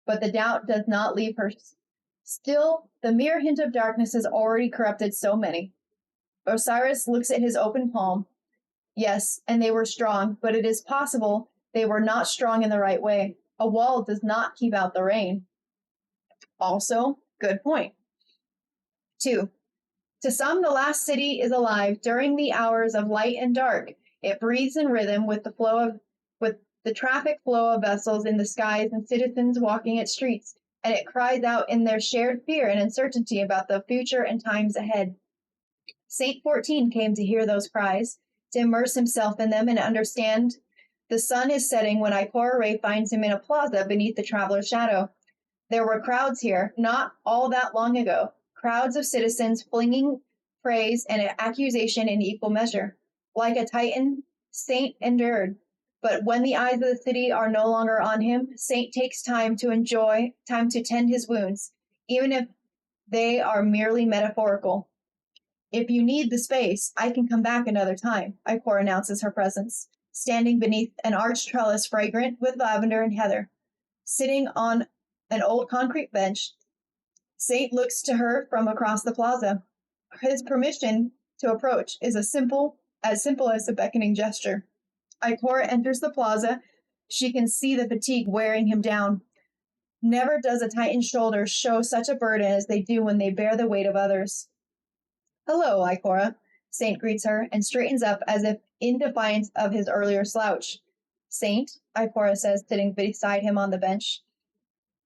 but the doubt does not leave her. Still, the mere hint of darkness has already corrupted so many. Osiris looks at his open palm. Yes, and they were strong, but it is possible they were not strong in the right way. A wall does not keep out the rain. Also, good point. 2. To some, the last city is alive during the hours of light and dark. It breathes in rhythm with the traffic flow of vessels in the skies and citizens walking its streets, and it cries out in their shared fear and uncertainty about the future and times ahead. Saint 14 came to hear those cries, to immerse himself in them and understand. The sun is setting when Ikora Ray finds him in a plaza beneath the traveler's shadow. There were crowds here, not all that long ago, crowds of citizens flinging praise and accusation in equal measure. Like a Titan, Saint endured. But when the eyes of the city are no longer on him, Saint takes time to tend his wounds, even if they are merely metaphorical. If you need the space, I can come back another time, Ikora announces her presence, standing beneath an arched trellis fragrant with lavender and heather. Sitting on an old concrete bench, Saint looks to her from across the plaza. His permission to approach is as simple as a beckoning gesture. Ikora enters the plaza. She can see the fatigue wearing him down. Never does a Titan's shoulders show such a burden as they do when they bear the weight of others. Hello, Ikora, Saint greets her and straightens up as if in defiance of his earlier slouch. Saint, Ikora says, sitting beside him on the bench,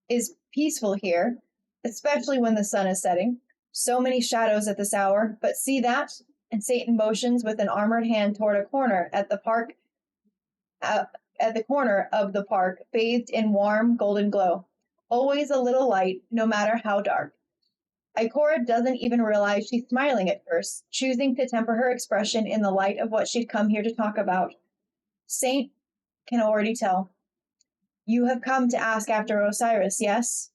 is peaceful here, especially when the sun is setting. So many shadows at this hour, but see that? And Saint motions with an armored hand toward a corner at the corner of the park, bathed in warm golden glow. Always a little light, no matter how dark. Ikora doesn't even realize she's smiling at first, choosing to temper her expression in the light of what she'd come here to talk about. Saint can already tell. You have come to ask after Osiris, yes?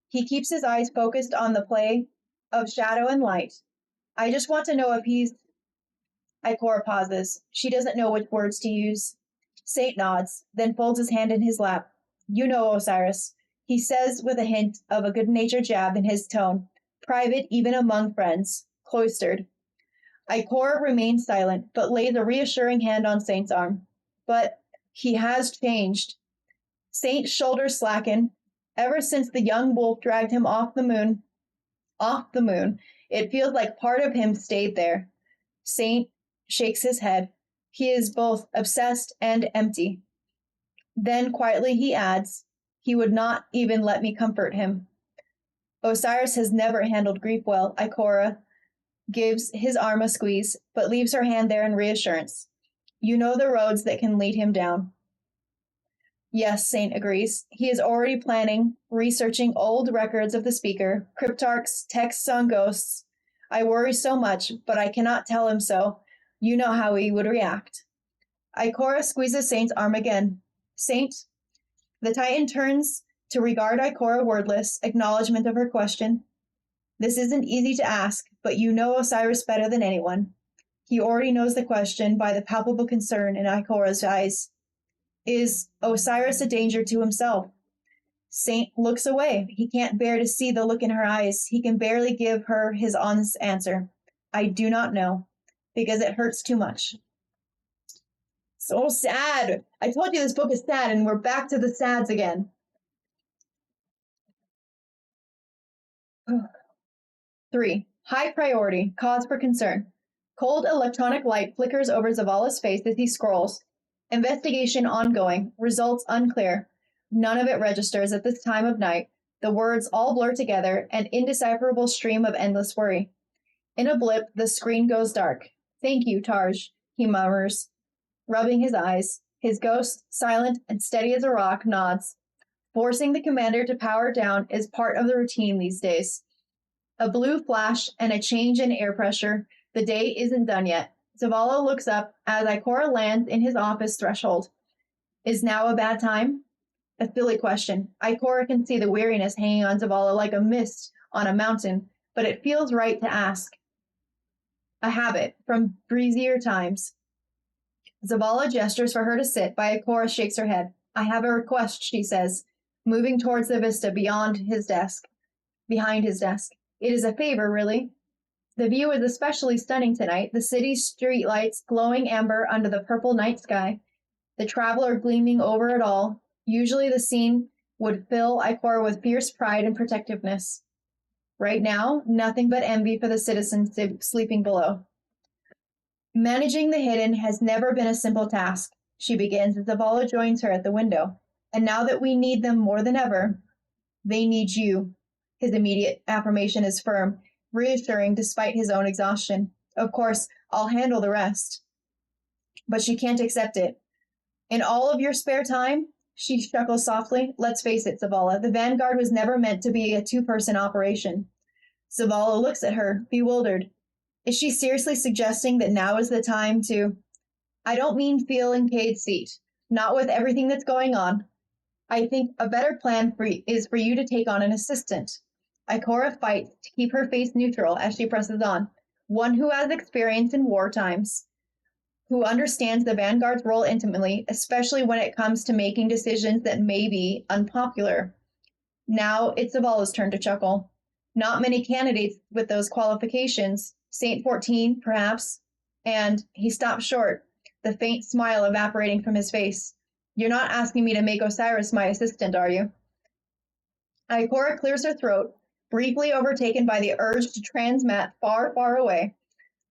He keeps his eyes focused on the play of shadow and light. I just want to know if he's... Ikora pauses. She doesn't know which words to use. Saint nods, then folds his hand in his lap. You know Osiris, he says with a hint of a good-natured jab in his tone. Private even among friends. Cloistered. Ikora remains silent, but lays a reassuring hand on Saint's arm. But he has changed. Saint's shoulders slacken. Ever since the young wolf dragged him off the moon, it feels like part of him stayed there. Saint shakes his head. He is both obsessed and empty. Then quietly he adds, he would not even let me comfort him. Osiris has never handled grief well. Ikora gives his arm a squeeze, but leaves her hand there in reassurance. You know the roads that can lead him down. Yes, Saint agrees. He is already planning, researching old records of the speaker, cryptarchs, texts on ghosts. I worry so much, but I cannot tell him so. You know how he would react. Ikora squeezes Saint's arm again. Saint, the Titan turns to regard Ikora wordless, acknowledgement of her question. This isn't easy to ask, but you know Osiris better than anyone. He already knows the question by the palpable concern in Ikora's eyes. Is Osiris a danger to himself? Saint looks away. He can't bear to see the look in her eyes. He can barely give her his honest answer. I do not know, because it hurts too much. So sad. I told you this book is sad, and we're back to the sads again. 3. High priority. Cause for concern. Cold electronic light flickers over Zavala's face as he scrolls. Investigation ongoing. Results unclear. None of it registers at this time of night. The words all blur together, an indecipherable stream of endless worry. In a blip, the screen goes dark. Thank you, Tarj, he murmurs, rubbing his eyes. His ghost, silent and steady as a rock, nods. Forcing the commander to power down is part of the routine these days. A blue flash and a change in air pressure. The day isn't done yet. Zavala looks up as Ikora lands in his office threshold. Is now a bad time? A silly question. Ikora can see the weariness hanging on Zavala like a mist on a mountain, but it feels right to ask. A habit from breezier times. Zavala gestures for her to sit, but Ikora shakes her head. I have a request, she says. moving towards the vista behind his desk. It is a favor, really. The view is especially stunning tonight, the city's streetlights glowing amber under the purple night sky, the traveler gleaming over it all. Usually the scene would fill Ikora with fierce pride and protectiveness. Right now, nothing but envy for the citizens sleeping below. Managing the hidden has never been a simple task, she begins as Zavala joins her at the window. And now that we need them more than ever, they need you. His immediate affirmation is firm, reassuring despite his own exhaustion. Of course, I'll handle the rest. But she can't accept it. In all of your spare time, she chuckles softly. Let's face it, Zavala, the Vanguard was never meant to be a two-person operation. Zavala looks at her, bewildered. Is she seriously suggesting that now is the time to... I don't mean feel in Cade's seat. Not with everything that's going on. I think a better plan is for you to take on an assistant. Ikora fights to keep her face neutral as she presses on. One who has experience in war times, who understands the Vanguard's role intimately, especially when it comes to making decisions that may be unpopular. Now it's Zavala's turn to chuckle. Not many candidates with those qualifications. Saint 14, perhaps. And he stopped short, the faint smile evaporating from his face. You're not asking me to make Osiris my assistant, are you? Ikora clears her throat, briefly overtaken by the urge to transmat far, far away.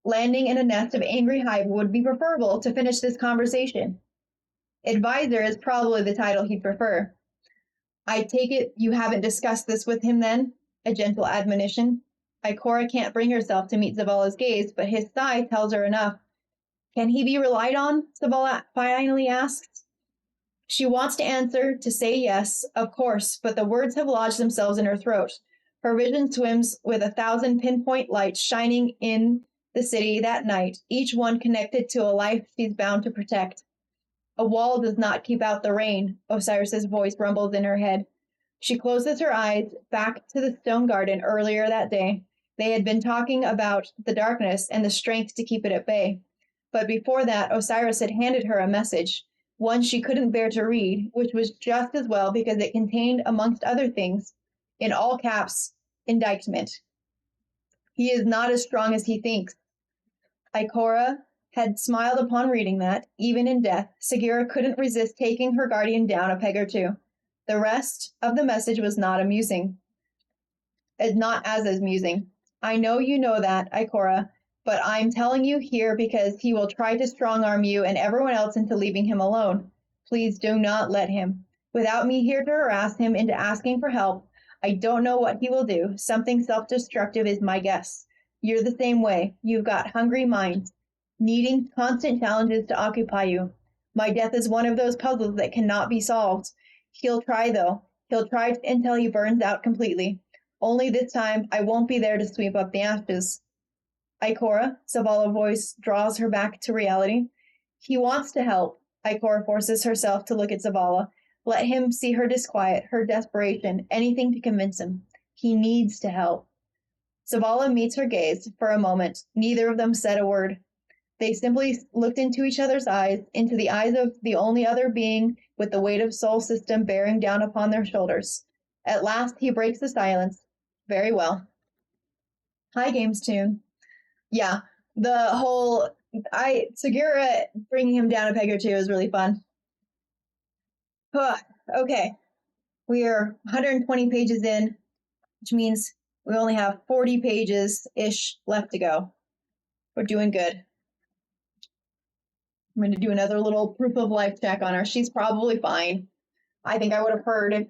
Landing in a nest of angry hive would be preferable to finish this conversation. Advisor is probably the title he'd prefer. I take it you haven't discussed this with him then? A gentle admonition. Ikora can't bring herself to meet Zavala's gaze, but his sigh tells her enough. Can he be relied on? Zavala finally asks. She wants to answer, to say yes, of course, but the words have lodged themselves in her throat. Her vision swims with 1,000 pinpoint lights shining in the city that night, each one connected to a life she's bound to protect. A wall does not keep out the rain, Osiris's voice rumbles in her head. She closes her eyes back to the stone garden earlier that day. They had been talking about the darkness and the strength to keep it at bay. But before that, Osiris had handed her a message, one she couldn't bear to read, which was just as well because it contained, amongst other things, in all caps, indictment. He is not as strong as he thinks. Ikora had smiled upon reading that, even in death, Sagira couldn't resist taking her guardian down a peg or two. The rest of the message was not amusing. Not as amusing. I know you know that, Ikora, but I'm telling you here because he will try to strong-arm you and everyone else into leaving him alone. Please do not let him. Without me here to harass him into asking for help, I don't know what he will do. Something self-destructive is my guess. You're the same way. You've got hungry minds, needing constant challenges to occupy you. My death is one of those puzzles that cannot be solved. He'll try, though. He'll try until he burns out completely. Only this time, I won't be there to sweep up the ashes. Ikora, Zavala's voice draws her back to reality. He wants to help. Ikora forces herself to look at Zavala. Let him see her disquiet, her desperation, anything to convince him. He needs to help. Zavala meets her gaze. For a moment, neither of them said a word. They simply looked into each other's eyes, into the eyes of the only other being with the weight of soul system bearing down upon their shoulders. At last, he breaks the silence. Very well. Hi, Games Tune. Yeah, the whole Sagira bringing him down a peg or two is really fun. Okay, we are 120 pages in, which means we only have 40 pages-ish left to go. We're doing good. I'm going to do another little proof of life check on her. She's probably fine. I think I would have heard if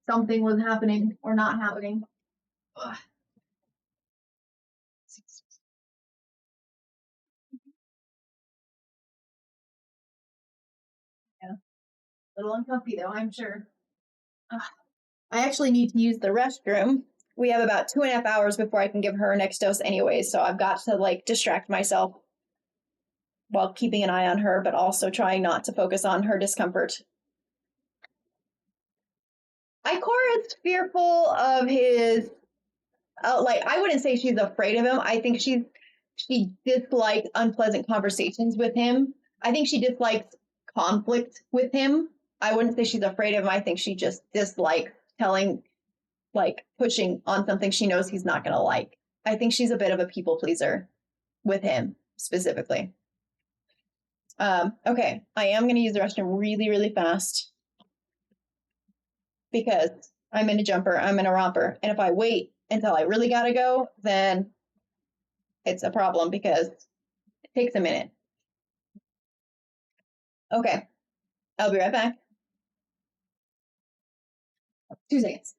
something was happening or not happening. Ugh. Yeah, a little uncomfy though, I'm sure. Ugh. I actually need to use the restroom. We have about 2.5 hours before I can give her next dose anyway, so I've got to distract myself while keeping an eye on her, but also trying not to focus on her discomfort. Ikora is fearful of his, I wouldn't say she's afraid of him. I think she dislikes unpleasant conversations with him. I think she dislikes conflict with him. I wouldn't say she's afraid of him. I think she just dislikes pushing on something she knows he's not going to like. I think she's a bit of a people pleaser with him specifically. Okay, I am going to use the restroom really, really fast because I'm in a jumper, I'm in a romper. And if I wait until I really got to go, then it's a problem because it takes a minute. Okay, I'll be right back. 2 seconds.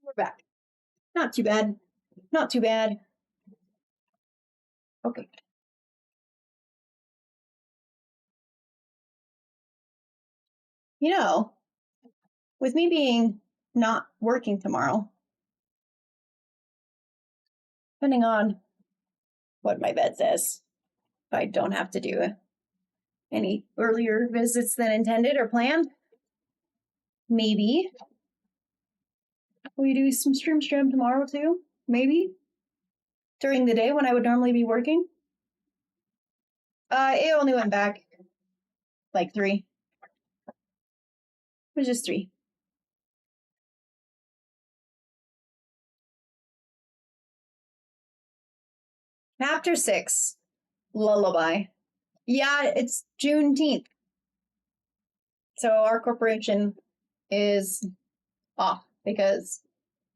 We're back. Not too bad. Not too bad. Okay. You know, with me being not working tomorrow, depending on what my vet says, if I don't have to do any earlier visits than intended or planned, maybe we do some stream tomorrow too, maybe during the day when I would normally be working. It only went back like 3. It was just 3. Chapter 6, Lullaby. Yeah, it's Juneteenth. So our corporation is off because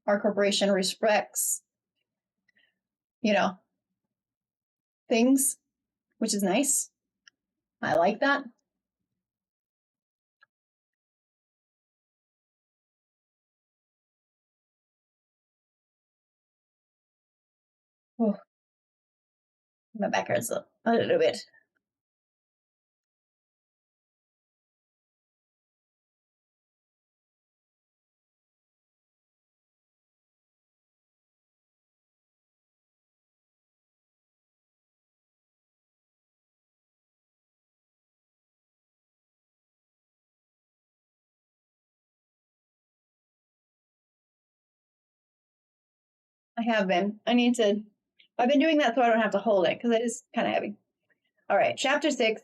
our corporation respects, things, which is nice. I like that. Oh, my back hurts a little bit. I have been. I've been doing that so I don't have to hold it because it is kind of heavy. All right, chapter 6,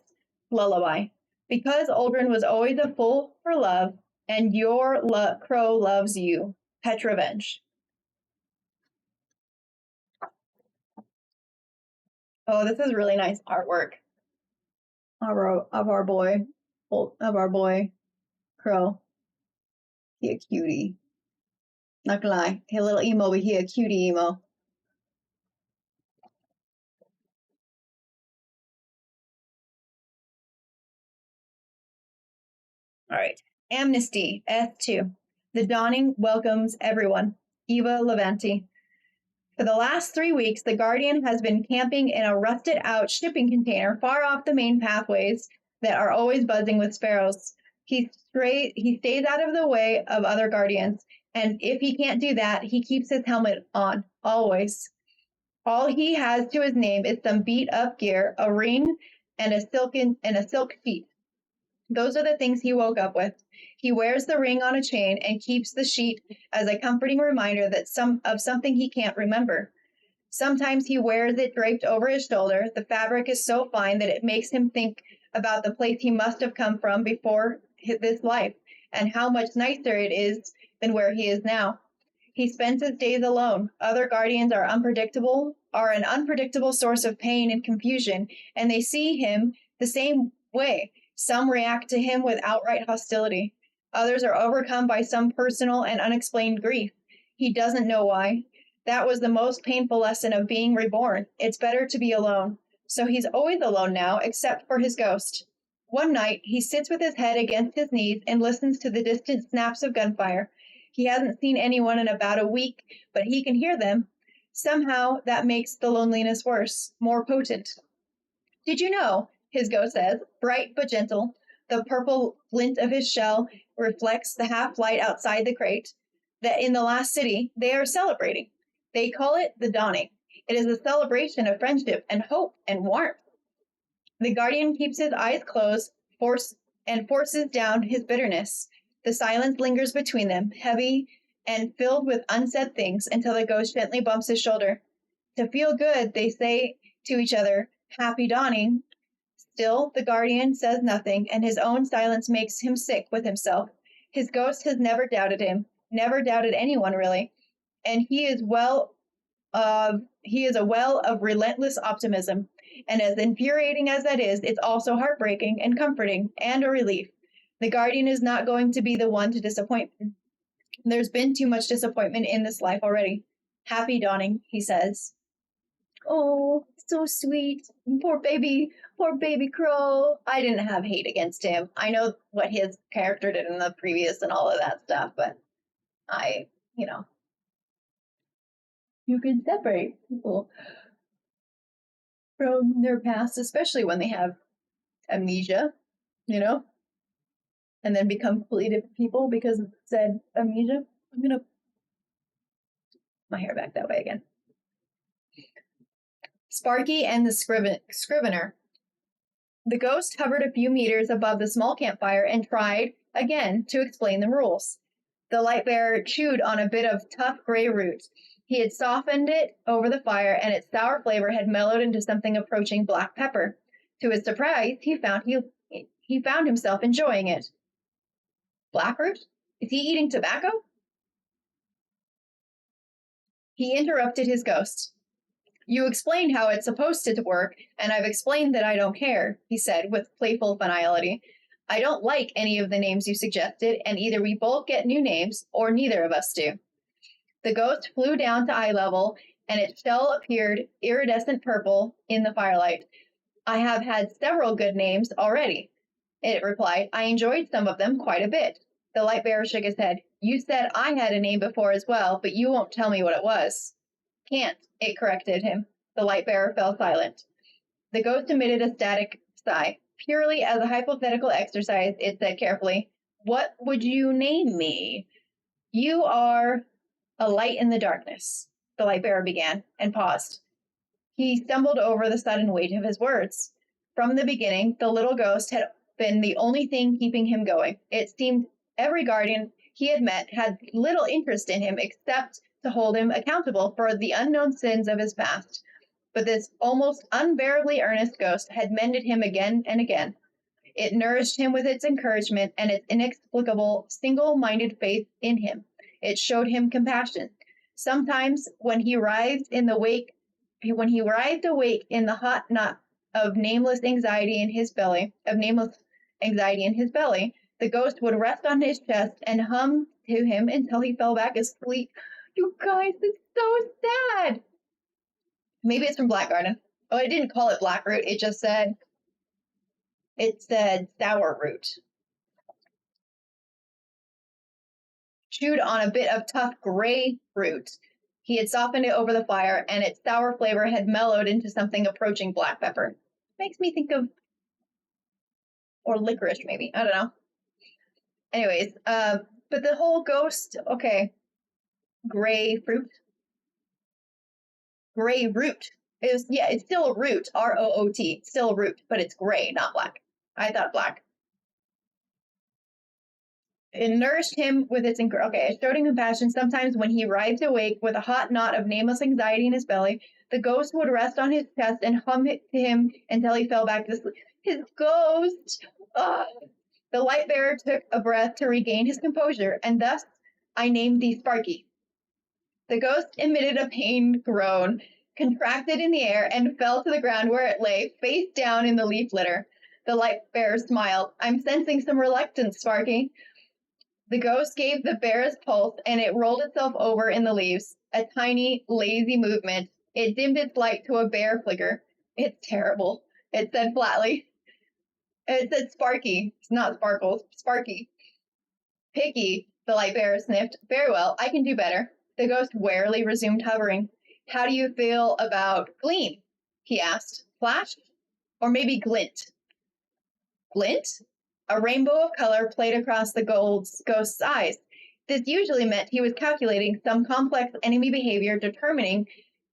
Lullaby. Because Aldrin was always a fool for love, and your crow loves you. Pet revenge. Oh, this is really nice artwork of our boy Crow. He a cutie. Not gonna lie, he a little emo, but he a cutie emo. All right. Amnesty, Pt2. The dawning welcomes everyone. Eva Levanti. For the last 3 weeks, the Guardian has been camping in a rusted out shipping container far off the main pathways that are always buzzing with sparrows. He stays out of the way of other Guardians. And if he can't do that, he keeps his helmet on, always. All he has to his name is some beat-up gear, a ring, and a silk sheet. Those are the things he woke up with. He wears the ring on a chain and keeps the sheet as a comforting reminder that of something he can't remember. Sometimes he wears it draped over his shoulder. The fabric is so fine that it makes him think about the place he must have come from before this life, and how much nicer it is than where he is now. He spends his days alone. Other guardians are an unpredictable source of pain and confusion, and they see him the same way. Some react to him with outright hostility. Others are overcome by some personal and unexplained grief. He doesn't know why. That was the most painful lesson of being reborn. It's better to be alone. So he's always alone now, except for his ghost. One night, he sits with his head against his knees and listens to the distant snaps of gunfire. He hasn't seen anyone in about a week, but he can hear them. Somehow, that makes the loneliness worse, more potent. Did you know, his ghost says, bright but gentle, the purple glint of his shell reflects the half-light outside the crate, that in the last city they are celebrating. They call it the dawning. It is a celebration of friendship and hope and warmth. The guardian keeps his eyes closed, forces down his bitterness. The silence lingers between them, heavy and filled with unsaid things, until the ghost gently bumps his shoulder. To feel good, they say to each other, happy dawning. Still, the guardian says nothing, and his own silence makes him sick with himself. His ghost has never doubted him, never doubted anyone really, and he is a well of relentless optimism. And as infuriating as that is, it's also heartbreaking and comforting and a relief. The guardian is not going to be the one to disappoint him. There's been too much disappointment in this life already. Happy dawning, he says. Oh, so sweet. Poor baby Crow. I didn't have hate against him. I know what his character did in the previous and all of that stuff, but you can separate people from their past, especially when they have amnesia, and then become completely different people because of said amnesia. I'm going to my hair back that way again. Sparky and the Scrivener. The ghost hovered a few meters above the small campfire and tried, again, to explain the rules. The light bearer chewed on a bit of tough gray root. He had softened it over the fire, and its sour flavor had mellowed into something approaching black pepper. To his surprise, he found himself enjoying it. Blackroot? Is he eating tobacco? He interrupted his ghost. You explained how it's supposed to work, and I've explained that I don't care, he said with playful finality. I don't like any of the names you suggested, and either we both get new names, or neither of us do. The ghost flew down to eye level, and its shell appeared iridescent purple in the firelight. I have had several good names already, it replied. I enjoyed some of them quite a bit. The light bearer shook his head. You said I had a name before as well, but you won't tell me what it was. Can't, it corrected him. The light bearer fell silent. The ghost emitted a static sigh. Purely as a hypothetical exercise, it said carefully, What would you name me? You are a light in the darkness, the light bearer began, and paused. He stumbled over the sudden weight of his words. From the beginning, the little ghost had been the only thing keeping him going. It seemed every guardian he had met had little interest in him except to hold him accountable for the unknown sins of his past. But this almost unbearably earnest ghost had mended him again and again. It nourished him with its encouragement and its inexplicable, single-minded faith in him. It showed him compassion. Sometimes, when he writhed awake in the hot knot of nameless anxiety in his belly, the ghost would rest on his chest and hum to him until he fell back asleep. You guys, it's so sad. Maybe it's from Blackgarden. Oh, it didn't call it Blackroot. It said sour root. Chewed on a bit of tough gray root. He had softened it over the fire, and its sour flavor had mellowed into something approaching black pepper. Makes me think of, or licorice maybe. I don't know. Anyways, but the whole ghost, okay, Gray fruit. Gray root. It's still a root. R-O-O-T. Still a root, but it's gray, not black. I thought black. It nourished him with its it showed him compassion. Sometimes when he writhed awake with a hot knot of nameless anxiety in his belly, the ghost would rest on his chest and hum it to him until he fell back to sleep. His ghost! The light bearer took a breath to regain his composure, and thus I named thee Sparky. The ghost emitted a pained groan, contracted in the air, and fell to the ground where it lay, face down in the leaf litter. The light bearer smiled. I'm sensing some reluctance, Sparky. The ghost gave the bear's pulse, and it rolled itself over in the leaves. A tiny, lazy movement. It dimmed its light to a bare flicker. It's terrible, it said flatly. It said Sparky. It's not Sparkles. Sparky. Picky, the light bearer sniffed. Very well, I can do better. The ghost warily resumed hovering. How do you feel about gleam? He asked. Flash? Or maybe glint? Glint? A rainbow of color played across the ghost's eyes. This usually meant he was calculating some complex enemy behavior, determining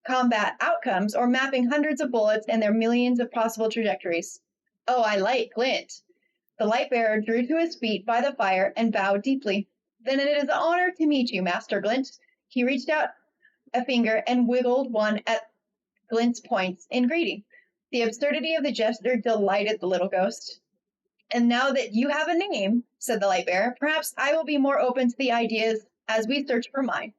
combat outcomes, or mapping hundreds of bullets and their millions of possible trajectories. Oh, I like glint. The light bearer drew to his feet by the fire and bowed deeply. Then it is an honor to meet you, Master Glint. He reached out a finger and wiggled one at Glint's points in greeting. The absurdity of the gesture delighted the little ghost. And now that you have a name, said the light bearer, perhaps I will be more open to the ideas as we search for mine.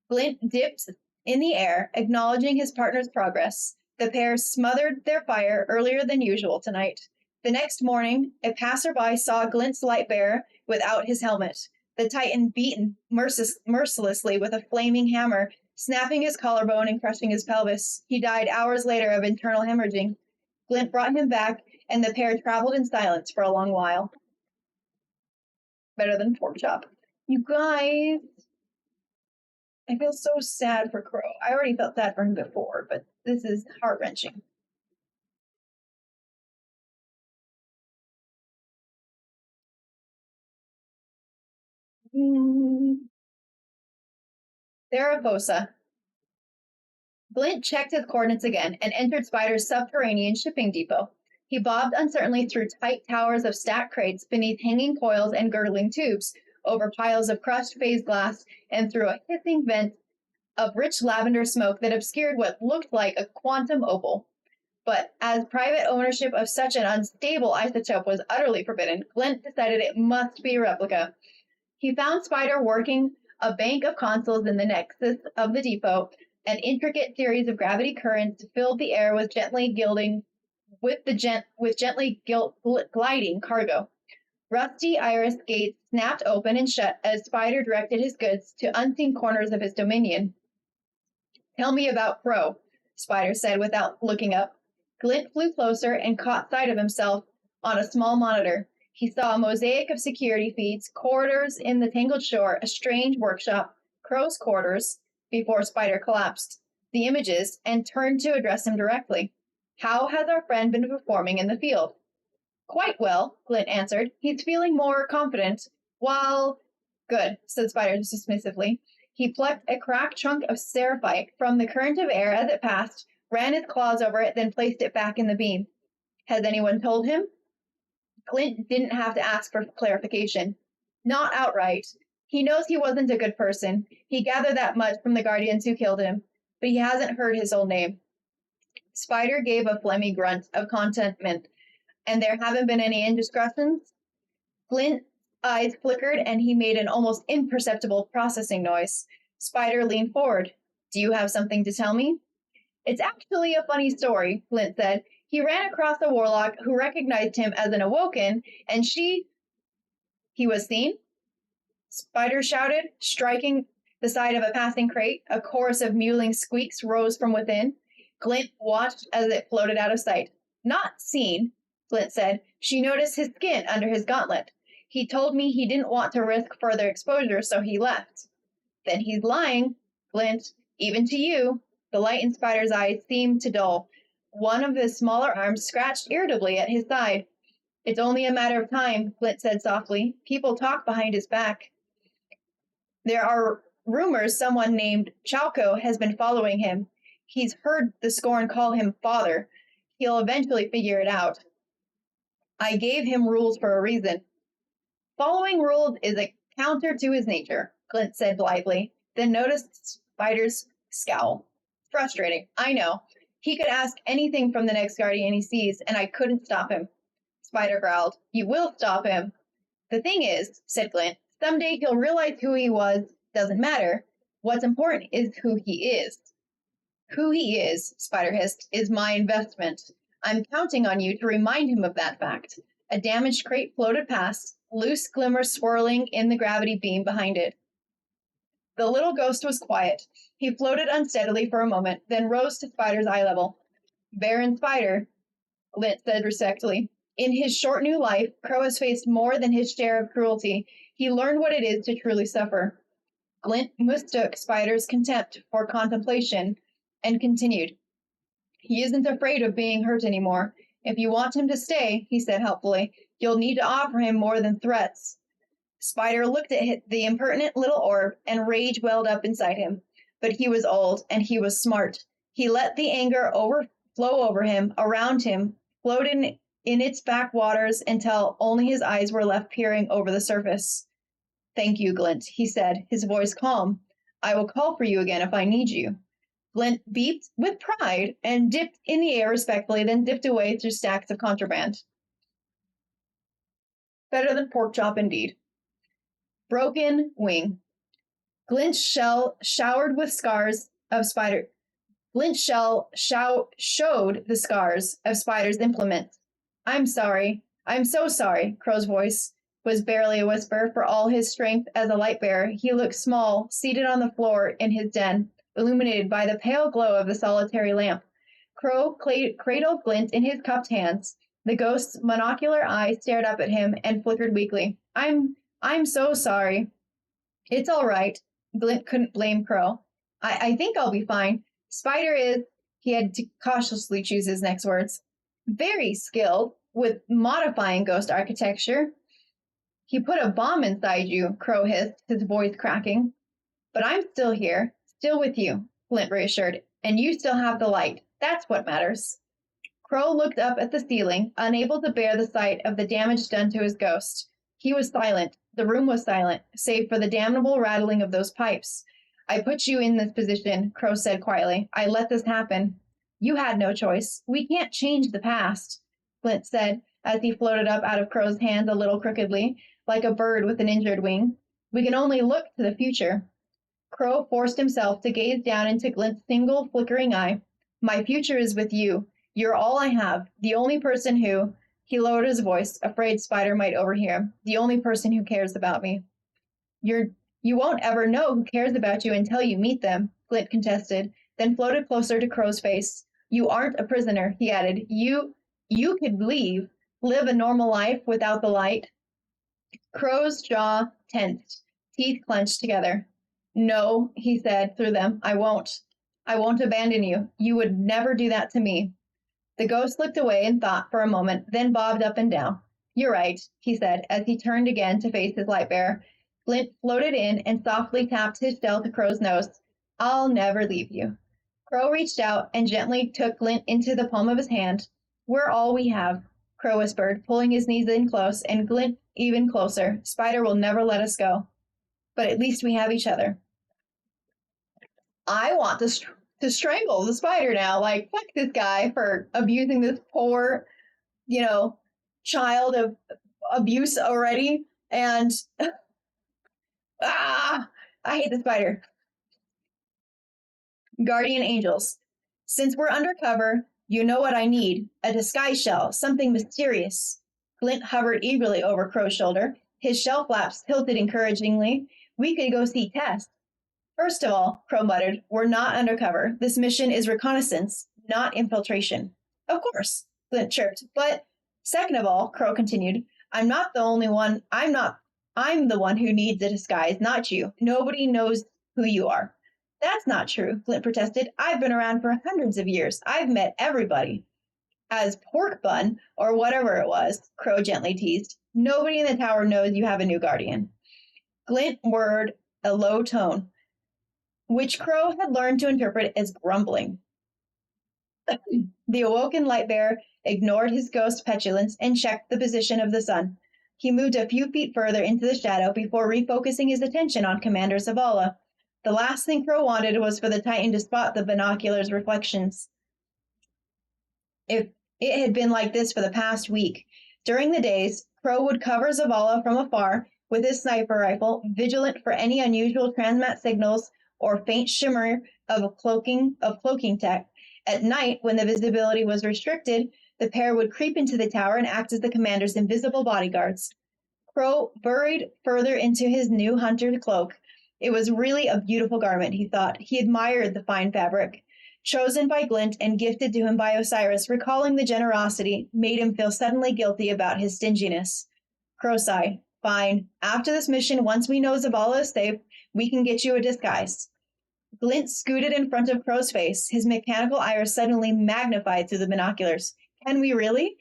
Glint dipped in the air, acknowledging his partner's progress. The pair smothered their fire earlier than usual tonight. The next morning, a passerby saw Glint's light bearer without his helmet. The Titan beaten mercilessly with a flaming hammer, snapping his collarbone and crushing his pelvis. He died hours later of internal hemorrhaging. Glint brought him back, and the pair traveled in silence for a long while. Better than pork chop. You guys, I feel so sad for Crow. I already felt sad for him before, but this is heart-wrenching. Therafosa. Glint checked his coordinates again and entered Spider's subterranean shipping depot. He bobbed uncertainly through tight towers of stacked crates, beneath hanging coils and gurgling tubes, over piles of crushed phase glass, and through a hissing vent of rich lavender smoke that obscured what looked like a quantum opal. But as private ownership of such an unstable isotope was utterly forbidden, Glint decided it must be a replica. He found Spider working a bank of consoles in the nexus of the depot. An intricate series of gravity currents filled the air with gently gliding cargo. Rusty iris gates snapped open and shut as Spider directed his goods to unseen corners of his dominion. Tell me about Crow, Spider said without looking up. Glint flew closer and caught sight of himself on a small monitor. He saw a mosaic of security feeds, corridors in the tangled shore, a strange workshop, Crow's quarters, before Spider collapsed the images and turned to address him directly. How has our friend been performing in the field? Quite well, Glint answered. He's feeling more confident. Well, good, said Spider dismissively. He plucked a cracked chunk of seraphite from the current of air as it passed, ran his claws over it, then placed it back in the beam. Has anyone told him? Glint didn't have to ask for clarification. Not outright. He knows he wasn't a good person. He gathered that much from the Guardians who killed him, but he hasn't heard his own name. Spider gave a phlegmy grunt of contentment. And there haven't been any indiscretions? Glint's eyes flickered, and he made an almost imperceptible processing noise. Spider leaned forward. Do you have something to tell me? It's actually a funny story, Glint said. He ran across a warlock who recognized him as an Awoken, and he was seen? Spider shouted, striking the side of a passing crate. A chorus of mewling squeaks rose from within. Glint watched as it floated out of sight. Not seen, Glint said. She noticed his skin under his gauntlet. He told me he didn't want to risk further exposure, so he left. Then he's lying, Glint, even to you. The light in Spider's eyes seemed to dull. One of his smaller arms scratched irritably at his side. It's only a matter of time, Glint said softly. People talk behind his back. There are rumors someone named Chalco has been following him. He's heard the Scorn call him father. He'll eventually figure it out. I gave him rules for a reason. Following rules is a counter to his nature, Glint said blithely, then noticed Spider's scowl. Frustrating, I know. He could ask anything from the next guardian he sees, and I couldn't stop him. Spider growled. You will stop him. The thing is, said Glint, someday he'll realize who he was. Doesn't matter. What's important is who he is. Who he is, Spider hissed, is my investment. I'm counting on you to remind him of that fact. A damaged crate floated past, loose glimmer swirling in the gravity beam behind it. The little ghost was quiet. He floated unsteadily for a moment, then rose to Spider's eye level. Baron Spider, Glint said respectfully. In his short new life, Crow has faced more than his share of cruelty. He learned what it is to truly suffer. Glint mistook Spider's contempt for contemplation and continued. He isn't afraid of being hurt anymore. If you want him to stay, he said helpfully, you'll need to offer him more than threats. Spider looked at the impertinent little orb, and rage welled up inside him. But he was old, and he was smart. He let the anger overflow over him, around him, float in its backwaters until only his eyes were left peering over the surface. Thank you, Glint, he said, his voice calm. I will call for you again if I need you. Glint beeped with pride and dipped in the air respectfully, then dipped away through stacks of contraband. Better than pork chop, indeed. Broken wing. Glint's shell showered with scars of spider. Glint's shell showed the scars of Spider's implements. I'm sorry. I'm so sorry, Crow's voice was barely a whisper. For all his strength as a light bearer, he looked small, seated on the floor in his den, illuminated by the pale glow of the solitary lamp. Crow cradled Glint in his cupped hands. The ghost's monocular eye stared up at him and flickered weakly. I'm so sorry. It's all right. Glint couldn't blame Crow. I think I'll be fine. Spider is, he had to cautiously choose his next words, very skilled with modifying ghost architecture. He put a bomb inside you, Crow hissed, his voice cracking. But I'm still here, still with you, Glint reassured, and you still have the light. That's what matters. Crow looked up at the ceiling, unable to bear the sight of the damage done to his ghost. He was silent. The room was silent, save for the damnable rattling of those pipes. I put you in this position, Crow said quietly. I let this happen. You had no choice. We can't change the past, Glint said, as he floated up out of Crow's hands a little crookedly, like a bird with an injured wing. We can only look to the future. Crow forced himself to gaze down into Glint's single flickering eye. My future is with you. You're all I have, the only person who... He lowered his voice, afraid Spider might overhear. The only person who cares about me. You won't ever know who cares about you until you meet them, Glint contested, then floated closer to Crow's face. You aren't a prisoner, he added. You could leave, live a normal life without the light. Crow's jaw tensed, teeth clenched together. No, he said through them, I won't. I won't abandon you. You would never do that to me. The ghost looked away in thought for a moment, then bobbed up and down. You're right, he said, as he turned again to face his light bearer. Glint floated in and softly tapped his shell to Crow's nose. I'll never leave you. Crow reached out and gently took Glint into the palm of his hand. We're all we have, Crow whispered, pulling his knees in close and Glint even closer. Spider will never let us go. But at least we have each other. I want to strangle the spider now. Like, fuck this guy for abusing this poor, child of abuse already. And, I hate the spider. Guardian angels. Since we're undercover, you know what I need. A disguise shell, something mysterious. Glint hovered eagerly over Crow's shoulder. His shell flaps tilted encouragingly. We could go see Tess. First of all, Crow muttered, we're not undercover. This mission is reconnaissance, not infiltration. Of course, Glint chirped. But second of all, Crow continued, I'm not the only one. I'm the one who needs a disguise, not you. Nobody knows who you are. That's not true, Glint protested. I've been around for hundreds of years. I've met everybody. As pork bun, or whatever it was, Crow gently teased. Nobody in the tower knows you have a new guardian. Glint whirred a low tone. which Crow had learned to interpret as grumbling. The awoken Lightbearer ignored his ghost's petulance and checked the position of the sun. He moved a few feet further into the shadow before refocusing his attention on Commander Zavala. The last thing Crow wanted was for the Titan to spot the binocular's reflections. If it had been like this for the past week. During the days, Crow would cover Zavala from afar with his sniper rifle, vigilant for any unusual transmat signals or faint shimmer of cloaking tech. At night, when the visibility was restricted, the pair would creep into the tower and act as the commander's invisible bodyguards. Crow burrowed further into his new hunter cloak. It was really a beautiful garment, he thought. He admired the fine fabric. Chosen by Glint and gifted to him by Osiris, recalling the generosity made him feel suddenly guilty about his stinginess. Crow sighed. Fine. After this mission, once we know Zavala is safe, we can get you a disguise. Glint scooted in front of Crow's face, his mechanical iris suddenly magnified through the binoculars. Can we really?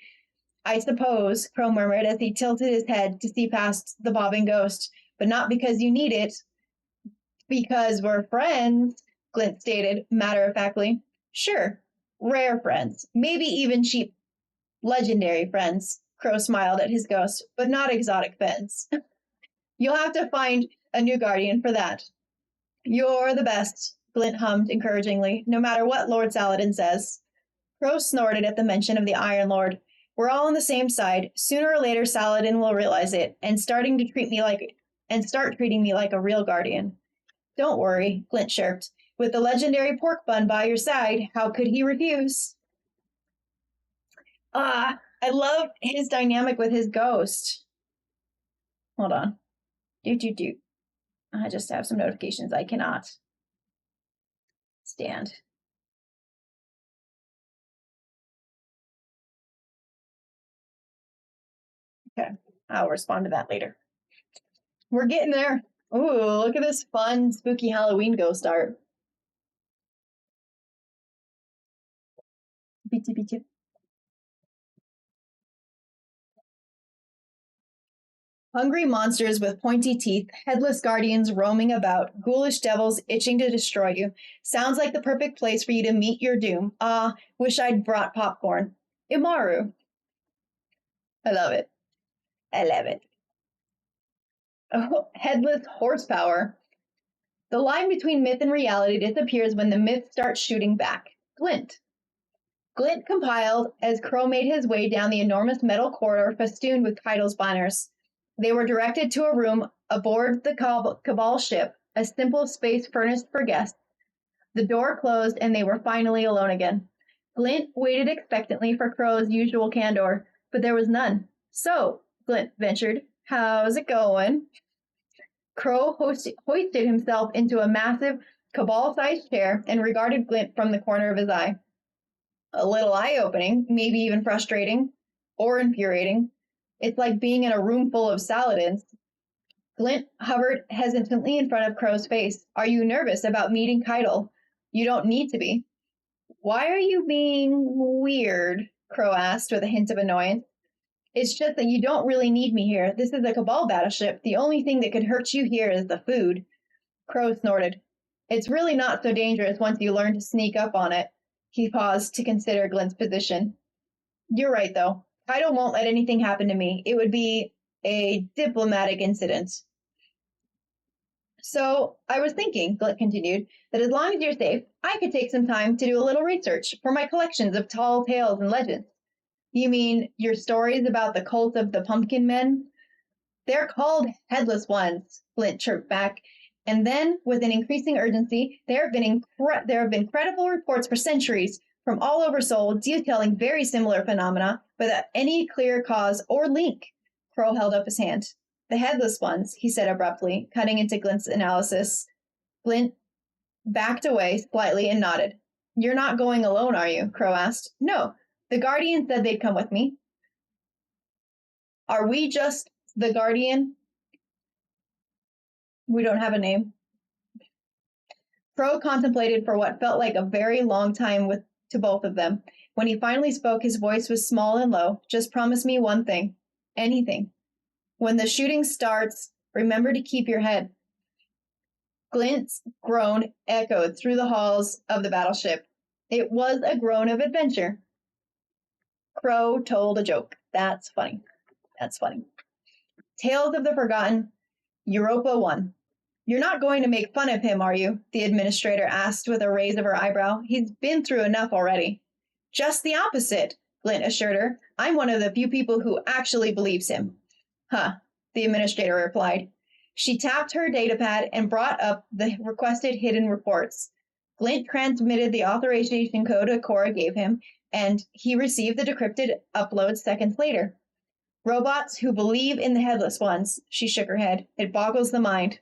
I suppose, Crow murmured as he tilted his head to see past the bobbing ghost. But not because you need it. Because we're friends, Glint stated, matter-of-factly. Sure, rare friends. Maybe even cheap, legendary friends. Crow smiled at his ghost, but not exotic friends. You'll have to find a new guardian for that. You're the best, Glint hummed encouragingly, no matter what Lord Saladin says. Crow snorted at the mention of the Iron Lord. We're all on the same side. Sooner or later, Saladin will realize it and start treating me like a real guardian. Don't worry, Glint chirped. With the legendary pork bun by your side, how could he refuse? I love his dynamic with his ghost. Hold on. I just have some notifications I cannot stand. Okay, I'll respond to that later. We're getting there. Ooh, look at this fun, spooky Halloween ghost art. Pt2. Hungry monsters with pointy teeth, headless guardians roaming about, ghoulish devils itching to destroy you. Sounds like the perfect place for you to meet your doom. Wish I'd brought popcorn. Imaru. I love it. I love it. Oh, headless horsepower. The line between myth and reality disappears when the myth starts shooting back. Glint. Glint compiled as Crow made his way down the enormous metal corridor festooned with Kaido's banners. They were directed to a room aboard the Cabal ship, a simple space furnished for guests. The door closed and they were finally alone again. Glint waited expectantly for Crow's usual candor, but there was none. So, Glint ventured, how's it going? Crow hoisted himself into a massive Cabal-sized chair and regarded Glint from the corner of his eye. A little eye-opening, maybe even frustrating, or infuriating. It's like being in a room full of Saladins. Glint hovered hesitantly in front of Crow's face. Are you nervous about meeting Kaido? You don't need to be. Why are you being weird? Crow asked with a hint of annoyance. It's just that you don't really need me here. This is a Cabal battleship. The only thing that could hurt you here is the food. Crow snorted. It's really not so dangerous once you learn to sneak up on it. He paused to consider Glint's position. You're right, though. Kaido won't let anything happen to me. It would be a diplomatic incident. So, I was thinking, Glint continued, that as long as you're safe, I could take some time to do a little research for my collections of tall tales and legends. You mean your stories about the cult of the Pumpkin Men? They're called Headless Ones, Glint chirped back. And then, with an increasing urgency, there have been credible reports for centuries from all over Seoul detailing very similar phenomena without any clear cause or link. Crow held up his hand. The Headless Ones, he said abruptly, cutting into Glint's analysis. Glint backed away slightly and nodded. You're not going alone, are you? Crow asked. No, the Guardian said they'd come with me. Are we just the Guardian? We don't have a name. Crow contemplated for what felt like a very long time to both of them. When he finally spoke, his voice was small and low. Just promise me one thing. Anything. When the shooting starts, remember to keep your head. Glint's groan echoed through the halls of the battleship. It was a groan of adventure. Crow told a joke. That's funny. That's funny. Tales of the Forgotten, Europa 1. You're not going to make fun of him, are you? The administrator asked with a raise of her eyebrow. He's been through enough already. Just the opposite, Glint assured her. I'm one of the few people who actually believes him. Huh, the administrator replied. She tapped her datapad and brought up the requested hidden reports. Glint transmitted the authorization code Cora gave him, and he received the decrypted upload seconds later. Robots who believe in the headless ones, she shook her head. It boggles the mind.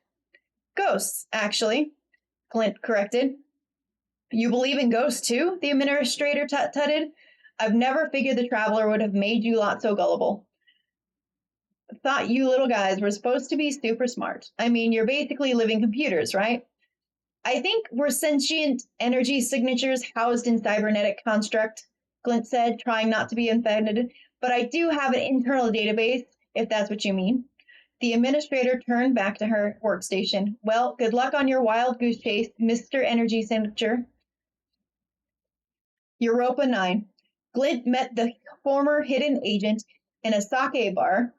Ghosts, actually, Glint corrected. You believe in ghosts too? The administrator tutted. I've never figured the Traveler would have made you lot so gullible. Thought you little guys were supposed to be super smart. I mean, you're basically living computers, right? I think we're sentient energy signatures housed in cybernetic construct, Glint said, trying not to be offended. But I do have an internal database, if that's what you mean. The administrator turned back to her workstation. Well, good luck on your wild goose chase, Mr. Energy Signature. Europa 9. Glint met the former hidden agent in a sake bar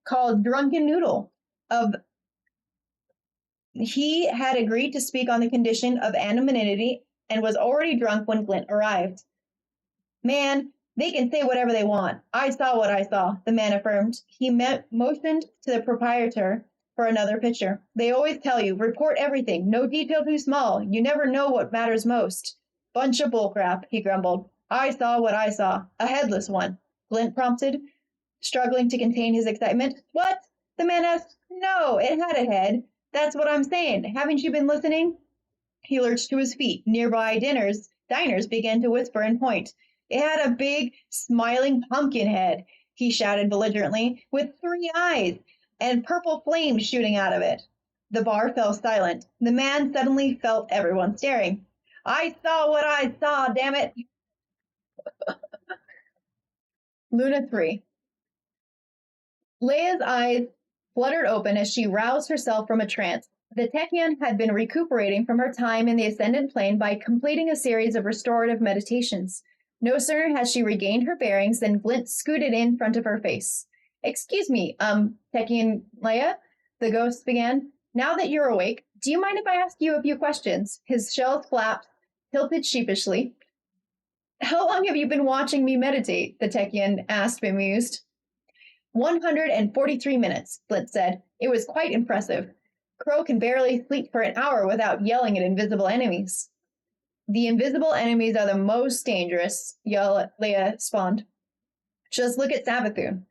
called Drunken Noodle. He had agreed to speak on the condition of anonymity and was already drunk when Glint arrived. Man, they can say whatever they want. I saw what I saw, the man affirmed. He motioned to the proprietor for another picture. They always tell you, report everything, no detail too small. You never know what matters most. Bunch of bullcrap, he grumbled. I saw what I saw. A headless one, Glint prompted, struggling to contain his excitement. What? The man asked. No, it had a head. That's what I'm saying. Haven't you been listening? He lurched to his feet. Nearby diners began to whisper and point. It had a big, smiling pumpkin head, he shouted belligerently, with 3 eyes and purple flames shooting out of it. The bar fell silent. The man suddenly felt everyone staring. I saw what I saw, damn it. Luna 3. Leia's eyes fluttered open as she roused herself from a trance. The Techion had been recuperating from her time in the Ascendant Plane by completing a series of restorative meditations. No sooner had she regained her bearings than Glint scooted in front of her face. Excuse me, Techion Leia, the ghost began. Now that you're awake, do you mind if I ask you a few questions? His shells flapped, tilted sheepishly. How long have you been watching me meditate? The Techion asked, bemused. 143 minutes, Glint said. It was quite impressive. Crow can barely sleep for an hour without yelling at invisible enemies. The invisible enemies are the most dangerous, Leia spawned. Just look at Savathun.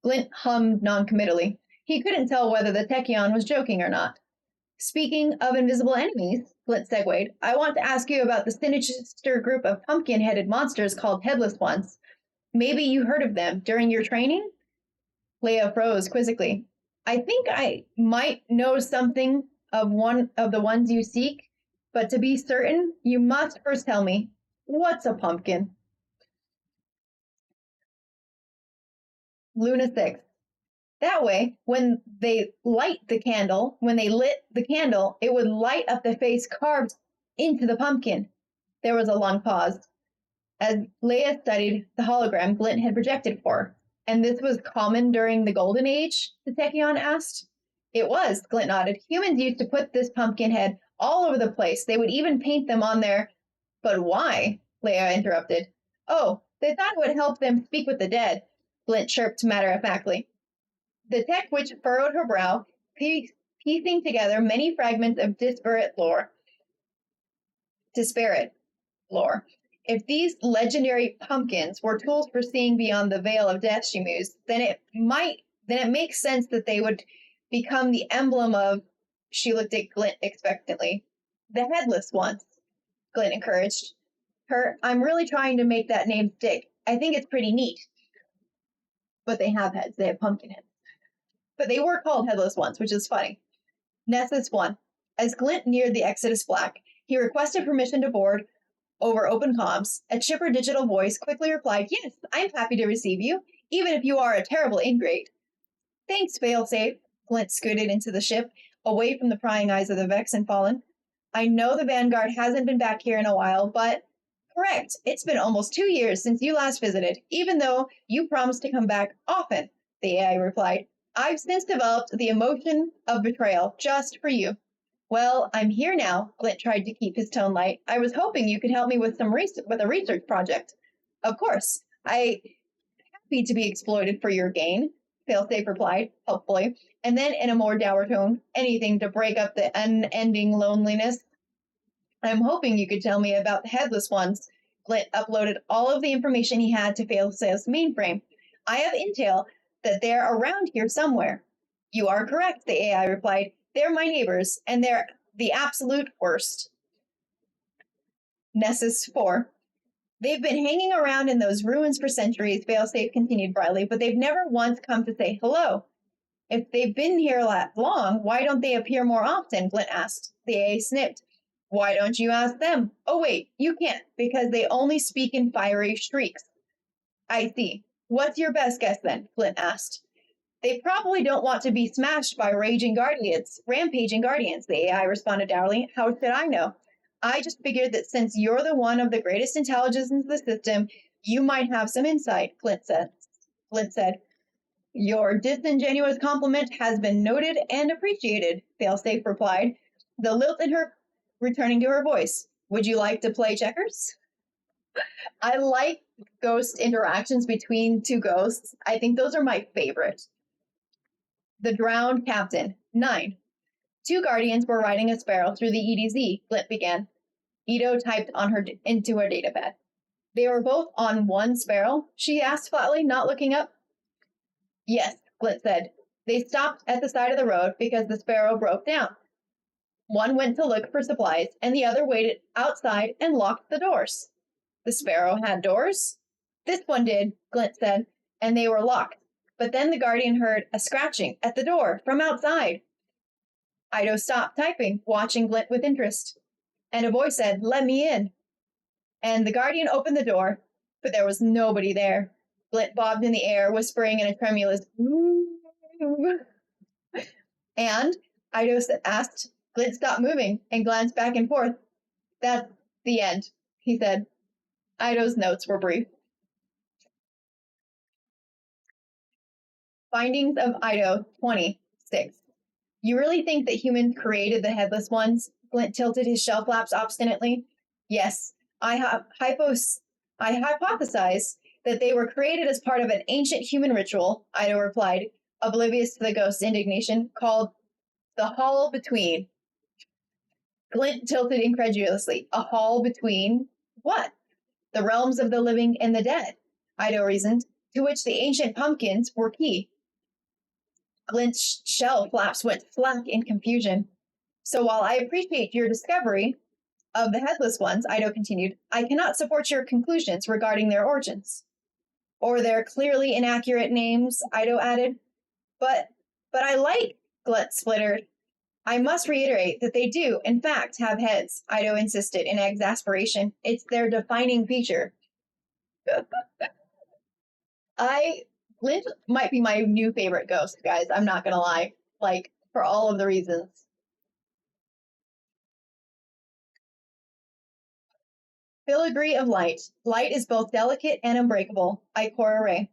Glint hummed noncommittally. He couldn't tell whether the Techion was joking or not. Speaking of invisible enemies, Glint segued, I want to ask you about the sinister group of pumpkin-headed monsters called Headless Ones. Maybe you heard of them during your training? Leia froze quizzically. I think I might know something of one of the ones you seek, but to be certain, you must first tell me, what's a pumpkin? Luna 6. That way, when they lit the candle, it would light up the face carved into the pumpkin. There was a long pause, as Leia studied the hologram Glint had projected for her. And this was common during the Golden Age? The Techion asked. It was, Glint nodded. Humans used to put this pumpkin head all over the place. They would even paint them on their... But why? Leia interrupted. Oh, they thought it would help them speak with the dead, Glint chirped matter-of-factly. The tech witch furrowed her brow, piecing together many fragments of disparate lore. If these legendary pumpkins were tools for seeing beyond the veil of death, she mused, then it makes sense that they would become the emblem of... She looked at Glint expectantly. The Headless Ones, Glint encouraged her. I'm really trying to make that name stick. I think it's pretty neat. But they have heads. They have pumpkin heads. But they were called Headless Ones, which is funny. Nessus 1. As Glint neared the Exodus Black, he requested permission to board over open comms. A chipper digital voice quickly replied, Yes, I'm happy to receive you, even if you are a terrible ingrate. Thanks, failsafe. Glint scooted into the ship. away from the prying eyes of the Vex and Fallen. I know the Vanguard hasn't been back here in a while, but correct, it's been almost 2 years since you last visited, even though you promised to come back often, the AI replied. I've since developed the emotion of betrayal just for you. Well, I'm here now, Glint tried to keep his tone light. I was hoping you could help me with a research project. Of course, I'm happy to be exploited for your gain, Failsafe replied, helpfully, and then in a more dour tone, anything to break up the unending loneliness. I'm hoping you could tell me about the Headless Ones. Glint uploaded all of the information he had to Failsafe's mainframe. I have intel that they're around here somewhere. You are correct, the AI replied. They're my neighbors, and they're the absolute worst. Nessus 4. They've been hanging around in those ruins for centuries, Failsafe continued brightly, but they've never once come to say hello. If they've been here that long, why don't they appear more often? Glint asked. The AI snipped. Why don't you ask them? Oh wait, you can't, because they only speak in fiery shrieks. I see. What's your best guess then? Glint asked. They probably don't want to be smashed by rampaging guardians, the AI responded dourly. How should I know? I just figured that since you're the one of the greatest intelligence in the system, you might have some insight, Glint said. Your disingenuous compliment has been noted and appreciated, Failsafe replied, the lilt in her returning to her voice. Would you like to play checkers? I like ghost interactions between two ghosts. I think those are my favorite. The Drowned Captain. 9. 2 guardians were riding a sparrow through the EDZ, Glint began. Ito typed into her datapad. They were both on one sparrow? She asked flatly, not looking up. Yes, Glint said. They stopped at the side of the road because the sparrow broke down. One went to look for supplies, and the other waited outside and locked the doors. The sparrow had doors? This one did, Glint said, and they were locked. But then the guardian heard a scratching at the door from outside. Ito stopped typing, watching Glint with interest. And a voice said, let me in. And the guardian opened the door, but there was nobody there. Glint bobbed in the air, whispering in a tremulous, ooh. And Ito asked, Glint stopped moving and glanced back and forth. That's the end, he said. Ito's notes were brief. Findings of Ito 26. You really think that humans created the Headless Ones? Glint tilted his shell flaps obstinately. Yes, I hypothesize that they were created as part of an ancient human ritual, Ito replied, oblivious to the ghost's indignation, called the Hall Between. Glint tilted incredulously. A hall between what? The realms of the living and the dead, Ito reasoned, to which the ancient pumpkins were key. Glint's shell flaps went slack in confusion. So while I appreciate your discovery of the Headless Ones, Ito continued, I cannot support your conclusions regarding their origins. Or their clearly inaccurate names, Ito added. But I like, Glint splittered. I must reiterate that they do, in fact, have heads, Ito insisted in exasperation. It's their defining feature. Glint might be my new favorite ghost, guys. I'm not gonna lie. Like, for all of the reasons. Filigree of light. Light is both delicate and unbreakable. Ikora Ray.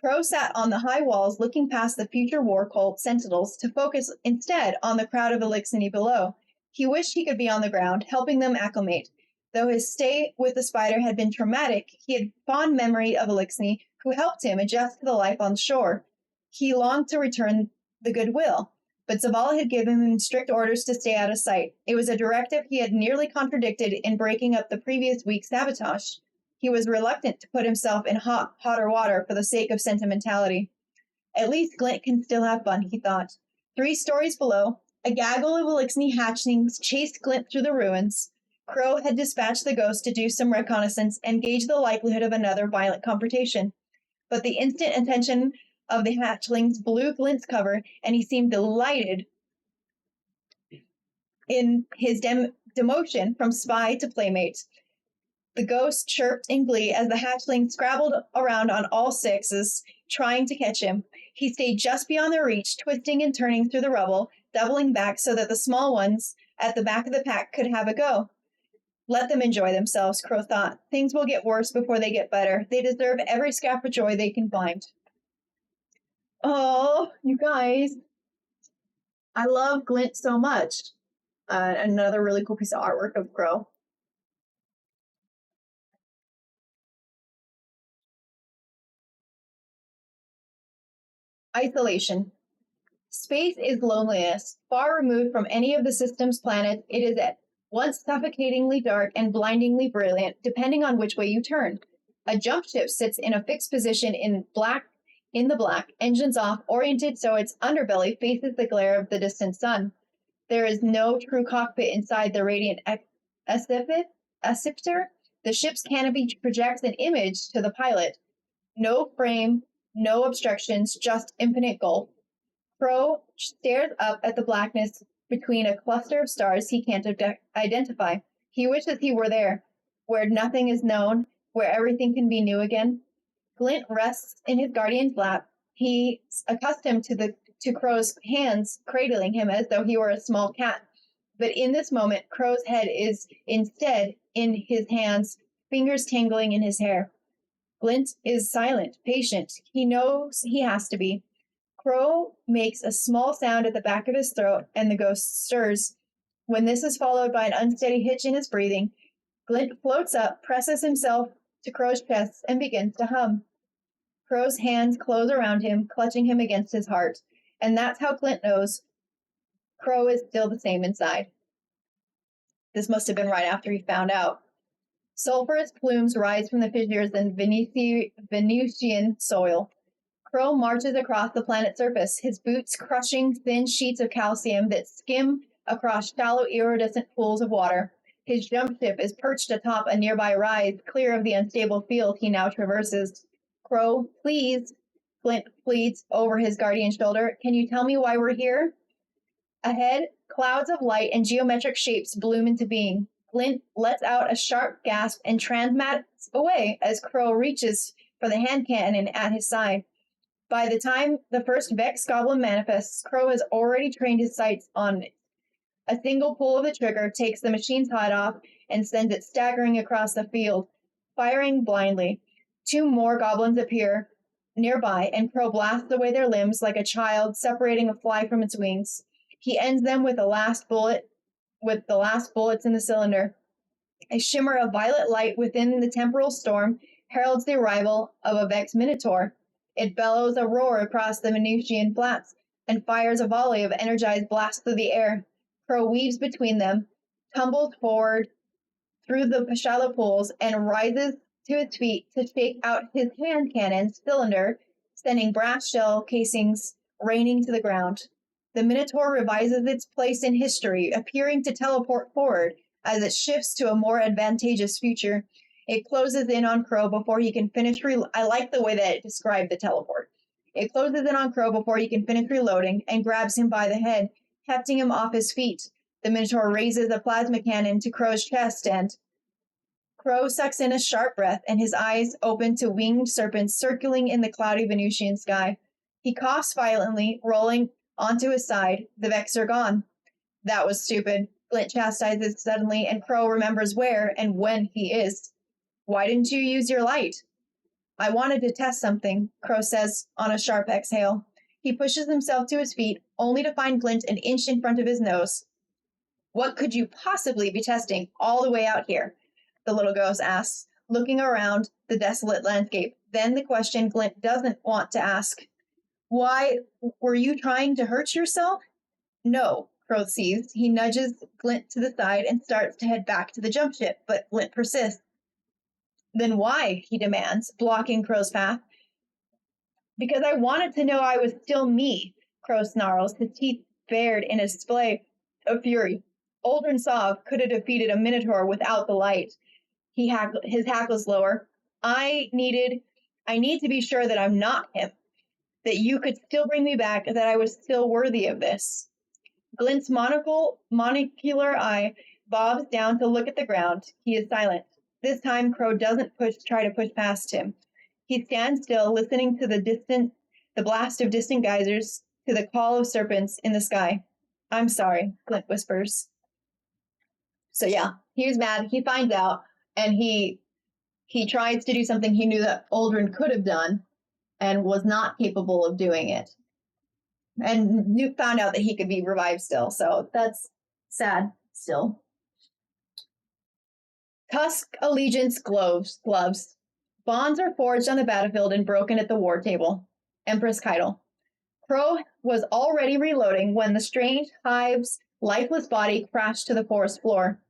Crow sat on the high walls looking past the future war cult sentinels to focus instead on the crowd of Elixini below. He wished he could be on the ground, helping them acclimate. Though his stay with the spider had been traumatic, he had fond memory of Elixini, who helped him adjust to the life on shore. He longed to return the goodwill, but Zavala had given him strict orders to stay out of sight. It was a directive he had nearly contradicted in breaking up the previous week's sabotage. He was reluctant to put himself in hotter water for the sake of sentimentality. At least Glint can still have fun, he thought. 3 stories below, a gaggle of Elixini hatchlings chased Glint through the ruins. Crow had dispatched the ghost to do some reconnaissance and gauge the likelihood of another violent confrontation. But the instant attention of the hatchlings blew Glint's cover, and he seemed delighted in his demotion from spy to playmate. The ghost chirped in glee as the hatchling scrabbled around on all 6s, trying to catch him. He stayed just beyond their reach, twisting and turning through the rubble, doubling back so that the small ones at the back of the pack could have a go. Let them enjoy themselves, Crow thought. Things will get worse before they get better. They deserve every scrap of joy they can find. Oh, you guys. I love Glint so much. Another really cool piece of artwork of Crow. Isolation. Space is loneliness. Far removed from any of the system's planets, it is at once suffocatingly dark and blindingly brilliant, depending on which way you turn. A jump ship sits in a fixed position in the black, engines off, oriented so its underbelly faces the glare of the distant sun. There is no true cockpit inside the radiant accipter. The ship's canopy projects an image to the pilot. No frame, no obstructions, just infinite gulf. Crow stares up at the blackness between a cluster of stars he can't identify. He wishes he were there, where nothing is known, where everything can be new again. Glint rests in his guardian's lap. He's accustomed to Crow's hands cradling him as though he were a small cat. But in this moment, Crow's head is instead in his hands, fingers tangling in his hair. Glint is silent, patient. He knows he has to be. Crow makes a small sound at the back of his throat, and the ghost stirs. When this is followed by an unsteady hitch in his breathing, Glint floats up, presses himself to Crow's chest, and begins to hum. Crow's hands close around him, clutching him against his heart. And that's how Glint knows Crow is still the same inside. This must have been right after he found out. Sulphurous plumes rise from the fissures in Venusian soil. Crow marches across the planet's surface, his boots crushing thin sheets of calcium that skim across shallow, iridescent pools of water. His jump ship is perched atop a nearby rise, clear of the unstable field he now traverses. Crow, please, Glint pleads over his guardian's shoulder. Can you tell me why we're here? Ahead, clouds of light and geometric shapes bloom into being. Glint lets out a sharp gasp and transmats away as Crow reaches for the hand cannon at his side. By the time the first Vex goblin manifests, Crow has already trained his sights on it. A single pull of the trigger takes the machine's head off and sends it staggering across the field, firing blindly. 2 more goblins appear nearby, and Crow blasts away their limbs like a child separating a fly from its wings. He ends them with the last bullets in the cylinder. A shimmer of violet light within the temporal storm heralds the arrival of a Vex Minotaur. It bellows a roar across the Venusian flats and fires a volley of energized blasts through the air. Crow weaves between them, tumbles forward through the shallow pools, and rises to its feet to shake out his hand cannon cylinder, sending brass shell casings raining to the ground. The Minotaur revises its place in history, appearing to teleport forward as it shifts to a more advantageous future. It closes in on Crow before he can finish I like the way that it described the teleport. It closes in on Crow before he can finish reloading and grabs him by the head, hefting him off his feet. The Minotaur raises a plasma cannon to Crow's chest, and Crow sucks in a sharp breath, and his eyes open to winged serpents circling in the cloudy Venusian sky. He coughs violently, rolling onto his side. The Vex are gone. That was stupid. Glint chastises suddenly, and Crow remembers where and when he is. Why didn't you use your light? I wanted to test something, Crow says on a sharp exhale. He pushes himself to his feet, only to find Glint an inch in front of his nose. What could you possibly be testing all the way out here? The little ghost asks, looking around the desolate landscape. Then the question Glint doesn't want to ask. Why, were you trying to hurt yourself? No, Crow sees. He nudges Glint to the side and starts to head back to the jump ship, but Glint persists. Then why? He demands, blocking Crow's path. Because I wanted to know I was still me, Crow snarls, his teeth bared in a display of fury. Aldrin Sov could have defeated a Minotaur without the light. His hackles lower. I need to be sure that I'm not him, that you could still bring me back, that I was still worthy of this. Glint's monocular eye bobs down to look at the ground. He is silent. This time, Crow doesn't try to push past him. He stands still, listening to the blast of distant geysers, to the call of serpents in the sky. I'm sorry, Glint whispers. So yeah, he was mad. He finds out, and he tries to do something he knew that Aldrin could have done and was not capable of doing it. And Newt found out that he could be revived still, so that's sad still. Tusk allegiance gloves. Bonds are forged on the battlefield and broken at the war table. Empress Keitel. Crow was already reloading when the strange hive's lifeless body crashed to the forest floor.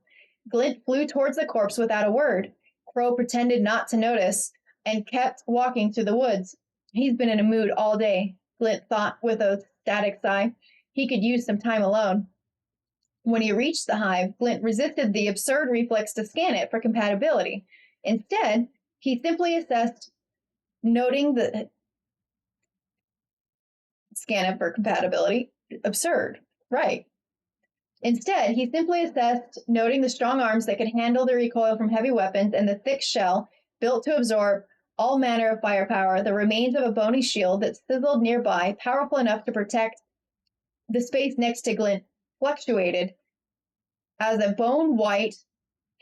Glint flew towards the corpse without a word. Crow pretended not to notice and kept walking through the woods. He's been in a mood all day, Glint thought with a static sigh. He could use some time alone. When he reached the hive, Glint resisted the absurd reflex to scan it for compatibility. Instead, he simply assessed, noting the scan it for compatibility. Absurd, right. Instead, he simply assessed, noting the strong arms that could handle the recoil from heavy weapons and the thick shell built to absorb all manner of firepower, the remains of a bony shield that sizzled nearby, powerful enough to protect the space next to Glint, fluctuated as a bone-white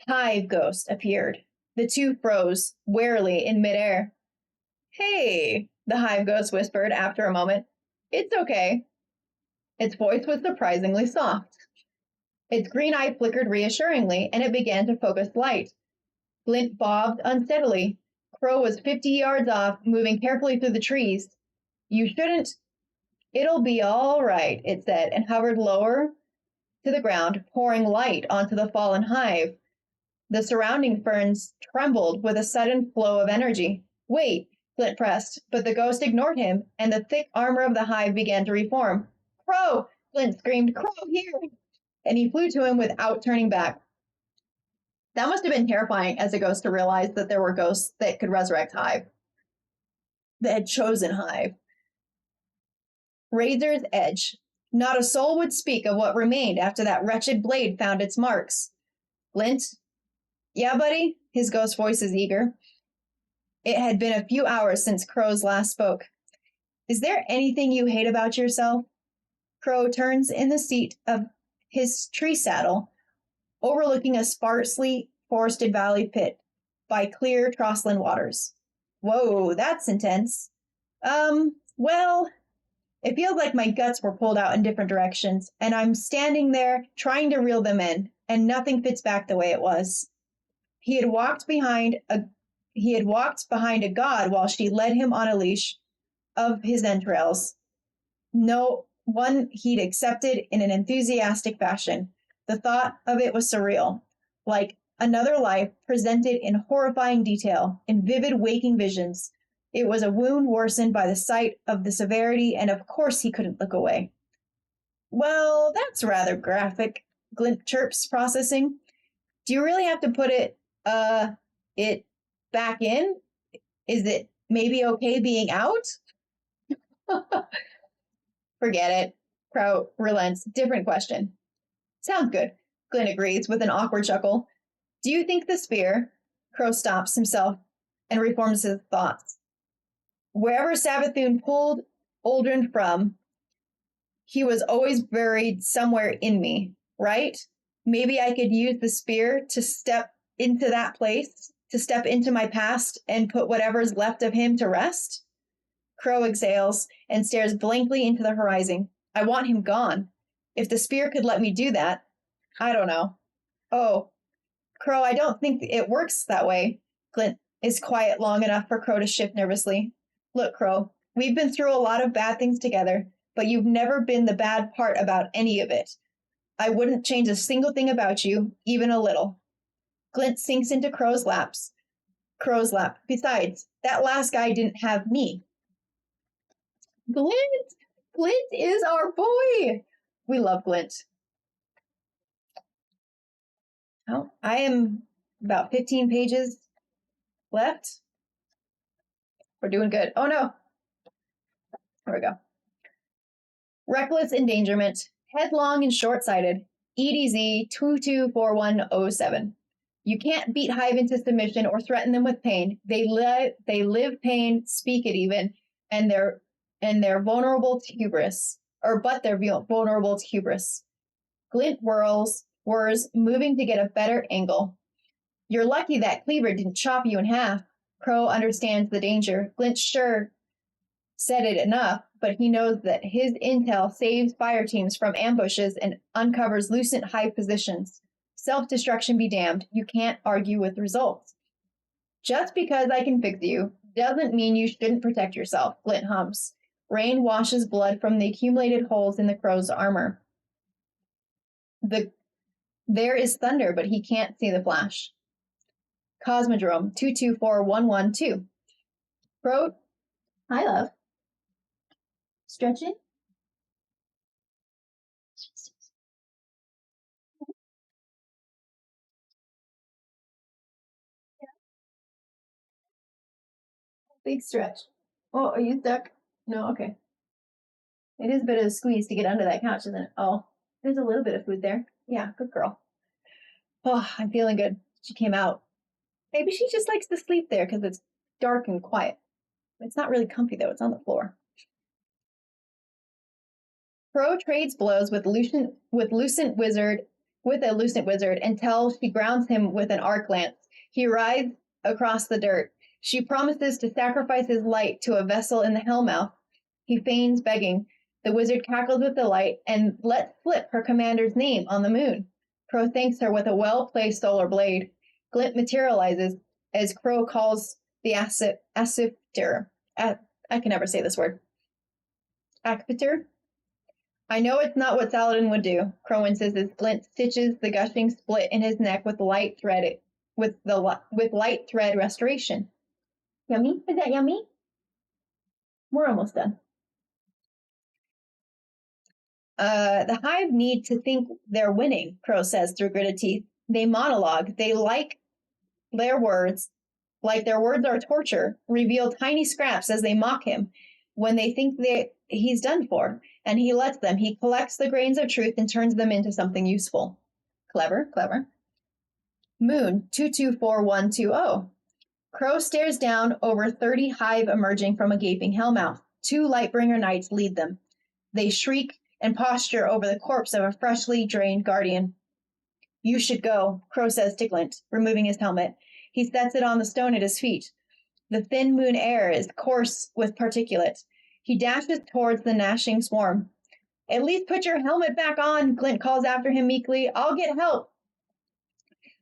hive ghost appeared. The two froze, warily, in midair. Hey, the hive ghost whispered after a moment. It's okay. Its voice was surprisingly soft. Its green eye flickered reassuringly, and it began to focus light. Glint bobbed unsteadily. Crow was 50 yards off, moving carefully through the trees. You shouldn't. It'll be all right, it said, and hovered lower to the ground, pouring light onto the fallen hive. The surrounding ferns trembled with a sudden flow of energy. Wait, Glint pressed, but the ghost ignored him, and the thick armor of the hive began to reform. Crow! Glint screamed, Crow, here! And he flew to him without turning back. That must have been terrifying as a ghost to realize that there were ghosts that could resurrect Hive. That had chosen Hive. Razor's edge. Not a soul would speak of what remained after that wretched blade found its marks. Glint? Yeah, buddy? His ghost voice is eager. It had been a few hours since Crow's last spoke. Is there anything you hate about yourself? Crow turns in the seat of his tree saddle, overlooking a sparsely forested valley pit by clear Trosland waters. Whoa, that's intense. Well, it feels like my guts were pulled out in different directions, and I'm standing there trying to reel them in, and nothing fits back the way it was. He had walked behind a god while she led him on a leash of his entrails. No one he'd accepted in an enthusiastic fashion. The thought of it was surreal, like another life presented in horrifying detail, in vivid waking visions. It was a wound worsened by the sight of the severity, and of course he couldn't look away. Well, that's rather graphic, Glint chirps, processing. Do you really have to put it back in? Is it maybe okay being out? Forget it. Crow relents. Different question. Sounds good, Glint agrees with an awkward chuckle. Do you think the spear? Crow stops himself and reforms his thoughts. Wherever Savathun pulled Aldrin from, he was always buried somewhere in me, right? Maybe I could use the spear to step into that place, to step into my past and put whatever's left of him to rest? Crow exhales and stares blankly into the horizon. I want him gone. If the spear could let me do that, I don't know. Oh, Crow, I don't think it works that way. Glint is quiet long enough for Crow to shift nervously. Look, Crow, we've been through a lot of bad things together, but you've never been the bad part about any of it. I wouldn't change a single thing about you, even a little. Glint sinks into Crow's lap. Besides, that last guy didn't have me. Glint is our boy. We love Glint. Oh, I am about 15 pages left. We're doing good. Oh no. There we go. Reckless endangerment. Headlong and short-sighted. EDZ 224107. You can't beat Hive into submission or threaten them with pain. They live pain, speak it even, and they're vulnerable to hubris. but they're vulnerable to hubris. Glint whirs, moving to get a better angle. You're lucky that cleaver didn't chop you in half. Crow understands the danger. Glint sure said it enough, but he knows that his intel saves fire teams from ambushes and uncovers lucent hive positions. Self-destruction be damned. You can't argue with results. Just because I can fix you doesn't mean you shouldn't protect yourself, Glint hums. Rain washes blood from the accumulated holes in the crow's armor. There is thunder, but he can't see the flash. Cosmodrome 224112. Crow, hi love. Stretching? Big stretch. Oh, are you stuck? No, okay. It is a bit of a squeeze to get under that couch, isn't it? Oh, there's a little bit of food there. Yeah, good girl. Oh, I'm feeling good. She came out. Maybe she just likes to sleep there because it's dark and quiet. It's not really comfy though. It's on the floor. Crow trades blows with a lucent wizard until she grounds him with an arc lance. He rides across the dirt. She promises to sacrifice his light to a vessel in the Hellmouth. He feigns begging. The wizard cackles with delight and lets slip her commander's name on the moon. Crow thanks her with a well-placed solar blade. Glint materializes as Crow calls the Acipter. I can never say this word. Acipter? I know it's not what Saladin would do, Crow insists as Glint stitches the gushing split in his neck with light thread restoration. Yummy? Is that yummy? We're almost done. The hive need to think they're winning, Crow says through gritted teeth. They monologue. They like their words are torture, reveal tiny scraps as they mock him when they think he's done for, and he lets them. He collects the grains of truth and turns them into something useful. Clever, clever. Moon 224120. Crow stares down over 30 hive emerging from a gaping hellmouth. 2 Lightbringer knights lead them. They shriek and posture over the corpse of a freshly drained guardian. You should go, Crow says to Glint, removing his helmet. He sets it on the stone at his feet. The thin moon air is coarse with particulate. He dashes towards the gnashing swarm. At least put your helmet back on, Glint calls after him meekly. I'll get help.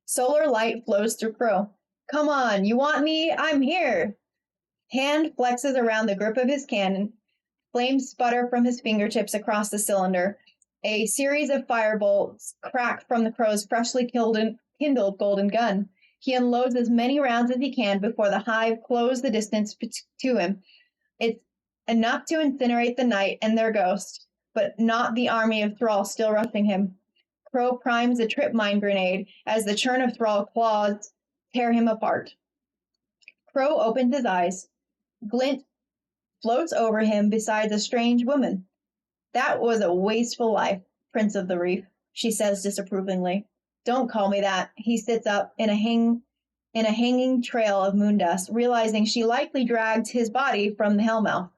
Solar light flows through Crow. Come on, you want me? I'm here. Hand flexes around the grip of his cannon. Flames sputter from his fingertips across the cylinder. A series of firebolts crack from the Crow's freshly kindled golden gun. He unloads as many rounds as he can before the hive close the distance to him. It's enough to incinerate the knight and their ghost, but not the army of thralls still rushing him. Crow primes a trip mine grenade as the churn of thrall claws tear him apart. Crow opens his eyes. Glint floats over him beside a strange woman. That was a wasteful life, Prince of the Reef, she says disapprovingly. Don't call me that. He sits up in a hanging trail of moon dust, realizing she likely dragged his body from the hellmouth.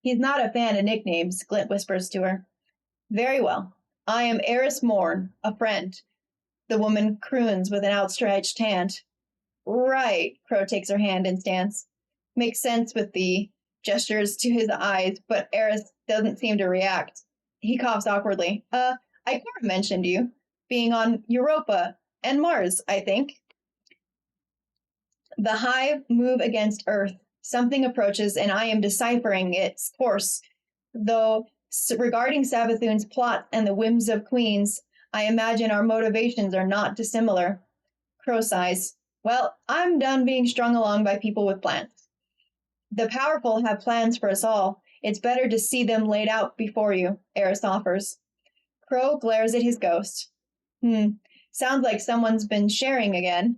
He's not a fan of nicknames, Glint whispers to her. Very well. I am Eris Morn, a friend. The woman croons with an outstretched hand. Right, Crow takes her hand and stands. Makes sense with the gestures to his eyes, but Eris doesn't seem to react. He coughs awkwardly. I could have mentioned you. Being on Europa and Mars, I think. The hive move against Earth. Something approaches, and I am deciphering its course. Though regarding Savathun's plot and the whims of queens, I imagine our motivations are not dissimilar. Crow sighs. Well, I'm done being strung along by people with plans. The powerful have plans for us all. It's better to see them laid out before you, Eris offers. Crow glares at his ghost. Sounds like someone's been sharing again.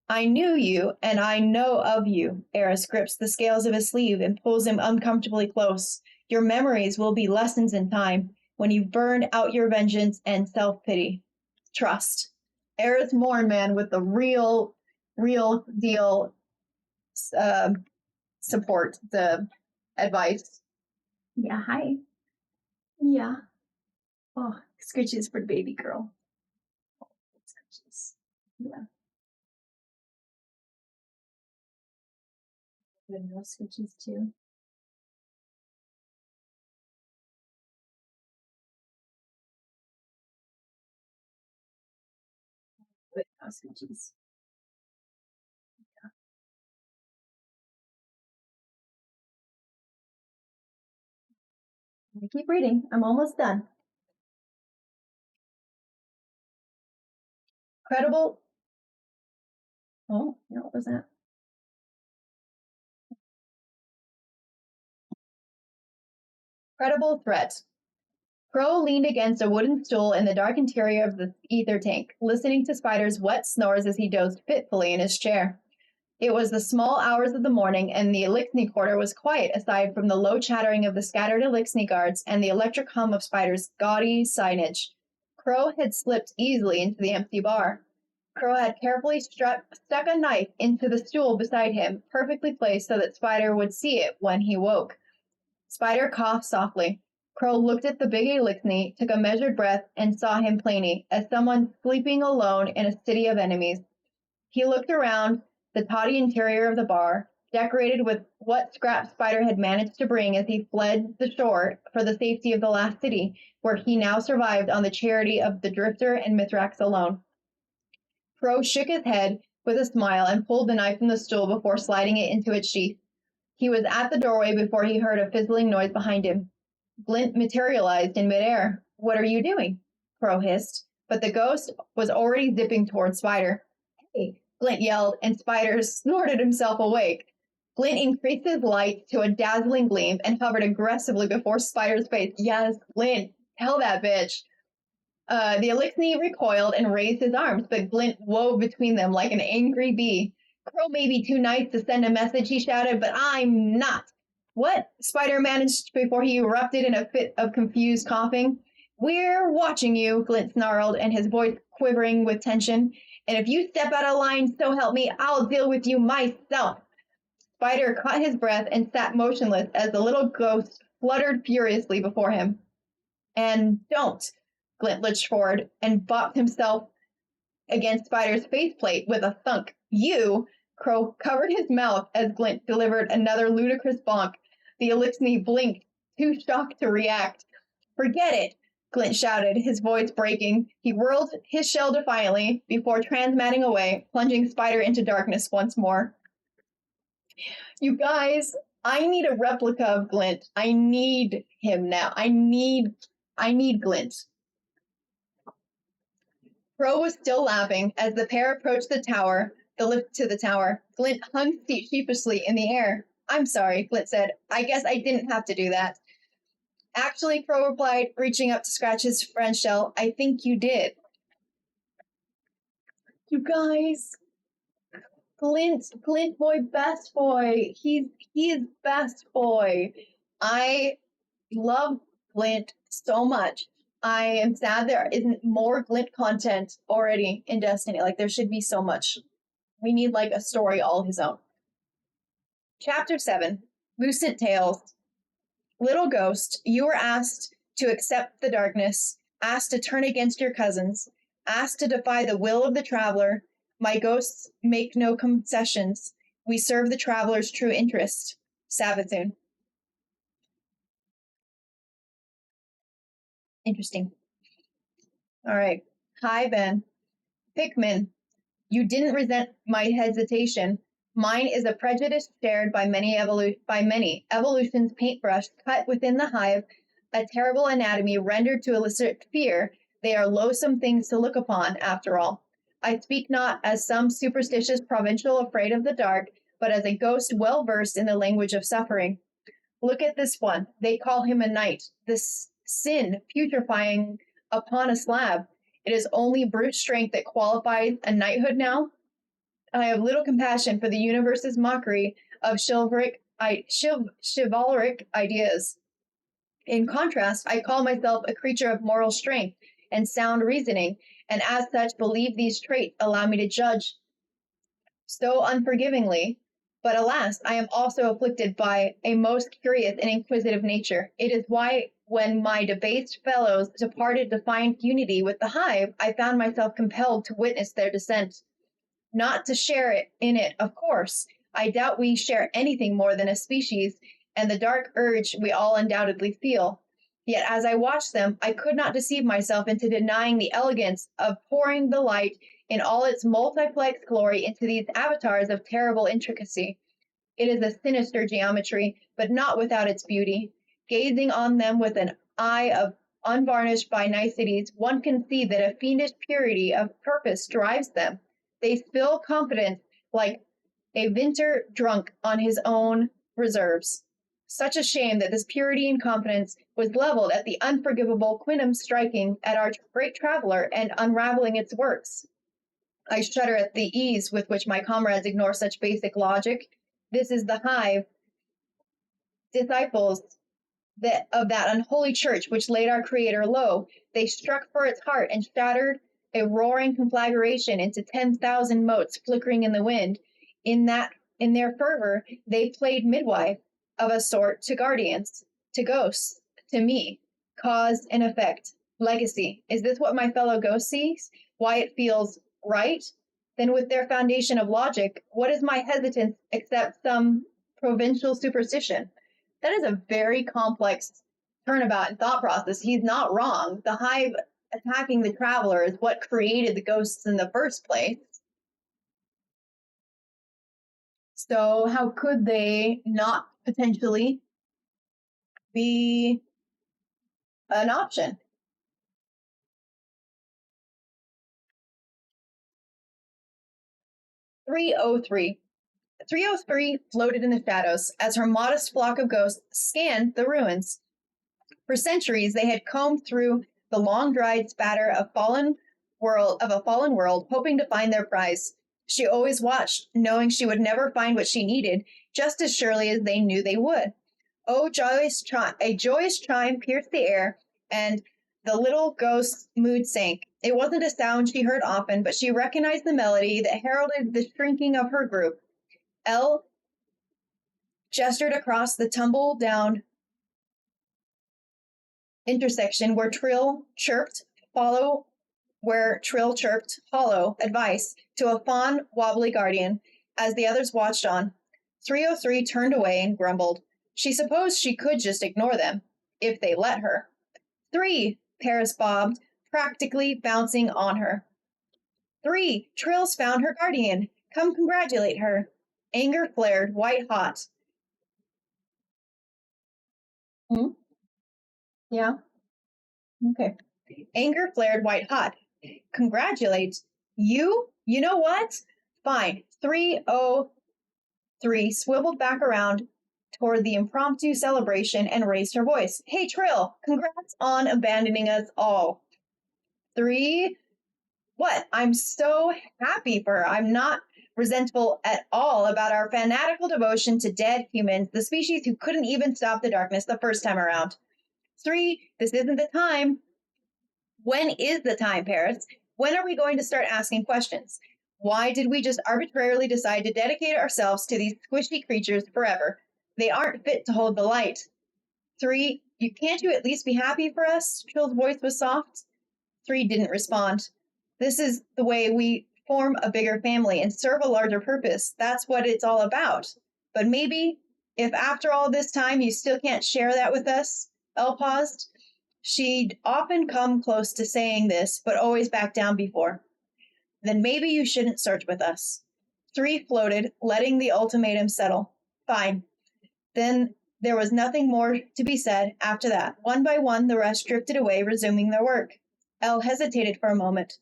I knew you, and I know of you. Eris grips the scales of his sleeve and pulls him uncomfortably close. Your memories will be lessons in time when you've burned out your vengeance and self-pity. Trust. Eris Morn, man, with the real deal support, the advice. Yeah, hi. Yeah. Oh, scritches for baby girl. Scritches. Yeah. Good, no scritches too. Good, no scritches. I keep reading. I'm almost done. Credible. Oh, no, what was that? Credible threat. Crow leaned against a wooden stool in the dark interior of the ether tank, listening to Spider's wet snores as he dozed fitfully in his chair. It was the small hours of the morning, and the Elixni quarter was quiet aside from the low chattering of the scattered Elixni guards and the electric hum of Spider's gaudy signage. Crow had slipped easily into the empty bar. Crow had carefully stuck a knife into the stool beside him, perfectly placed so that Spider would see it when he woke. Spider coughed softly. Crow looked at the big Elixni, took a measured breath, and saw him plainly, as someone sleeping alone in a city of enemies. He looked around the tawdry interior of the bar, decorated with what scraps Spider had managed to bring as he fled the shore for the safety of the last city, where he now survived on the charity of the Drifter and Mithrax alone. Crow shook his head with a smile and pulled the knife from the stool before sliding it into its sheath. He was at the doorway before he heard a fizzling noise behind him. Glint materialized in midair. "What are you doing?" Crow hissed, but the ghost was already zipping toward Spider. "Hey!" Glint yelled, and Spider snorted himself awake. Glint increased his light to a dazzling gleam and hovered aggressively before Spider's face. "Yes, Glint, tell that bitch." The Elixni recoiled and raised his arms, but Glint wove between them like an angry bee. "Crow may be too nice to send a message," he shouted, "but I'm not." "What?" Spider managed before he erupted in a fit of confused coughing. "We're watching you," Glint snarled, and his voice quivering with tension. "And if you step out of line, so help me, I'll deal with you myself." Spider caught his breath and sat motionless as the little ghost fluttered furiously before him. "And don't." Glint lurched forward and bopped himself against Spider's faceplate with a thunk. "You!" Crow covered his mouth as Glint delivered another ludicrous bonk. The Elixni blinked, too shocked to react. "Forget it!" Glint shouted, his voice breaking. He whirled his shell defiantly before transmatting away, plunging Spider into darkness once more. "You guys, I need a replica of Glint. I need him now. I need Glint." Crow was still laughing as the pair approached the lift to the tower. Glint hung sheepishly in the air. "I'm sorry," Glint said. "I guess I didn't have to do that." "Actually," Crow replied, reaching up to scratch his friend's shell, "I think you did." You guys, Glint boy, best boy. He is best boy. I love Glint so much. I am sad there isn't more Glint content already in Destiny. Like, there should be so much. We need, like, a story all his own. Chapter 7, Lucent Tales. Little Ghost, you were asked to accept the darkness, asked to turn against your cousins, asked to defy the will of the traveler. My ghosts make no concessions. We serve the traveler's true interest. Savathun. Interesting. All right. Hi, Ben. Pikmin, you didn't resent my hesitation. Mine is a prejudice shared by many. Evolution's paintbrush cut within the hive, a terrible anatomy rendered to elicit fear. They are loathsome things to look upon, after all. I speak not as some superstitious provincial afraid of the dark, but as a ghost well versed in the language of suffering. Look at this one. They call him a knight. This sin putrefying upon a slab. It is only brute strength that qualifies a knighthood now. I have little compassion for the universe's mockery of chivalric ideas. In contrast, I call myself a creature of moral strength and sound reasoning, and as such believe these traits allow me to judge so unforgivingly. But alas, I am also afflicted by a most curious and inquisitive nature. It is why When my debased fellows departed to find unity with the hive, I found myself compelled to witness their descent. Not to share in it, of course. I doubt we share anything more than a species, and the dark urge we all undoubtedly feel. Yet as I watched them, I could not deceive myself into denying the elegance of pouring the light in all its multiplex glory into these avatars of terrible intricacy. It is a sinister geometry, but not without its beauty. Gazing on them with an eye of unvarnished by niceties, one can see that a fiendish purity of purpose drives them. They spill confidence like a vintner drunk on his own reserves. Such a shame that this purity and confidence was leveled at the unforgivable quantum striking at our great traveler and unraveling its works. I shudder at the ease with which my comrades ignore such basic logic. This is the hive, disciples of that unholy church which laid our Creator low. They struck for its heart and shattered a roaring conflagration into 10,000 motes flickering in the wind. In their fervor, they played midwife of a sort to guardians, to ghosts, to me. Cause and effect. Legacy. Is this what my fellow ghost sees? Why it feels right? Then with their foundation of logic, what is my hesitance except some provincial superstition? That is a very complex turnabout in thought process. He's not wrong. The hive attacking the traveler is what created the ghosts in the first place. So how could they not potentially be an option? "303. 303 floated in the shadows as her modest flock of ghosts scanned the ruins. For centuries they had combed through the long-dried spatter of a fallen world, hoping to find their prize. She always watched, knowing she would never find what she needed, just as surely as they knew they would. Oh, a joyous chime pierced the air, and the little ghost's mood sank. It wasn't a sound she heard often, but she recognized the melody that heralded the shrinking of her group. L gestured across the tumble-down intersection where Trill chirped hollow advice to a fond, wobbly guardian. As the others watched on, 303 turned away and grumbled. She supposed she could just ignore them, if they let her. 3, Paris bobbed, practically bouncing on her. 3, Trill's found her guardian. Come congratulate her. Anger flared, white hot. Yeah? Okay. Anger flared white hot. Congratulate? You? You know what? Fine. 303 swiveled back around toward the impromptu celebration and raised her voice. Hey, Trill, congrats on abandoning us all. 3, what? I'm so happy for her. I'm not resentful at all about our fanatical devotion to dead humans, the species who couldn't even stop the darkness the first time around. 3, this isn't the time. When is the time, Paris? When are we going to start asking questions? Why did we just arbitrarily decide to dedicate ourselves to these squishy creatures forever? They aren't fit to hold the light. 3, can't you at least be happy for us? Trill's voice was soft. 3 didn't respond. This is the way we form a bigger family and serve a larger purpose. That's what it's all about. But maybe, if after all this time you still can't share that with us, Elle paused. She'd often come close to saying this, but always backed down before. Then maybe you shouldn't search with us. 3 floated, letting the ultimatum settle. Fine. Then there was nothing more to be said after that. One by one, the rest drifted away, resuming their work. Elle hesitated for a moment.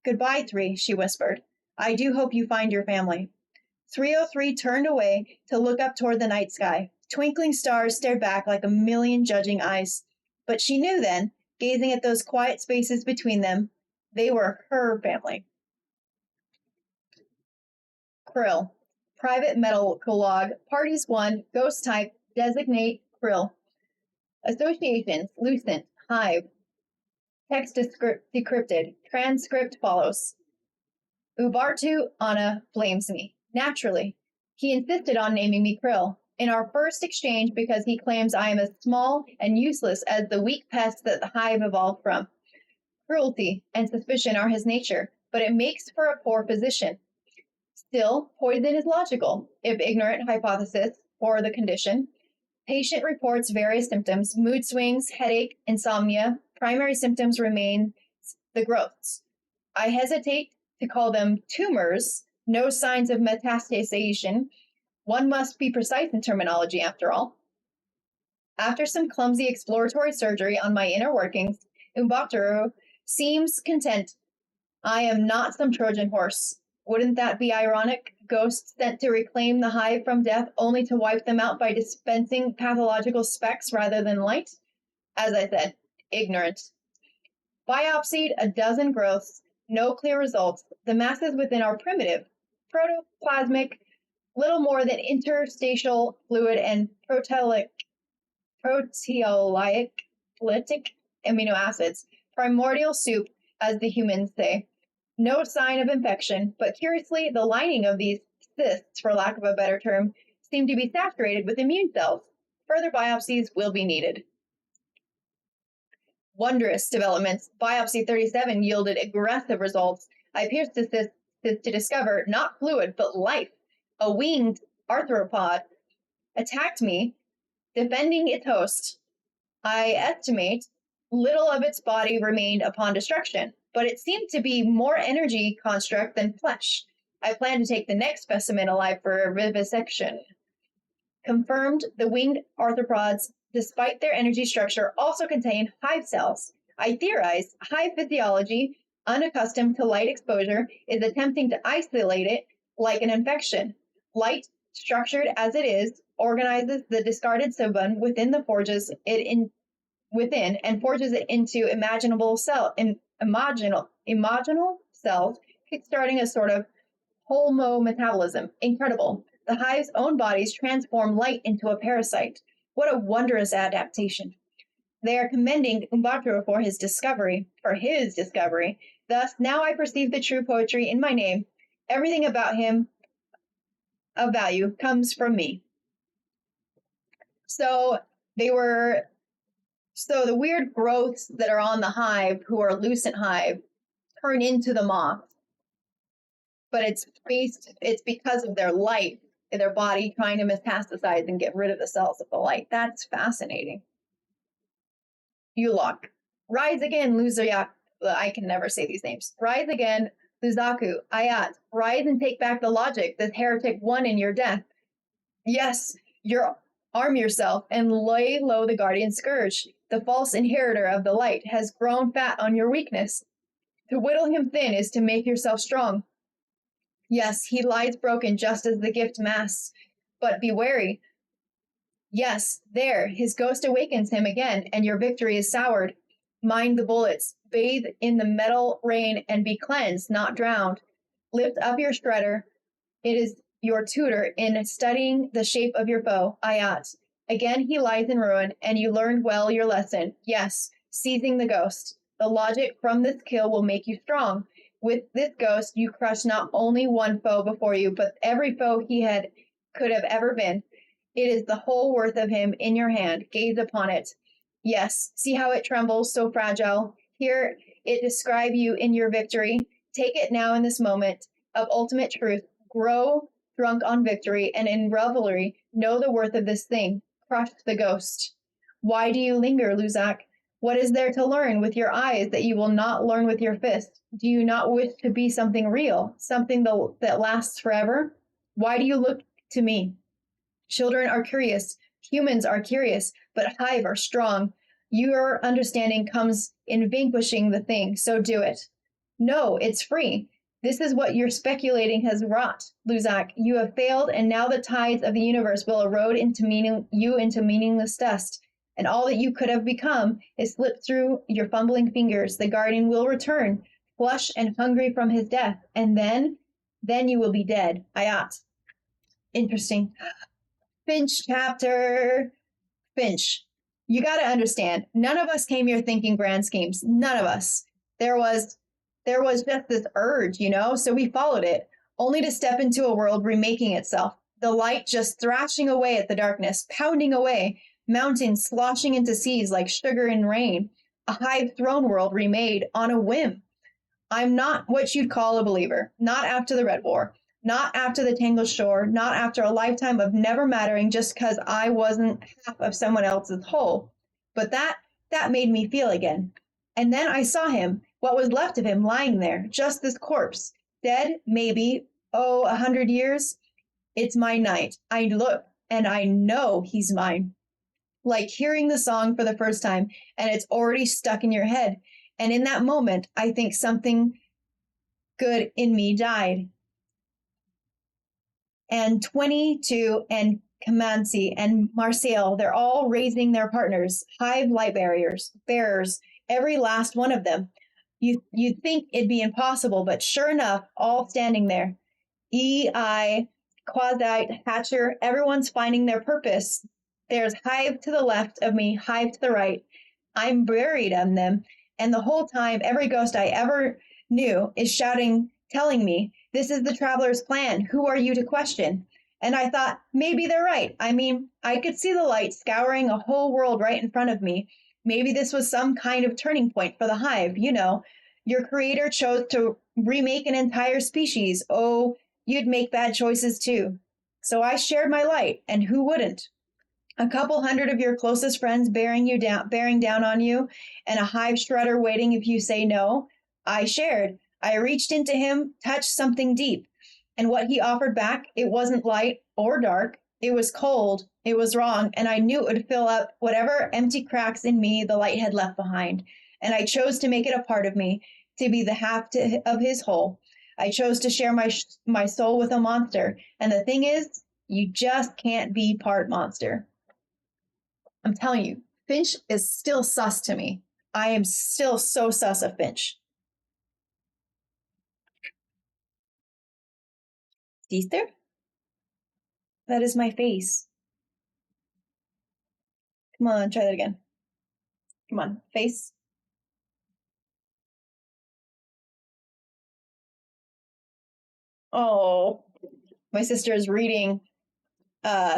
Goodbye, 3, she whispered. I do hope you find your family. 303 turned away to look up toward the night sky. Twinkling stars stared back like a million judging eyes. But she knew then, gazing at those quiet spaces between them, they were her family. Krill. Private medical log. Parties 1. Ghost type. Designate Krill. Associations. Lucent. Hive. Text decrypted. Transcript follows. Ubartu Anna blames me. Naturally. He insisted on naming me Krill. in our first exchange because he claims I am as small and useless as the weak pest that the hive evolved from. Cruelty and suspicion are his nature, but it makes for a poor physician. Still, poison is logical, if ignorant hypothesis for the condition. Patient reports various symptoms, mood swings, headache, insomnia. Primary symptoms remain the growths. I hesitate to call them tumors, no signs of metastasization. One must be precise in terminology, after all. After some clumsy exploratory surgery on my inner workings, Umbakturu seems content. I am not some Trojan horse. Wouldn't that be ironic? Ghosts sent to reclaim the hive from death only to wipe them out by dispensing pathological specks rather than light? As I said, ignorant. Biopsied a dozen growths, no clear results. The masses within are primitive, protoplasmic, little more than interstitial fluid and proteolytic amino acids. Primordial soup, as the humans say. No sign of infection, but curiously, the lining of these cysts, for lack of a better term, seem to be saturated with immune cells. Further biopsies will be needed. Wondrous developments. Biopsy 37 yielded aggressive results. I pierced the cyst to discover not fluid, but life. A winged arthropod attacked me, defending its host. I estimate little of its body remained upon destruction, but it seemed to be more energy construct than flesh. I plan to take the next specimen alive for vivisection. Confirmed the winged arthropods, despite their energy structure, also contain hive cells. I theorize hive physiology, unaccustomed to light exposure, is attempting to isolate it like an infection. Light, structured as it is, organizes the discarded sebum within the forges it within and forges it into imaginal cells, kickstarting a sort of holometabolism. Incredible. The hive's own bodies transform light into a parasite. What a wondrous adaptation. They are commending Umbakturu for his discovery. Thus, now I perceive the true poetry in my name. Everything about him of value comes from me. So the weird growths that are on the hive, who are lucent hive, turn into the moth. But it's because of their light, their body trying to metastasize and get rid of the cells of the light. That's fascinating. Ulok. Rise again, Luzayak. I can never say these names. Rise again, Luzaku. Ayat. Rise and take back the logic. This heretic won in your death. Yes, arm yourself and lay low the guardian scourge. The false inheritor of the light has grown fat on your weakness. To whittle him thin is to make yourself strong. Yes, he lies broken just as the gift masks, but be wary. Yes, there, his ghost awakens him again, and your victory is soured. Mind the bullets, bathe in the metal rain, and be cleansed, not drowned. Lift up your shredder. It is your tutor in studying the shape of your foe, Ayat. Again he lies in ruin, and you learned well your lesson. Yes, seizing the ghost. The logic from this kill will make you strong. With this ghost, you crush not only one foe before you, but every foe he could have ever been. It is the whole worth of him in your hand. Gaze upon it. Yes, see how it trembles, so fragile. Hear it describe you in your victory. Take it now in this moment of ultimate truth. Grow drunk on victory, and in revelry, know the worth of this thing. Crush the ghost. Why do you linger, Luzak? What is there to learn with your eyes that you will not learn with your fist? Do you not wish to be something real, something that lasts forever? Why do you look to me? Children are curious, humans are curious, but hive are strong. Your understanding comes in vanquishing the thing, so do it. No, it's free. This is what your speculating has wrought, Luzak. You have failed, and now the tides of the universe will erode into meaningless dust. And all that you could have become is slipped through your fumbling fingers. The guardian will return, flush and hungry from his death, and then you will be dead. Ayat. Interesting. Finch chapter. Finch. You got to understand, none of us came here thinking grand schemes. None of us. There was just this urge, so we followed it, only to step into a world remaking itself. the light just thrashing away at the darkness, pounding away, mountains sloshing into seas like sugar in rain, a hive throne world remade on a whim. I'm not what you'd call a believer, not after the Red War, not after the Tangled Shore, not after a lifetime of never mattering just because I wasn't half of someone else's whole. But that made me feel again. And then I saw him, what was left of him lying there, just this corpse, dead, maybe, 100 years. It's my night. I look and I know he's mine. Like hearing the song for the first time and it's already stuck in your head. And in that moment, I think something good in me died. And 22 and Comanche and Marseille, they're all raising their partners, hive light bearers, every last one of them. You'd think it'd be impossible, but sure enough, all standing there. E.I., Quasite, Hatcher, everyone's finding their purpose. There's hive to the left of me, hive to the right. I'm buried in them. And the whole time, every ghost I ever knew is shouting, telling me, this is the traveler's plan. Who are you to question? And I thought, maybe they're right. I mean, I could see the light scouring a whole world right in front of me. Maybe this was some kind of turning point for the hive. You know, your creator chose to remake an entire species. Oh, you'd make bad choices too. So I shared my light, and who wouldn't? A couple hundred of your closest friends bearing down on you, and a hive shredder waiting if you say no. I shared. I reached into him, touched something deep. And what he offered back, it wasn't light or dark. It was cold. It was wrong. And I knew it would fill up whatever empty cracks in me the light had left behind. And I chose to make it a part of me, to be the half of his whole. I chose to share my soul with a monster. And the thing is, you just can't be part monster. I'm telling you, Finch is still sus to me. I am still so sus of Finch. Sister? That is my face. Come on, try that again. Come on, face. Oh, my sister is reading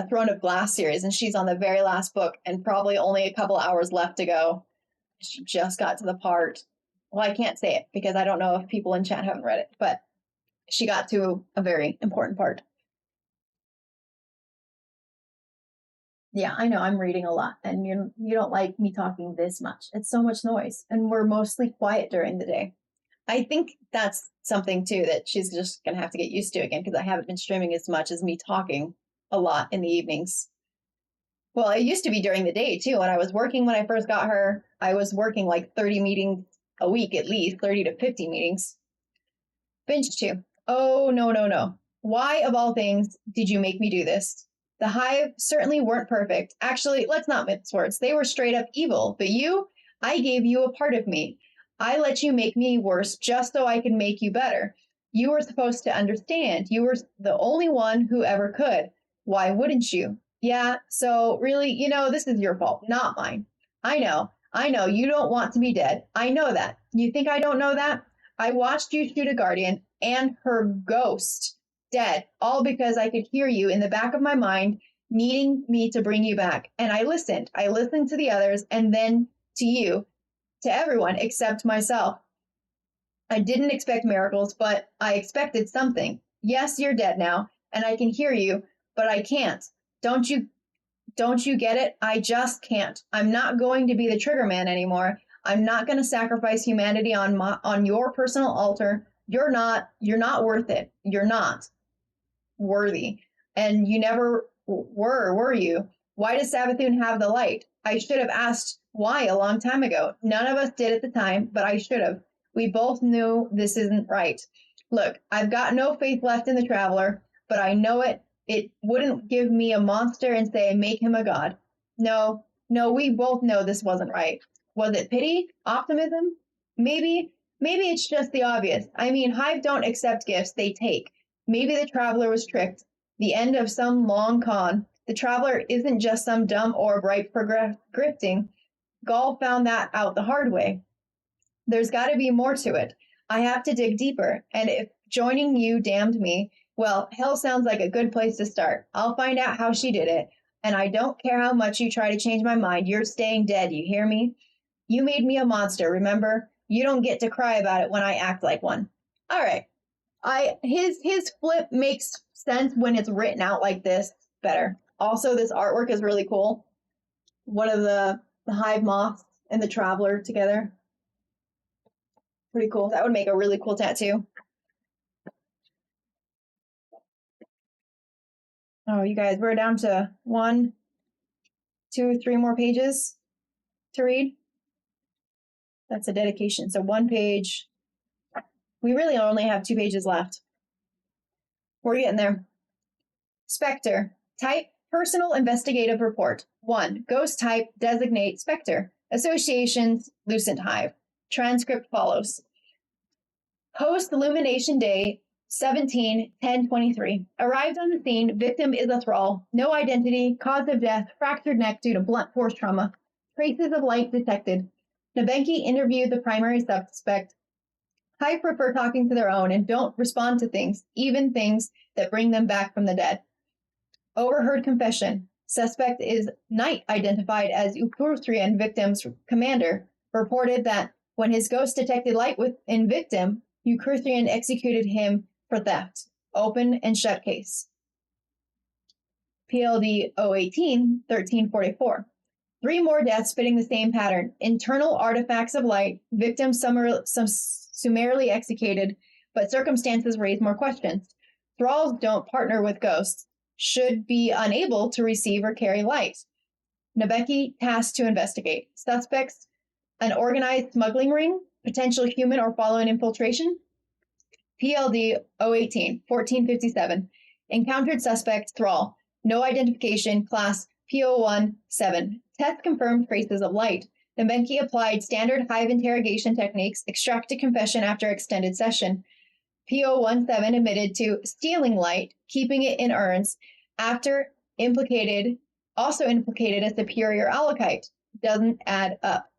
Throne of Glass series, and she's on the very last book, and probably only a couple hours left to go. She just got to the part. Well, I can't say it because I don't know if people in chat haven't read it, but she got to a very important part. Yeah, I know I'm reading a lot, and you don't like me talking this much. It's so much noise, and we're mostly quiet during the day. I think that's something too that she's just gonna have to get used to again, because I haven't been streaming as much as me talking a lot in the evenings. Well, it used to be during the day too. When I was working, when I first got her, I was working like 30 meetings a week at least, 30 to 50 meetings. Finch too. Oh, no. Why, of all things, did you make me do this? The hive certainly weren't perfect. Actually, let's not mince words. They were straight up evil. But you, I gave you a part of me. I let you make me worse just so I could make you better. You were supposed to understand. You were the only one who ever could. Why wouldn't you? Yeah, so really, this is your fault, not mine. I know. You don't want to be dead. I know that. You think I don't know that? I watched you shoot a guardian and her ghost dead, all because I could hear you in the back of my mind needing me to bring you back. And I listened. I listened to the others and then to you, to everyone except myself. I didn't expect miracles, but I expected something. Yes, you're dead now, and I can hear you, but I can't. Don't you get it? I just can't. I'm not going to be the trigger man anymore. I'm not going to sacrifice humanity on your personal altar. You're not worth it. You're not worthy. And you never were you? Why does Savathun have the light? I should have asked why a long time ago. None of us did at the time, but I should have. We both knew this isn't right. Look, I've got no faith left in the Traveler, but I know it. It wouldn't give me a monster and say, make him a god. No, we both know this wasn't right. Was it pity? Optimism? Maybe it's just the obvious. I mean, Hive don't accept gifts, they take. Maybe the Traveler was tricked. The end of some long con. The Traveler isn't just some dumb orb ripe for grifting. Gaul found that out the hard way. There's got to be more to it. I have to dig deeper, and if joining you damned me, Well, hell sounds like a good place to start. I'll find out how she did it, and I don't care how much you try to change my mind. You're staying dead, you hear me? You made me a monster, remember? You don't get to cry about it when I act like one. All right. His flip makes sense when it's written out like this better. Also, this artwork is really cool. One of the hive moths and the traveler together. Pretty cool. That would make a really cool tattoo. Oh, you guys, we're down to 1, 2, 3 more pages to read. That's a dedication. So 1 page. We really only have 2 pages left. We're getting there. Spectre. Type, personal investigative report. 1. Ghost type, designate spectre. Associations, Lucent Hive. Transcript follows. Post illumination day, 17/10/23. Arrived on the scene. Victim is a thrall. No identity. Cause of death, fractured neck due to blunt force trauma. Traces of light detected. Nabenki interviewed the primary suspect. Hive prefer talking to their own and don't respond to things, even things that bring them back from the dead. Overheard confession. Suspect is Knight, identified as Ukurthrian, victim's commander, reported that when his ghost detected light within victim, Ukurthrian executed him for theft. Open and shut case. PLD 018-1344. 3 more deaths fitting the same pattern. Internal artifacts of light, victims summarily executed, but circumstances raise more questions. Thralls don't partner with ghosts, should be unable to receive or carry light. Nabenki tasked to investigate. Suspects, an organized smuggling ring, potential human or following infiltration. PLD 018-1457. Encountered suspect, thrall. No identification, class P017. Test confirmed traces of light. Nabenki applied standard hive interrogation techniques, extracted confession after extended session. P017 admitted to stealing light, keeping it in urns, after also implicated a superior alakite. Doesn't add up.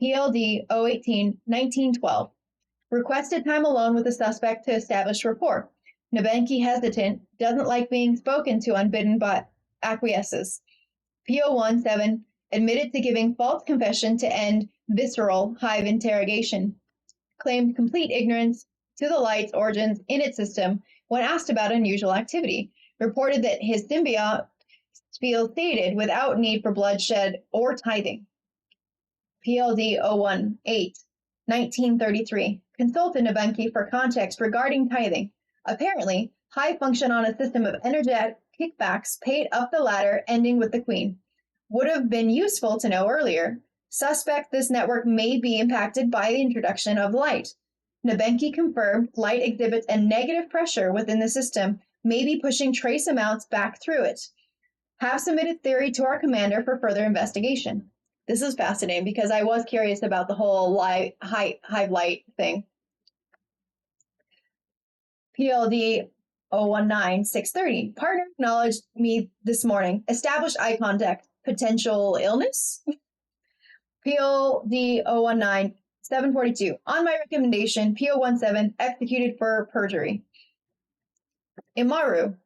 PLD 018-1912. Requested time alone with the suspect to establish rapport. Nabenki hesitant, doesn't like being spoken to unbidden, but acquiesces. P017 admitted to giving false confession to end visceral hive interrogation. Claimed complete ignorance to the light's origins in its system when asked about unusual activity. Reported that his symbiote feels sated without need for bloodshed or tithing. PLD 018-1933. Consulted Nabenki for context regarding tithing. Apparently, hive function on a system of energetic kickbacks paid up the ladder, ending with the queen. Would have been useful to know earlier. Suspect this network may be impacted by the introduction of light. Nabenki confirmed light exhibits a negative pressure within the system, maybe pushing trace amounts back through it. Have submitted theory to our commander for further investigation. This is fascinating because I was curious about the whole hive light thing. PLD 019-630. Partner acknowledged me this morning. Established eye contact. Potential illness? PLD 019-742. On my recommendation, P017 executed for perjury. Imaru.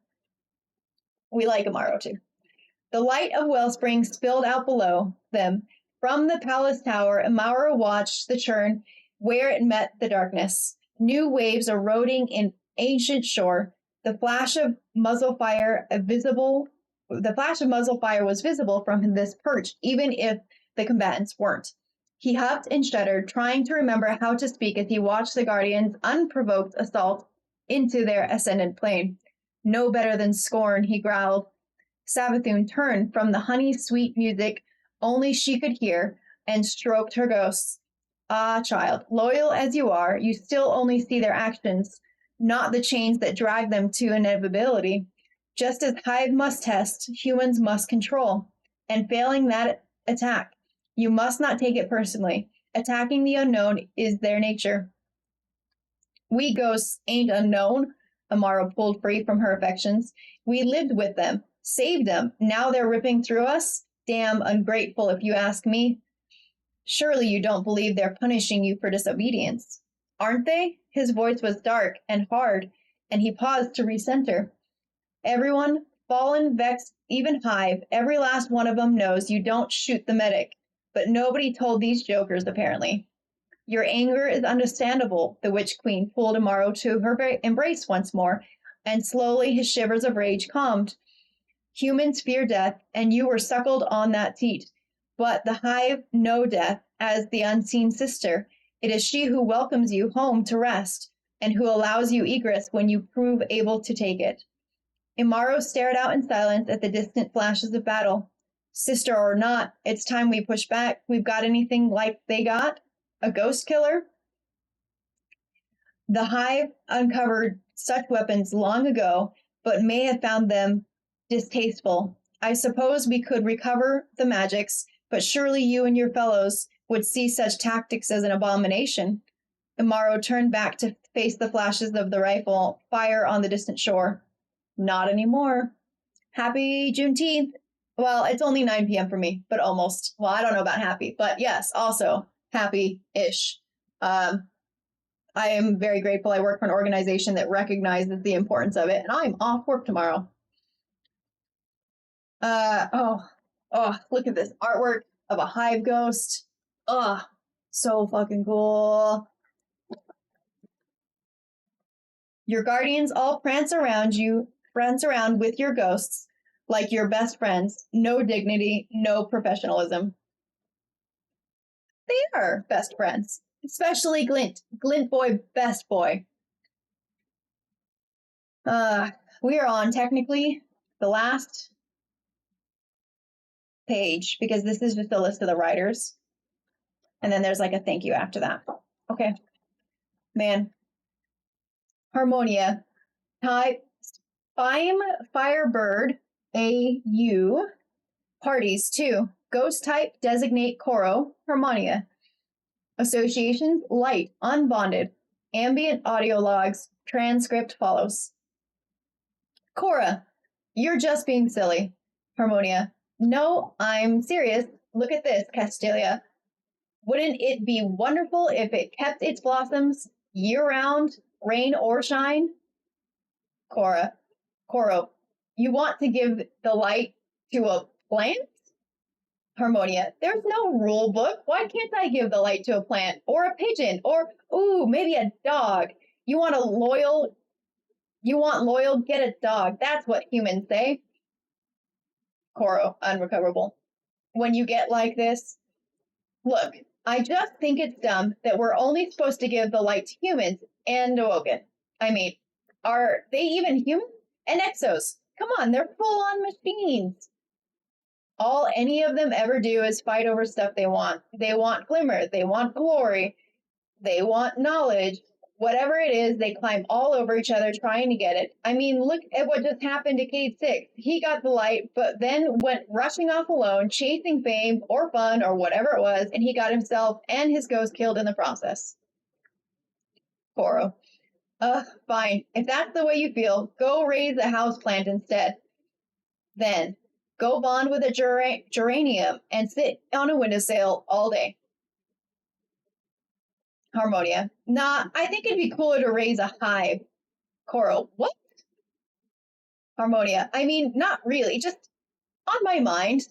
We like Imaru too. The light of wellspring spilled out below them. From the palace tower, Imaru watched the churn where it met the darkness. New waves eroding in ancient shore. The flash of muzzle fire was visible from this perch, even if the combatants weren't. He huffed and shuddered, trying to remember how to speak as he watched the Guardians' unprovoked assault into their ascendant plane. No better than scorn, he growled. Savathun turned from the honey-sweet music only she could hear and stroked her ghosts. Ah, child, loyal as you are, you still only see their actions, not the chains that drag them to inevitability. Just as hive must test, humans must control. And failing that attack, you must not take it personally. Attacking the unknown is their nature. We ghosts ain't unknown, Amara pulled free from her affections. We lived with them, saved them. Now they're ripping through us? Damn ungrateful, if you ask me. Surely you don't believe they're punishing you for disobedience. Aren't they? His voice was dark and hard. And he paused to recenter. Everyone, fallen, vexed, even Hive, every last one of them knows you don't shoot the medic. But nobody told these jokers, apparently. Your anger is understandable, the Witch Queen pulled Amaro to her embrace once more, and slowly his shivers of rage calmed. Humans fear death, and you were suckled on that teat. But the Hive know death as the unseen sister. It is she who welcomes you home to rest, and who allows you egress when you prove able to take it. Imaro stared out in silence at the distant flashes of battle. Sister or not, it's time we push back. We've got anything like they got? A ghost killer? The Hive uncovered such weapons long ago, but may have found them distasteful. I suppose we could recover the magics, but surely you and your fellows would see such tactics as an abomination. Imaro turned back to face the flashes of the rifle fire on the distant shore. Not anymore. Happy Juneteenth. Well, it's only 9 p.m. for me, but almost. Well, I don't know about happy, but yes, also happy-ish. I am very grateful I work for an organization that recognizes the importance of it, and I'm off work tomorrow. Look at this artwork of a hive ghost. Oh, so fucking cool. Your guardians all prance around with your ghosts like your best friends. No dignity, no professionalism. They are best friends, especially Glint. Glint boy, best boy. We are on technically the last page because this is just a list of the writers. And then there's like a thank you after that. Okay. Man. Harmonia. Type Spime Firebird AU. Parties 2. Ghost type designate Koro. Harmonia. Associations light unbonded. Ambient audio logs. Transcript follows. Cora. You're just being silly. Harmonia. No, I'm serious. Look at this, Castelia. Wouldn't it be wonderful if it kept its blossoms year-round, rain or shine? Cora. Coro. You want to give the light to a plant? Harmonia. There's no rule book. Why can't I give the light to a plant? Or a pigeon? Or, maybe a dog. You want loyal, get a dog. That's what humans say. Coro. Unrecoverable. When you get like this, look, I just think it's dumb that we're only supposed to give the light to humans and awoken. I mean, are they even human? And exos. Come on, they're full-on machines. All any of them ever do is fight over stuff they want. They want glimmer. They want glory. They want knowledge. Whatever it is, they climb all over each other trying to get it. I mean, look at what just happened to Cade 6. He got the light, but then went rushing off alone, chasing fame or fun or whatever it was, and he got himself and his ghost killed in the process. Koro. Fine. If that's the way you feel, go raise a houseplant instead. Then, go bond with a geranium and sit on a windowsill all day. Harmonia. Nah, I think it'd be cooler to raise a hive. Koro. What? Harmonia. I mean, not really, just on my mind.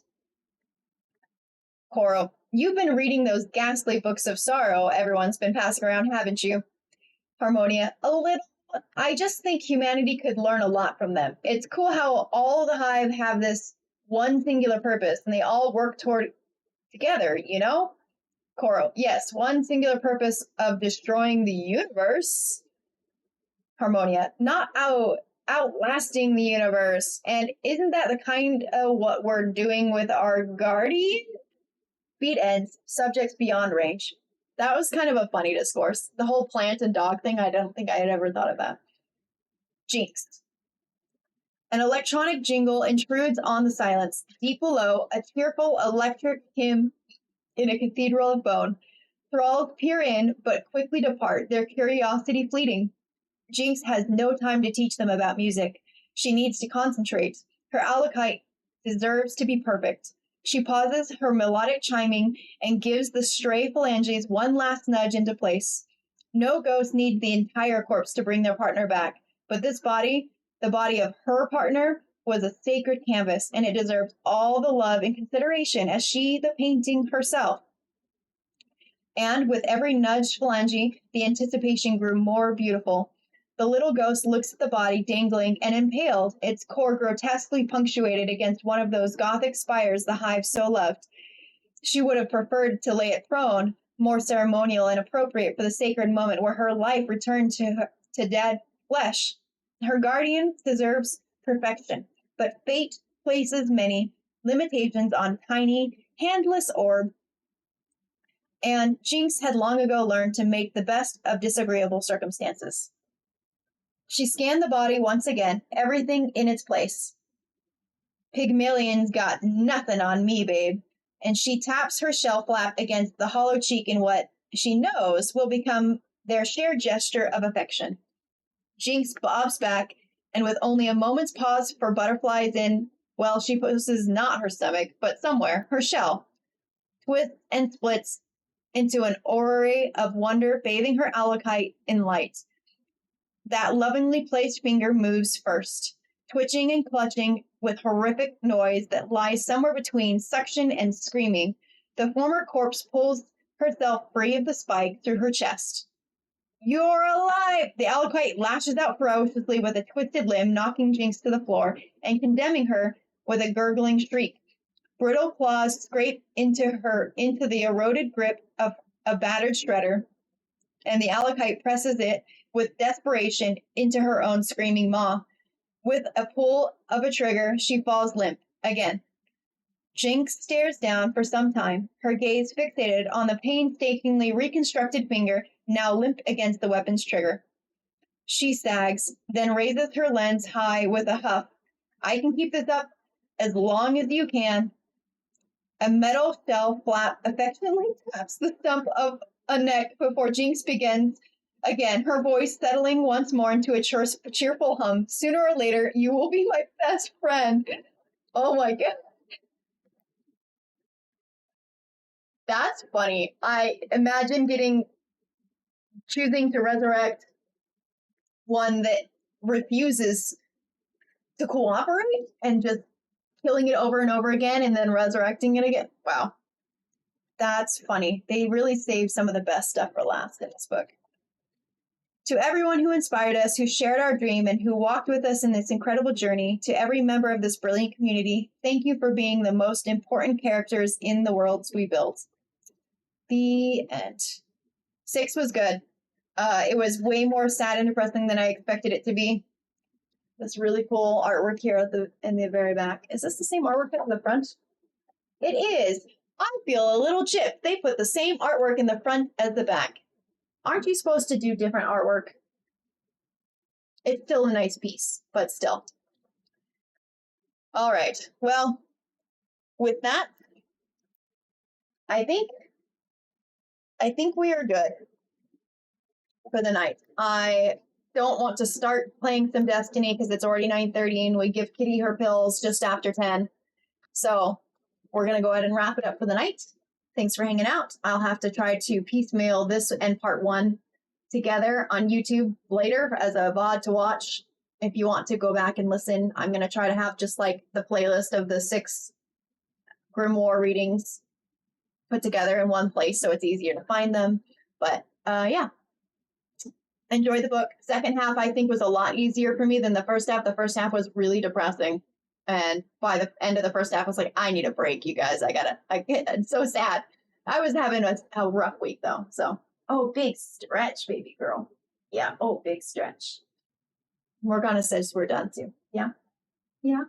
Koro. You've been reading those ghastly books of sorrow everyone's been passing around, haven't you? Harmonia. A little. I just think humanity could learn a lot from them. It's cool how all the hive have this one singular purpose and they all work toward together, you know? Koro. Yes, one singular purpose of destroying the universe. Harmonia. Not outlasting the universe. And isn't that the kind of what we're doing with our guardian? Beat ends. Subjects beyond range. That was kind of a funny discourse. The whole plant and dog thing, I don't think I had ever thought of that. Jinx. An electronic jingle intrudes on the silence. Deep below, a tearful electric hymn in a cathedral of bone. Thralls peer in, but quickly depart, their curiosity fleeting. Jinx has no time to teach them about music. She needs to concentrate. Her alakite deserves to be perfect. She pauses her melodic chiming and gives the stray phalanges one last nudge into place. No ghost needs the entire corpse to bring their partner back. But this body, the body of her partner, was a sacred canvas, and it deserved all the love and consideration as she, the painting herself. And with every nudged phalange, the anticipation grew more beautiful. The little ghost looks at the body dangling and impaled, its core grotesquely punctuated against one of those Gothic spires the hive so loved. She would have preferred to lay it prone, more ceremonial and appropriate for the sacred moment where her life returned to dead flesh. Her guardian deserves perfection, but fate places many limitations on tiny, handless orb, and Jinx had long ago learned to make the best of disagreeable circumstances. She scanned the body once again, everything in its place. Pygmalion's got nothing on me, babe. And she taps her shell flap against the hollow cheek in what she knows will become their shared gesture of affection. Jinx bobs back, and with only a moment's pause for butterflies in, well, she poses not her stomach, but somewhere, her shell, twists and splits into an orrery of wonder, bathing her alakite in light. That lovingly placed finger moves first, twitching and clutching with horrific noise that lies somewhere between suction and screaming. The former corpse pulls herself free of the spike through her chest. You're alive! The alakite lashes out ferociously with a twisted limb, knocking Jinx to the floor and condemning her with a gurgling shriek. Brittle claws scrape into the eroded grip of a battered shredder, and the alakite presses it with desperation into her own screaming maw. With a pull of a trigger, she falls limp again. Jinx stares down for some time, her gaze fixated on the painstakingly reconstructed finger now limp against the weapon's trigger. She sags, then raises her lens high with a huff. I can keep this up as long as you can. A metal shell flap affectionately taps the stump of a neck before Jinx begins again, her voice settling once more into a cheerful hum. Sooner or later, you will be my best friend. Oh my god. That's funny. I imagine choosing to resurrect one that refuses to cooperate and just killing it over and over again and then resurrecting it again. Wow. That's funny. They really saved some of the best stuff for last in this book. To everyone who inspired us, who shared our dream, and who walked with us in this incredible journey, to every member of this brilliant community, thank you for being the most important characters in the worlds we built. The end. 6 was good. It was way more sad and depressing than I expected it to be. This really cool artwork here in the very back. Is this the same artwork at the front? It is. I feel a little gypped. They put the same artwork in the front as the back. Aren't you supposed to do different artwork? It's still a nice piece, but still. All right. Well, with that, I think we are good for the night. I don't want to start playing some Destiny because it's already 9:30 and we give Kitty her pills just after 10. So we're going to go ahead and wrap it up for the night. Thanks for hanging out. I'll have to try to piecemeal this and part 1 together on YouTube later as a VOD to watch. If you want to go back and listen, I'm going to try to have just like the playlist of the 6 Grimoire readings put together in one place so it's easier to find them. But yeah, enjoy the book. Second half, I think, was a lot easier for me than the first half. The first half was really depressing. And by the end of the first half, I was like, I need a break, you guys. It's so sad. I was having a rough week, though. So, oh, big stretch, baby girl. Yeah, oh, big stretch. Morgana says we're done, too. Yeah. Yeah.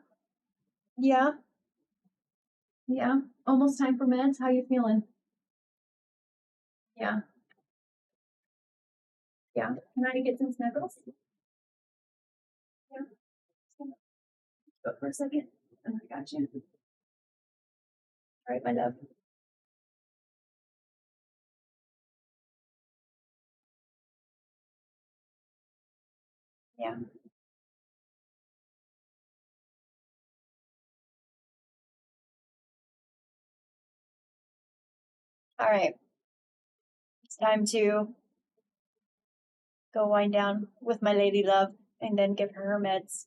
Yeah. Yeah. Almost time for meds. How you feeling? Yeah. Yeah. Can I get some snuggles? Yeah. Go for a second. Oh, I got you. All right, my love. Yeah. All right. It's time to go wind down with my lady love. and then give her her meds.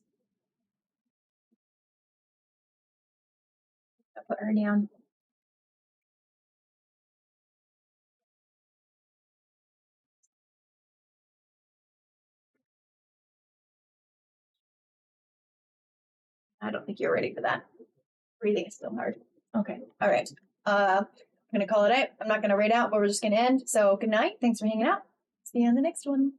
I'll put her down. I don't think you're ready for that. Breathing is still hard. Okay. All right. I'm going to call it out. I'm not going to rate out, but we're just going to end. So good night. Thanks for hanging out. See you on the next one.